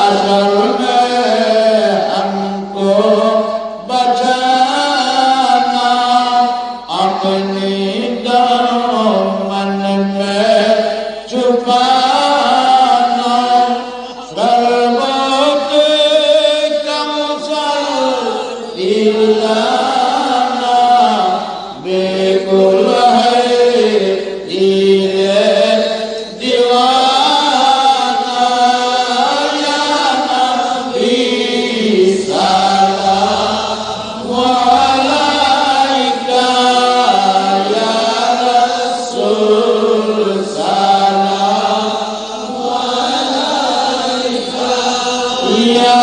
अजर में हमको बचाना, अपनी दामन में छुपाना, शरबत कौसर पिलाना, बिल्कुल है दिले दीवाना। या नबी सलाम अलैका, या रसूल सलाम अलैका, या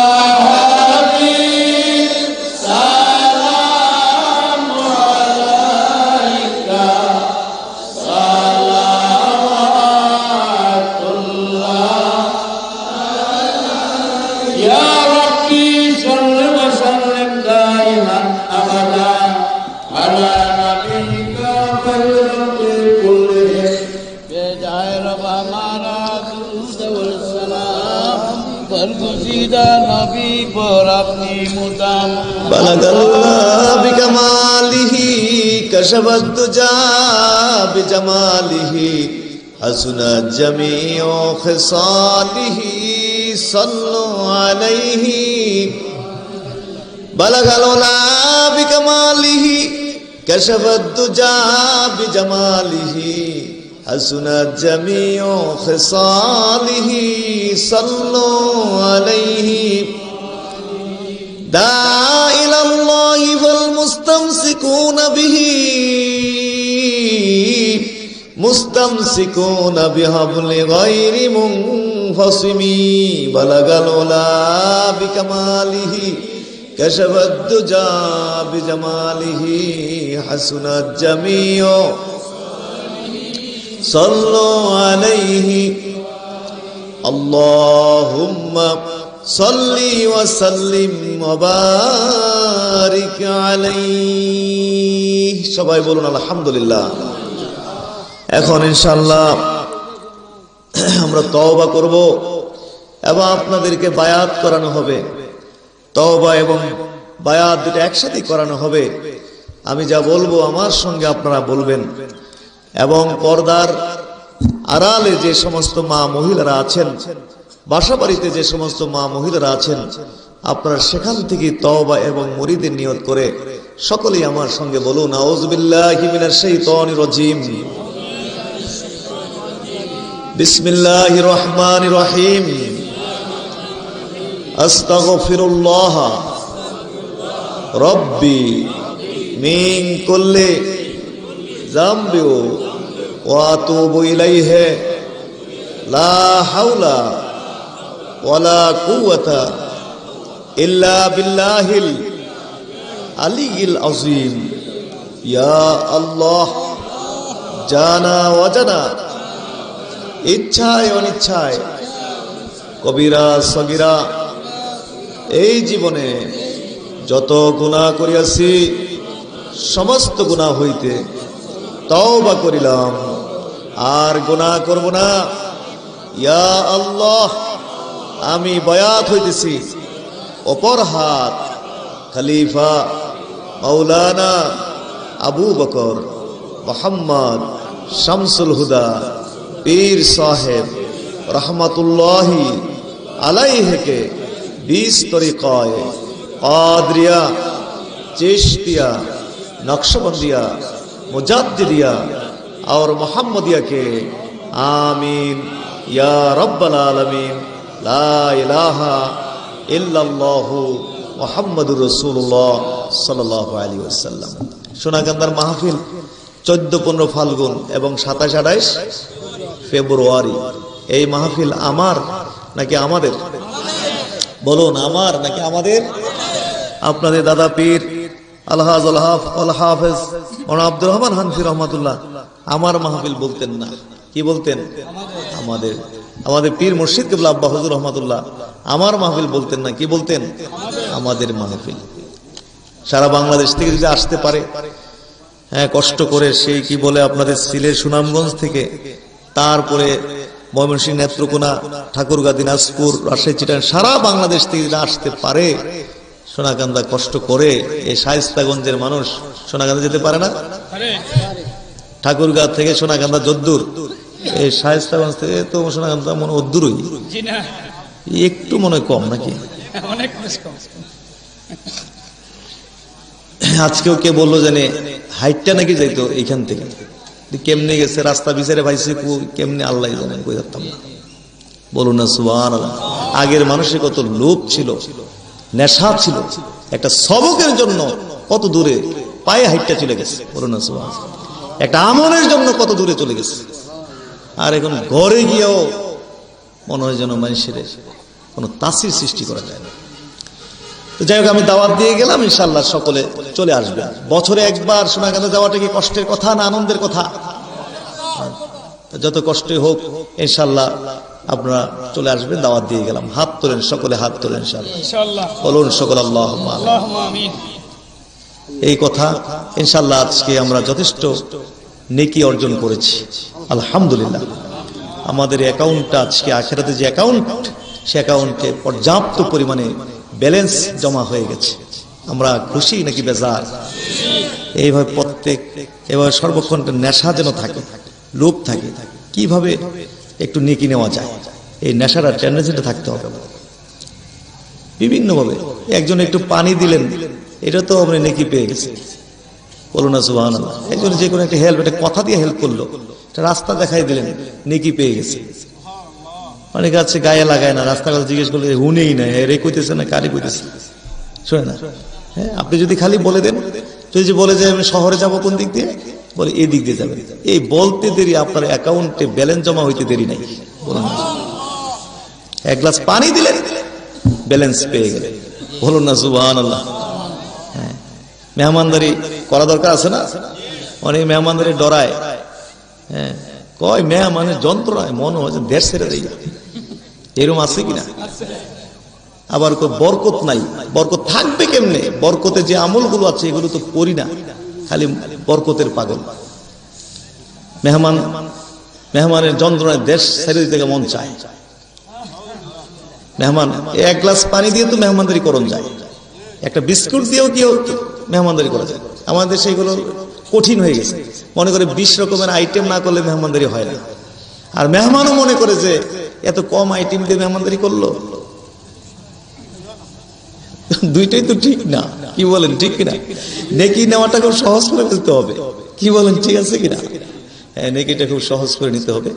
हबीब सलाम अलैका, सलावतुल्लाह। या रब्बी सल्लि व सल्लिम दाइमन अबदा अला नबीका खैरुल कुल्लिहिम, बेजाए रब हमारा दुरूद व सलाम, बरगुज़ीदा नबी पर अपनी मुदाम। बलगल्लाह बिकमालिही कशफत दुजा बिजमालिही, हसनत जमीउ खिसालिही, सल्लु अलैहि। बलगल उला बिकमालिही कशफत दुजा बिजमालिही, हसनत जमीउ खिसालिही, सल्लु अलैहि। दा इलल्लाहि वल मुस्तमसिकून बिही, मुस्तमसिकून बिहब्लि गैरि मुनफसिमी। बलगल उला बिकमालिही कशफत दुजा बिजमालिही, हसनत जमीउ सल्लु अलैहि। अल्लाहुम्मा सल्ली व सल्लिम व बारिक अलैहि। সবাই বলুন আলহামদুলিল্লাহ। এখন ইনশাআল্লাহ আমরা তওবা করব এবং আপনাদেরকে বায়াত করানো হবে। তওবা এবং বায়াত দুটো একসাথে করানো হবে। আমি যা বলবো আমার সঙ্গে আপনারা বলবেন, এবং পর্দার আড়ালে যে সমস্ত মা মহিলারা আছেন, বাসাবাড়িতে যে সমস্ত মা মহিলারা আছেন, আপনারা সেখান থেকে তওবা এবং মুরিদের নিয়ত করে সকলেই আমার সঙ্গে বলুন আউযু বিল্লাহি মিনাশ শাইতানির রাজিম, বিসমিল্লাহির রহমানির রহিম। আস্তাগফিরুল্লাহ রব্বি মিন কুল্লি যামবি ওয়া আতুবু ইলাইহি লা হাওলা ওয়ালা কুওয়াতা ইল্লা বিল্লাহিল আলিয়্যিল আযীম। ইয়া আল্লাহ, জানা ওয়াজানা, ইচ্ছায় অনিচ্ছায়, কবিরা সগীরা, এই জীবনে যত গুনাহ করিয়াছি সমস্ত গুনাহ হইতে তওবা করিলাম, আর গুনাহ করব না। ইয়া আল্লাহ, আমি বায়াত হইতেছি অপর হাত খলিফা মাওলানা আবু বকর মুহাম্মদ শামসুল হুদা পীর সাহেব রহমাতুল্লাহি আলাইহিকে 20 তরিকায় কাদরিয়া, চিশতিয়া, নকশবন্দিয়া, মুজাদ্দিদিয়া और मुहम्मदिया के आमीन या रब्बल आलमीन। ला इलाहा इल्लल्लाहु मुहम्मदुर रसूलुल्लाह सल्लल्लाहु अलैहि वसल्लम। সোনাকান্দার মাহফিল 14-15 ফাল্গুন এবং 27-28 ফেব্রুয়ারি। এই মাহফিল আমার নাকি আমাদের? বলুন, আমার নাকি আমাদের? আপনাদের দাদা পীর আলহাজ আল হাফেজ ওনা আব্দুর রহমান হানফি রহমাতুল্লাহ আমার মাহফিল বলতেন না, কি বলতেন? আমাদের। আমাদের পীর মুর্শিদ কিবলা আব্বা হুজুর রহমাতুল্লাহ আমার মাহফিল বলতেন না, কি বলতেন? আমাদের মাহফিল। সারা বাংলাদেশ থেকে যদি আসতে পারে, হ্যাঁ, কষ্ট করে, সেই কি বলে আপনাদের সিলেট সুনামগঞ্জ থেকে, তারপরে ময়মনসিংহ, নেত্রকোনা, ঠাকুরগাঁ, দিনাজপুর, রাজশাহী, চিটাগাং, সারা বাংলাদেশ থেকে যদি আসতে পারে, সোনাকান্দা কষ্ট করে, এই শায়েস্তাগঞ্জের মানুষ সোনাকান্দা যেতে পারে না? ঠাকুরগাঁ থেকে সোনাকান্দা যদ্দূর, এই শায়েস্তাগঞ্জ থেকে তো সোনাকান্দা মনে অদ্দূরই, একটু মনে কম নাকি? আজকেও কে বললো জানে হাইটটা নাকি যাইতো এইখান থেকে, কেমনে গেছে রাস্তা বিচারে ভাইছে, কেমনে আল্লাহ জানে, কই যাতাম না। বলুন না সুবহানাল্লাহ। আগের মানুষের কত লোভ ছিল, নেশা ছিল, একটা সবকের জন্য কত দূরে পায়ে হাইটটা চলে গেছে। বলুন না সুবহানাল্লাহ। একটা আমলের জন্য কত দূরে চলে গেছে, আর এখন ঘরে গিয়েও মনে হয় যেন মানুষের কোনো তাসির সৃষ্টি করা যায় না। তো যাই হোক, আমি দাওয়াত দিয়ে গেলাম, ইনশাআল্লাহ সকলে চলে আসবে। বছরে একবার সোনাকান্দা যাওয়াটা কি কষ্টের কথা না আনন্দের কথা? যত কষ্টই হোক ইনশাআল্লাহ আপনারা চলে আসবেন, দাওয়াত দিয়ে গেলাম। হাত তোলেন, সকলে হাত তোলেন ইনশাআল্লাহ। বলুন সকল আল্লাহুম্মা আমিন। এই কথা ইনশাআল্লাহ আজকে আমরা যথেষ্ট নেকি অর্জন করেছি আলহামদুলিল্লাহ। আমাদের অ্যাকাউন্টটা আজকে আখিরাতে যে অ্যাকাউন্ট, সে অ্যাকাউন্টে পর্যাপ্ত পরিমাণে ব্যালেন্স জমা হয়ে গেছে। আমরা খুশি নাকি বেজার? এইভাবে প্রত্যেক, এভাবে সর্বক্ষণ নেশা যেন থাকে, লোভ থাকে, কিভাবে একটু নেকি নেওয়া যায়, এই নেশার টেন্ডেন্সিটা থাকতে হবে বিভিন্নভাবে। একজন একটু পানি দিলেন, এটা তো আমরা নেকি পেয়ে গেছি। বলুন না সুবহানাল্লাহ। একজন যে কোনো একটা হেল্প, একটা কথা দিয়ে হেল্প করলো, একটা রাস্তা দেখাই দিলেন, নেকি পেয়ে গেছে। অনেকে আছে গায়ে লাগায় না, রাস্তাঘাট জিজ্ঞেস করলে হুনেই না, রে কইতেছে না কারি কইতেছে, শোনে না। হ্যাঁ, আপনি যদি খালি বলে দেন, যদি বলে যে আমি শহরে যাব কোন দিক দিয়ে, বলে এই দিক দিয়ে যাবেন, এই বলতে দেরি আপনার অ্যাকাউন্টে ব্যালেন্স জমা হইতে দেরি নাই। বলুন, এক গ্লাস পানি দিলেন, ব্যালেন্স পেয়ে গেলেন। বলুন না সুবহানাল্লাহ। হ্যাঁ, মেহমানদারি করা দরকার আছে না? অনেক মেহমানদারি ডরায়, হ্যাঁ, কয় মেহমানের যন্ত্রণায় মনে হয় যে দেশ ছেড়ে দেয়, এরকম আছে কিনা? আবার বরকত নাই, বরকত থাকবে কেমনে? বরকতে যে আমলগুলো আছে এগুলো তো করি না, খালি বরকতের পাগল। মেহমানের যন্ত্রণায় দেশ ছেড়ে দিতে মন চায়। মেহমান এক গ্লাস পানি দিয়ে তো মেহমানদারি করণ যায়, একটা বিস্কুট দিয়েও কি মেহমানদারি করা যায়। আমাদের দেশে এগুলো কঠিন হয়ে গেছে, মনে করে 20 রকমের আইটেম না করলে মেহমানদারি হয় না। আর মেহমানও মনে করে যে এত কম আইটেম দিয়ে মেহমানদারি করলো, দুইটাই তো ঠিক না। কি বলেন, ঠিক কিনা? নেকি নেওয়াটা খুব সহজ করে ফেলতে হবে, কি বলেন, ঠিক আছে কিনা? হ্যাঁ, নেকিটা খুব সহজ করে নিতে হবে।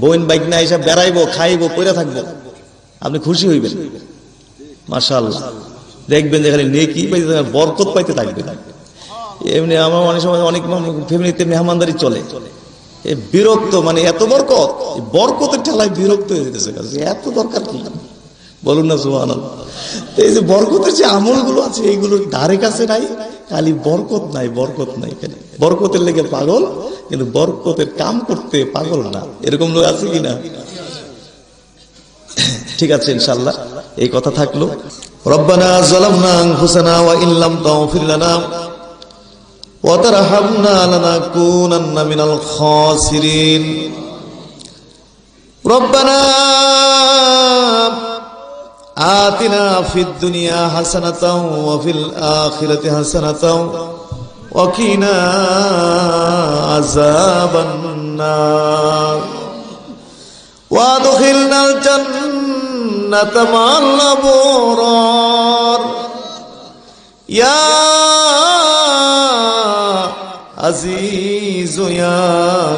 বোন বাইক না এসে বেড়াইবো, খাইবো, পইরা থাকবো, আপনি খুশি হইবেন। মাশাআল্লাহ, দেখবেন যে খালি নেকি পাইতে, বরকত পাইতে থাকবে। এমনি আমার অনেক সময় অনেক ফ্যামিলিতে মেহমানদারি চলে, বিরক্ত, মানে এত বরকত, বরকতের ঠেলায় বিরক্ত হয়ে যেতেছে, এত দরকার কি, বলুন না সুবহানাল্লাহ। এই যে বরকতের যে আমলগুলো আছে এইগুলোর ধারে কাছে নাই, খালি বরকত নাই, বরকত নাই, খালি বরকতের লেগে পাগল, কিন্তু বরকতের কাম করতে পাগল না। এরকম লোক আছে কিনা? ঠিক আছে, ইনশাআল্লাহ এই কথা থাকলো। রব্বানা যালামনা আনফুসানা ওয়া ইল্লাম তাগফির লানা ওয়া তারহামনা লানাকুনান্না মিনাল খাসিরিন। রব্বানা আতিনা ফিদ দুনিয়া হাসানাতাও ওয়া ফিল আখিরাতি হাসানাতাও ওয়া কিনা আযাবান নার ওয়া আদখিলনাল জান্নাতা মা'আল আবরার ইয়া আজিজু ইয়া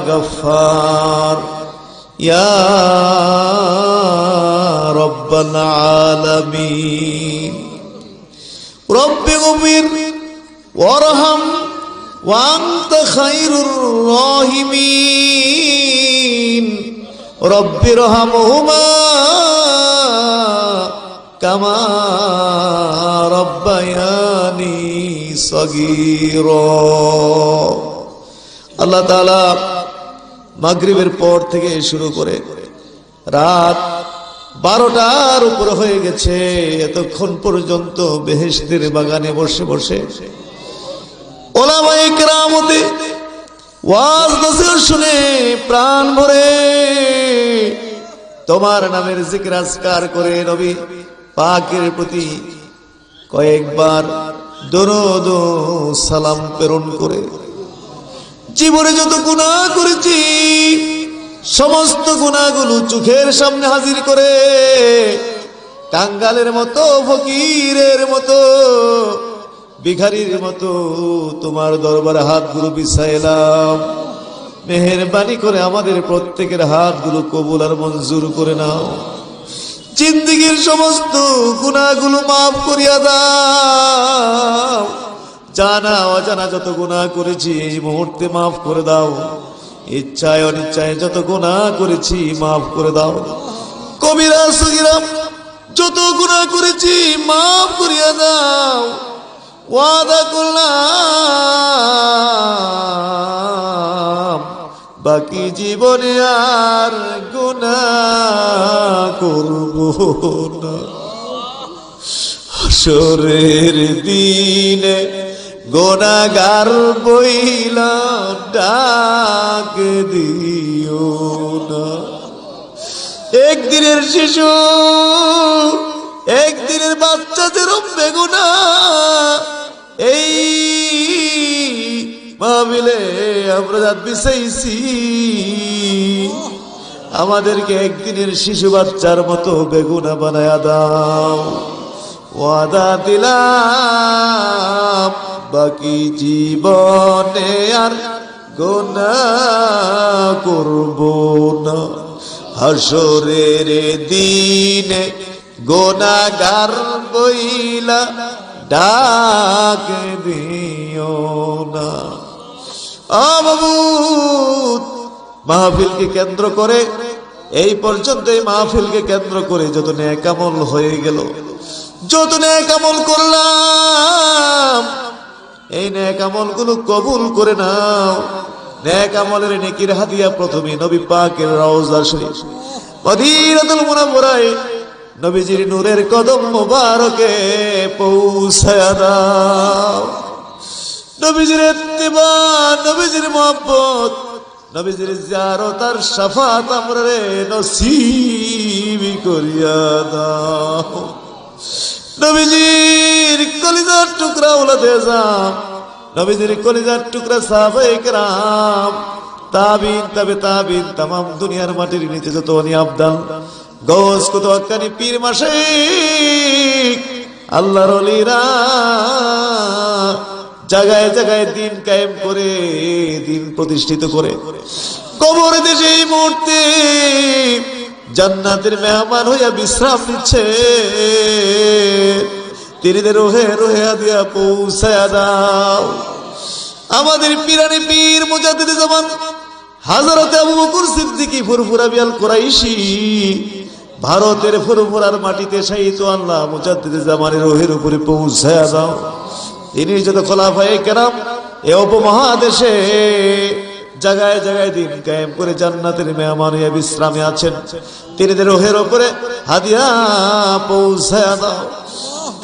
গফফার ইয়া রব্বাল আলামিন। রব্বি গফির ওয়ারহাম ওয়া আনতা খায়রুর রাহিমিন। রব্বিরহামহুমা কামা রব্বায়ানি সগীরা। আল্লাহ তাআলা মাগরিবের পর থেকে শুরু করে রাত 12টার উপর হয়ে গেছে, এতক্ষণ পর্যন্ত বেহেশতের বাগানে বসে বসে ওলামায়ে কেরামতে ওয়াজ নসিহত শুনে প্রাণ ভরে তোমার নামের জিকির আজকার করে নবী পাকের প্রতি কয়েকবার দরুদ ও সালাম প্রেরণ করে জীবনে যত গুনাহ করেছি সমস্ত গুনাহগুলো চোখের সামনে হাজির করে কাঙ্গালের মতো, ফকিরের মতো, ভিখারির মতো তোমার দরবারে হাতগুলো বিছাইলাম। মেহেরবানি করে আমাদের প্রত্যেকের হাতগুলো কবুল আর মঞ্জুর করে নাও। জিন্দেগীর সমস্ত গুনাহগুলো মাফ করিয়া দাও। জানা অজানা যত গুনাহ করেছি এই মুহূর্তে মাফ করে দাও। ইচ্ছায় অনিচ্ছায় যত গুনাহ করেছি মাফ করে দাও। কবিরা সগীরা যত গুনাহ করেছি মাফ করিয়া দাও। ওয়াদা করলাম বাকি জীবনে আর গুনাহ করব না। হাসরের দিনে গুনাহগার বইলা ডাক দিও না। একদিনের শিশু, একদিনের বাচ্চাদের বেগুনাহ এই মাহফিলে আমরা যা বিছাইছি, আমাদেরকে একদিনের শিশু বাচ্চার মতো বেগুনাহ বানায়া দাও। ওয়াদা দিলাম বাকি জীবনে আর গুনাহ করব না। হাসরের দিনে গুনাহগার বইলা ডাক দিও না। মাবুদ, মাহফিলকে কেন্দ্র করে এই পর্যন্ত, এই মাহফিলকে কেন্দ্র করে যত নেক আমল হয়ে গেল, যত নেক আমল করলাম, এই নেক আমলগুলো কবুল করে নাও। নেক আমলের নেকির হাদিয়া প্রথমে নবী পাকের রওজা শরীফ মদিনাতুল মুনাওয়ারায় নবীজির নূরের কদম মোবারকে পৌঁছায়া দাও। নবীজির ইত্তিবা, নবীজির মুহাব্বত, নবীজির জিয়ারত আর শাফাত আমরে নসিব করিয়া দাও। নবীজির কলিজার টুকরা ওলাদে আযম, নবীজির কলিজার টুকরা সাহাবায়ে কেরাম, তাবিন, তাবে তাবিন, तमाम দুনিয়ার মাটির নিচে যত অলি আবদাল, গৌস, কুতুব, হক্কানি, পীর, মাশাইখ, আল্লাহর ওলিরা জায়গায় জায়গায় দিন কায়েম করে, দিন প্রতিষ্ঠিত করে কবর দেশে এই মুহূর্তে জান্নাতের মেহমান হইয়া বিশ্রাম নিচ্ছে। তিনিদের রোহে রোহে হাদিয়া পৌঁছায়া দাও। আমাদের পীরানি পীর মুজাদ্দিদ জামান হযরত আবু বকর সিদ্দিকী ফুরফুরা বিয়াল কুরাইশি ভারতের ফুরফুরার মাটিতে শায়িত আল্লাহ মুজাদ্দিদ জামানের রোহের উপরে পৌঁছায়া দাও। তিনি যত খোলাফায়ে কেরাম এ উপমহাদেশে জায়গায় জায়গায় দিন কায়েম করে জান্নাতের মেহমান হইয়া বিশ্রামে আছেন, তিনিদের রোহের উপরে হাদিয়া পৌঁছায়া দাও।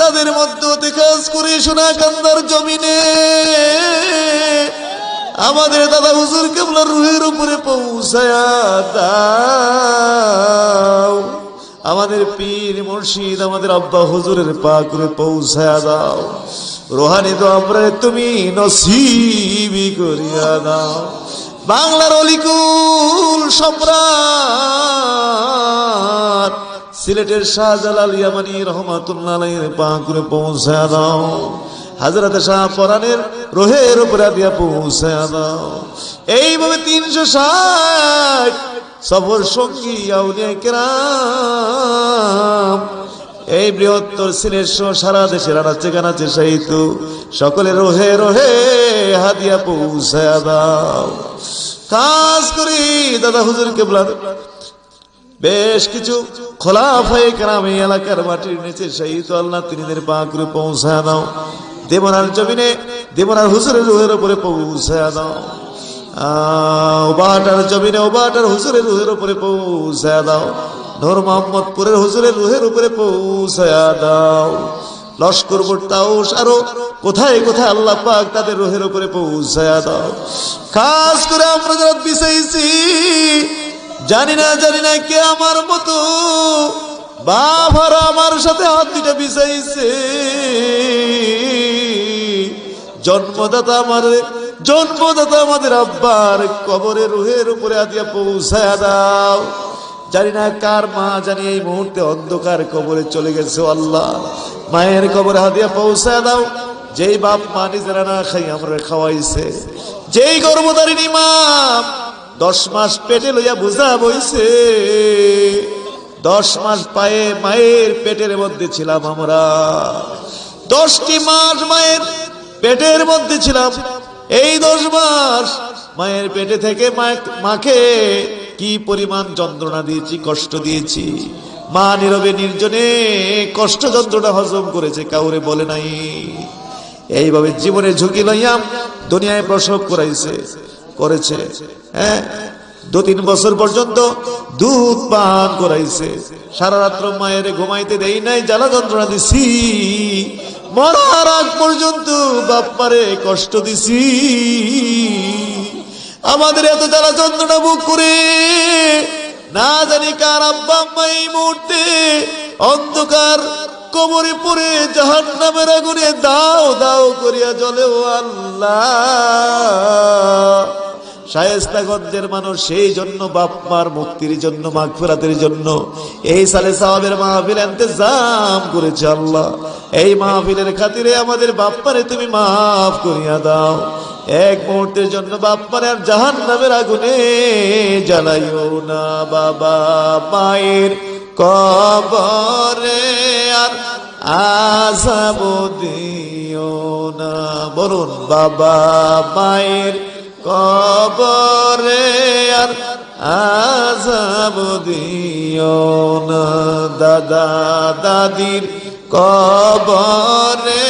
তাদের মধ্য থেকে কাজ করে সোনাকান্দার জমিনে আমাদের দাদা হুজুর কেবলার রুহের উপরে পৌঁছায়া দাও। আমাদের পীর মুর্শিদ আমাদের আব্বা হুজুরের পাক করে পৌঁছায়া দাও। রোহানি তো আমরা তুমি নসিবি করিয়া দাও। বাংলার অলিকুল সম্রাট সিলেটের শাহজালাল ইয়ামানি রহমাতুল্লাহ আলাইহির পাক করে পৌঁছায়া দাও। হযরত শাহ পরানের রোহের উপরে দিয়া পৌঁছায়া দাও। এইভাবে 360 সফর সঙ্গী আউলিয়া কেরাম এই বৃহত্তর সিলেট সহ সারা দেশের আনাচে কানাচে শায়িত সকলের রোহে রোহে হাদিয়া পৌঁছায়া দাও। কাজ করি দাদা হুজুর কেবলার বেশ কিছু খোলাফায়ে কেরাম এই এলাকার মাটির নিচে শায়িত আল্লাহ তিনিদের পাক করে পৌঁছায়া দাও। দেবনার জমিনে দেবনার হুজুরের রুহের উপরে পৌঁছায়া দাও। ওবাটার জমিনে ওবাটার হুজুরের রুহের উপরে পৌঁছায়া দাও। নূর মোহাম্মদপুরের হুজুরের রুহের উপরে পৌঁছায়া দাও। লস্কর তাউস আরো কোথায় কোথায় আল্লাহ পাক তাদের রুহের উপরে পৌঁছায়া দাও। খাস করে আমরা যারা বিছাইছি জানি না কে আমার মতো বাবারা আমার সাথে হাত দুটা বিছাইছে। জন্মদাতা আমাদের আব্বার কবরে রুহের উপরে হাদিয়া পৌঁছায়া দাও। জানি না কার মা জানি এই মুহূর্তে অন্ধকার কবরে চলে গেছে। আল্লাহ মায়ের কবরে হাদিয়া পৌঁছায়া দাও। যেই বাপ মা নিজেরা না খাই আমরা খাওয়াইছে, যেই গর্ভধারিণী মা 10 মাস পেটে লইয়া বুঝা বইছে, 10 মাস পায়ে মায়ের পেটের মধ্যে ছিলাম আমরা, 10টি মাস মায়ের পেটের মধ্যে ছিলাম। এই 10 মাস মায়ের পেটে থেকে মাকে কি পরিমাণ যন্ত্রণা দিয়েছি, কষ্ট দিয়েছি। মা নীরবে নির্জনে কষ্ট যন্ত্রণা হজম করেছে, কাউরে বলে নাই। এইভাবে জীবনের ঝুঁকি লইয়া দুনিয়ায় প্রসব করেছে। হ্যাঁ, 2-3 বছর পর্যন্ত দুধ পান করাইছে। সারা রাত্র মায়ের ঘুমাইতে দেই নাই, জ্বালা যন্ত্রণা দিছি। মরার আগ পর্যন্ত বাপ্পারে কষ্ট দিছি। আমাদের এত জ্বালা যন্ত্রণা বুক করে না জানি কার আব্বা আম্মা এই মুহূর্তে অন্ধকার কবরে পড়ে জাহান্নামের আগুনে দাও দাও করিয়া জ্বলে। ও আল্লাহ, শায়েস্তাগঞ্জের মানুষ সেই জন্য বাপমার মুক্তির জন্য, মাগফিরাতের জন্য এই সালে সাহাবের মাহফিল ইন্তজাম করেছে। আল্লাহ, এই মাহফিলের খাতিরে আমাদের বাপ্পারে তুমি মাফ করিয়া দাও। এক মুহূর্তের জন্য বাপ্পারে আর জাহান্নামের আগুনে জ্বালাইও না। বাবা মায়ের কবরে আর আযাব দিও না। বলুন, বাবা মায়ের কবরে আর আযাব দিও না। দাদা দাদির কবরে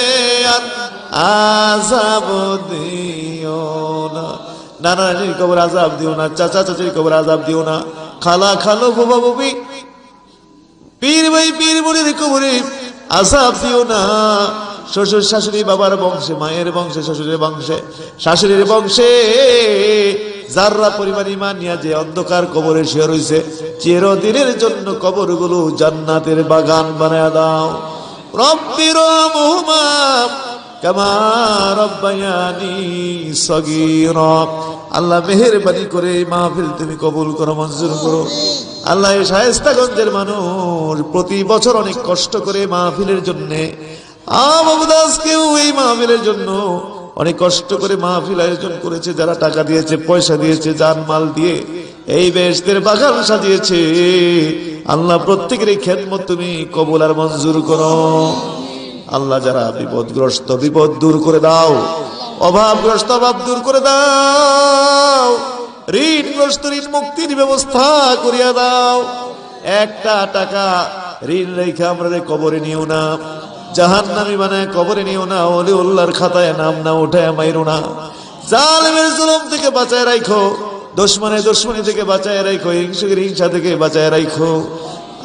আর আযাব দিও না। নানা নানির কবর আযাব দিও না, চাচা চাচির কবর আযাব দিও না, খালা খালো বাবা বুবি পীর ভাই পীর বোনের কবরে আযাব দিও না। শ্বশুর শাশুড়ি বাবার বংশে, মায়ের বংশে, শ্বশুরের বংশে, শাশুড়ির বংশে যারা পরিমাণ ঈমান নিয়ে যে অন্ধকার কবরে শুয়ে রইছে, চিরদিনের জন্য কবরগুলো জান্নাতের বাগান বানায়া দাও। রব্বির রহমহুমা কামা রব্বায়ানি সগীরা। আল্লাহ মেহেরবানি করে এই মাহফিল তুমি কবুল করো, মঞ্জুর করো। আল্লাহ, এই শায়েস্তাগঞ্জের মানুষ প্রতি বছর অনেক কষ্ট করে মাহফিলের জন্য, আজকেও এই মাহফিলের জন্য অনেক কষ্ট করে মাহফিল আয়োজন করেছে, যারা টাকা দিয়েছে, পয়সা দিয়েছে, জান মাল দিয়ে এই বেহেশতের বাগান সাজিয়েছে, আল্লাহ প্রত্যেকের খেদমত তুমি কবুল আর মঞ্জুর করো। আল্লাহ যারা বিপদগ্রস্ত বিপদ দূর করে দাও, অভাবগ্রস্ত অভাব দূর করে দাও, ঋণগ্রস্ত ঋণ মুক্তির ব্যবস্থা করিয়া দাও। একটা টাকা ঋণ রেখে আমরা কবরে নিও না, জাহান্নামী বানায় কবরে নিও না, ওলিউল্লাহর খাতায় নাম না উঠায় মাইরো না। জালেমের জুলুম থেকে বাঁচায় রাখো, দুশমনি থেকে বাঁচায় রাখো, হিংসুকের হিংসা থেকে বাঁচায় রাখো।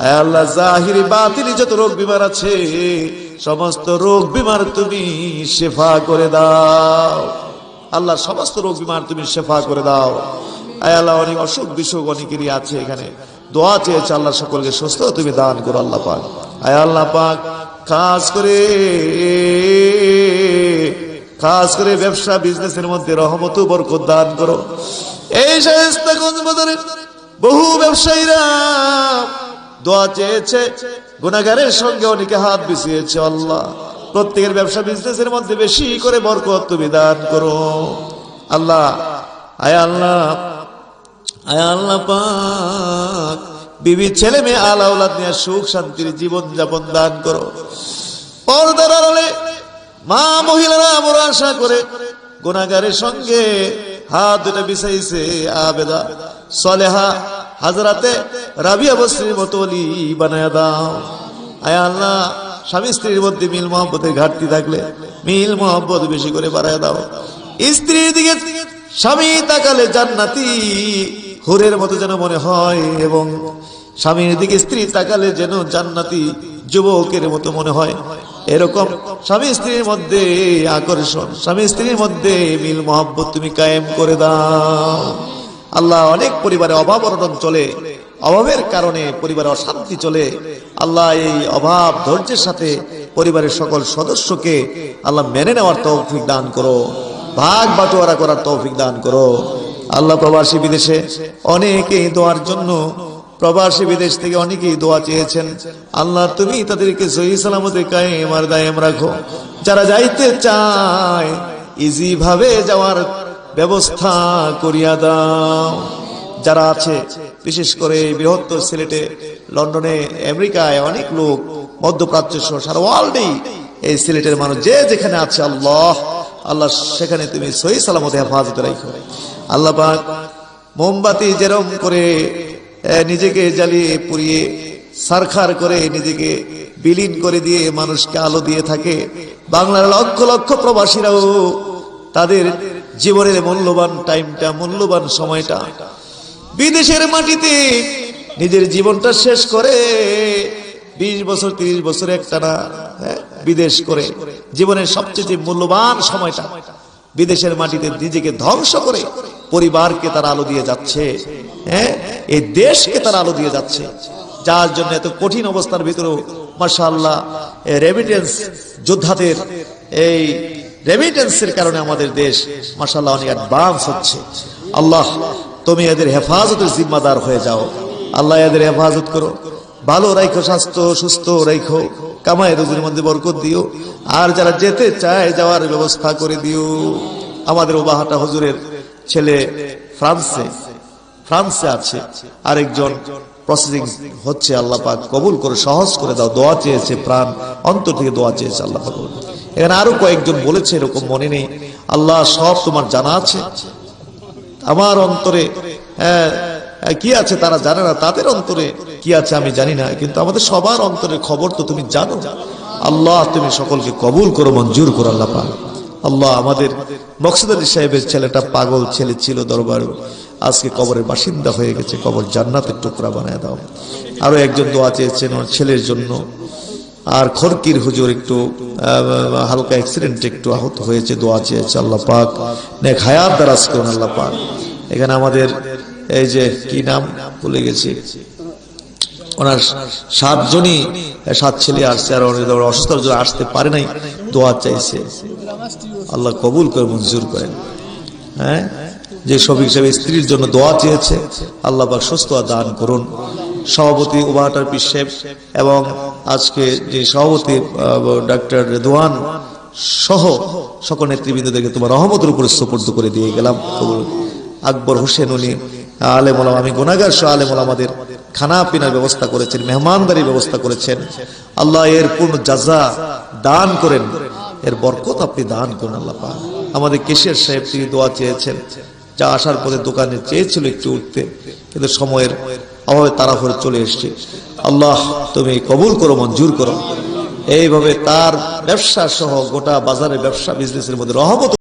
আয় আল্লাহ, জাহিরি বাতিনি যত রোগ বিমার আছে সমস্ত রোগ বিমার তুমি শেফা করে দাও। আল্লাহ সমস্ত রোগ বিমার তুমি শেফা করে দাও। আয় আল্লাহ, অনেক অসুখ বিসুখ অনেকেরই আছে, এখানে দোয়া চেয়েছে, আল্লাহ সকলকে সুস্থ তুমি দান করো আল্লাহ পাক। আয় আল্লাহ পাক, খাস করে ব্যবসা বিজনেসের মধ্যে রহমত বরকত দান করো। এই শায়েস্তাগঞ্জ বাজারে বহু ব্যবসায়ীরা দোয়া চেয়েছে, গুনাহগারের সঙ্গে অনেকে হাত বিছিয়েছে। আল্লাহ প্রত্যেকের ব্যবসা বিজনেসের মধ্যে বেশি করে বরকত তুমি দান করো আল্লাহ। আয় আল্লাহ পাক, বিবি ছেলে মেয়ে আলা আওলাদ নিয়ে সুখ শান্তির জীবন যাপন দান করো। পর্দার আড়ালে মা মহিলারা আমরা আশা করে গুনাহগারের সঙ্গে হাত দুটা বিছাইছে, আবেদা সালেহা হাজরাতে রাবিয়া বসরির মতো ওলি বানায়া দাও। আয় আল্লাহ, স্বামী স্ত্রীর মধ্যে মিল মহব্বতের ঘাটতি থাকলে মিল মহব্বত বেশি করে বাড়ায় দাও। স্ত্রীর দিকে স্বামী তাকালে জান্নাতি হুরের মতো যেন মনে হয়, এবং স্বামীর দিকে স্ত্রী তাকালে যেন জান্নাতি যুবকের মতো মনে হয়। এরকম স্বামী স্ত্রীর মধ্যে আকর্ষণ, স্বামী স্ত্রীর মধ্যে মিল মহব্বত তুমি কায়েম করে দাও আল্লাহ। অনেক পরিবারে অভাব অনটন চলে, অভাবের কারণে পরিবারে অশান্তি চলে। আল্লাহ এই অভাব ধৈর্যের সাথে পরিবারের সকল সদস্যকে আল্লাহ মেনে নেওয়ার তৌফিক দান করো, ভাগ বাটোয়ারা করার তৌফিক দান করো আল্লাহ। প্রবাসী বিদেশে অনেকেই দোয়ার জন্য, প্রবাসী বিদেশ থেকে অনেকেই দোয়া চেয়েছেন। আল্লাহ তুমি তাদেরকে সহি সালামতে কায়েম আর দায়েম রাখো। যারা যাইতে চায় ইজি ভাবে যাওয়ার ব্যবস্থা করিয়া দাও। যারা আছে বিশেষ করে বৃহত্তর সিলেটে, লন্ডনে, আমেরিকায় অনেক লোক, মধ্যপ্রাচ্য সহ সারা ওয়ার্ল্ডেই এই সিলেটের মানুষ যে যেখানে আছে, আল্লাহ সেখানে তুমি সহি সালামতে হেফাজতে রাখো আল্লাহ পাক। মোমবাতি যেরকম করে নিজেকে জ্বালিয়ে পুড়িয়ে সারখার করে নিজেকে বিলীন করে দিয়ে মানুষকে আলো দিয়ে থাকে, বাংলার লক্ষ লক্ষ প্রবাসীরাও তাদের জীবনের মূল্যবান টাইমটা, মূল্যবান সময়টা বিদেশের মাটিতে নিজের জীবনটা শেষ করে 20 বছর 30 বছর একটানা বিদেশ করে জীবনের সবচেয়ে মূল্যবান সময়টা বিদেশের মাটিতে নিজেকে ধ্বংস করে পরিবারকে তারা আলো দিয়ে যাচ্ছে, এই দেশকে তারা আলো দিয়ে যাচ্ছে। যার জন্য এত কঠিন অবস্থার ভিতরেও মাশাআল্লাহ রেমিটেন্স যোদ্ধাদের এই রেমিটেন্সের কারণে আমাদের দেশ মাশাআল্লাহ অনেক অ্যাডভান্স হচ্ছে। আল্লাহ তুমি এদের হেফাজতের জিম্মাদার হয়ে যাও আল্লাহ, এদের হেফাজত করো, ভালো রাখো, স্বাস্থ্য সুস্থ রাখো, কামাই রুজির মধ্যে বরকত দিও। আর যারা যেতে চায় যাওয়ার ব্যবস্থা করে দিও। আমাদের ওবাহাটা হুজুরের ছেলে ফ্রান্সে আছে, আরেকজন প্রসেসিং হচ্ছে, আল্লাহ পাক কবুল করে সহজ করে দাও। দোয়া চেয়েছে, প্রাণ অন্তর থেকে দোয়া চেয়েছে আল্লাহ পাক। এখানে আরো কয়েকজন বলেছে, এরকম মনে নেই আল্লাহ, সব তোমার জানা আছে। আমার অন্তরে কি আছে তারা জানে না, তাদের অন্তরে কি আছে আমি জানি না, কিন্তু আমাদের সবার অন্তরের খবর তো তুমি জানো আল্লাহ। তুমি সকলকে কবুল করো, মঞ্জুর করো আল্লাহ পাক। আল্লাহ আমাদের মকসুদ আলী সাহেবের ছেলেটা পাগল ছেলে ছিল দরবার, আজকে কবরের বাসিন্দা হয়ে গেছে, কবর জান্নাতের টুকরা বানায় দাও। আরো একজন দোয়া চেয়েছেন ওর ছেলের জন্য। আর খরকির হুজুর একটু হালকা অ্যাক্সিডেন্টে একটু আহত হয়েছে, দোয়া চেয়েছে আল্লাহ পাক নেক হায়াত দারাজ করুন আল্লাহ পাক। এখানে আমাদের এই যে কি নাম ভুলে গেছি, ওনার 7 জনই 7 ছেলে আসছে, আর অসুস্থ আসতে পারে নাই, দোয়া চাইছে আল্লাহ কবুল করে মঞ্জুর করেন। যে শফিক সাহেব স্ত্রীর জন্য দোয়া চেয়েছে আল্লাহ পাক সুস্থ দান করুন। সভাপতি ওবাহাটার পীর সাহেব এবং আজকে যে সভাপতি ডাক্তার রেদওয়ান সহ সকল নেতৃবৃন্দদেরকে তোমার রহমতের উপরে সুপর্দ করে দিয়ে গেলাম। আকবর হোসেন উনি আলেম ওলামা, আমি গুনাহগার সহ আলেম ওলামাদের খানা পিনার ব্যবস্থা করেছেন, মেহমানদারির ব্যবস্থা করেছেন। আল্লাহ এর পূর্ণ জাযা দান করেন, এর বরকত আপনি দান করেন আল্লাহ পাক। আমাদের কেশিয়ার সাহেব তিনি দোয়া চেয়েছেন, যা আসার পথে দোকানে চেয়েছিল একটু উঠতে, কিন্তু সময়ের অভাবে তাড়াহুড়ো চলে এসেছে। আল্লাহ তুমি কবুল করো, মঞ্জুর করো। এইভাবে তার ব্যবসা সহ গোটা বাজারের ব্যবসা বিজনেসের মধ্যে রহমত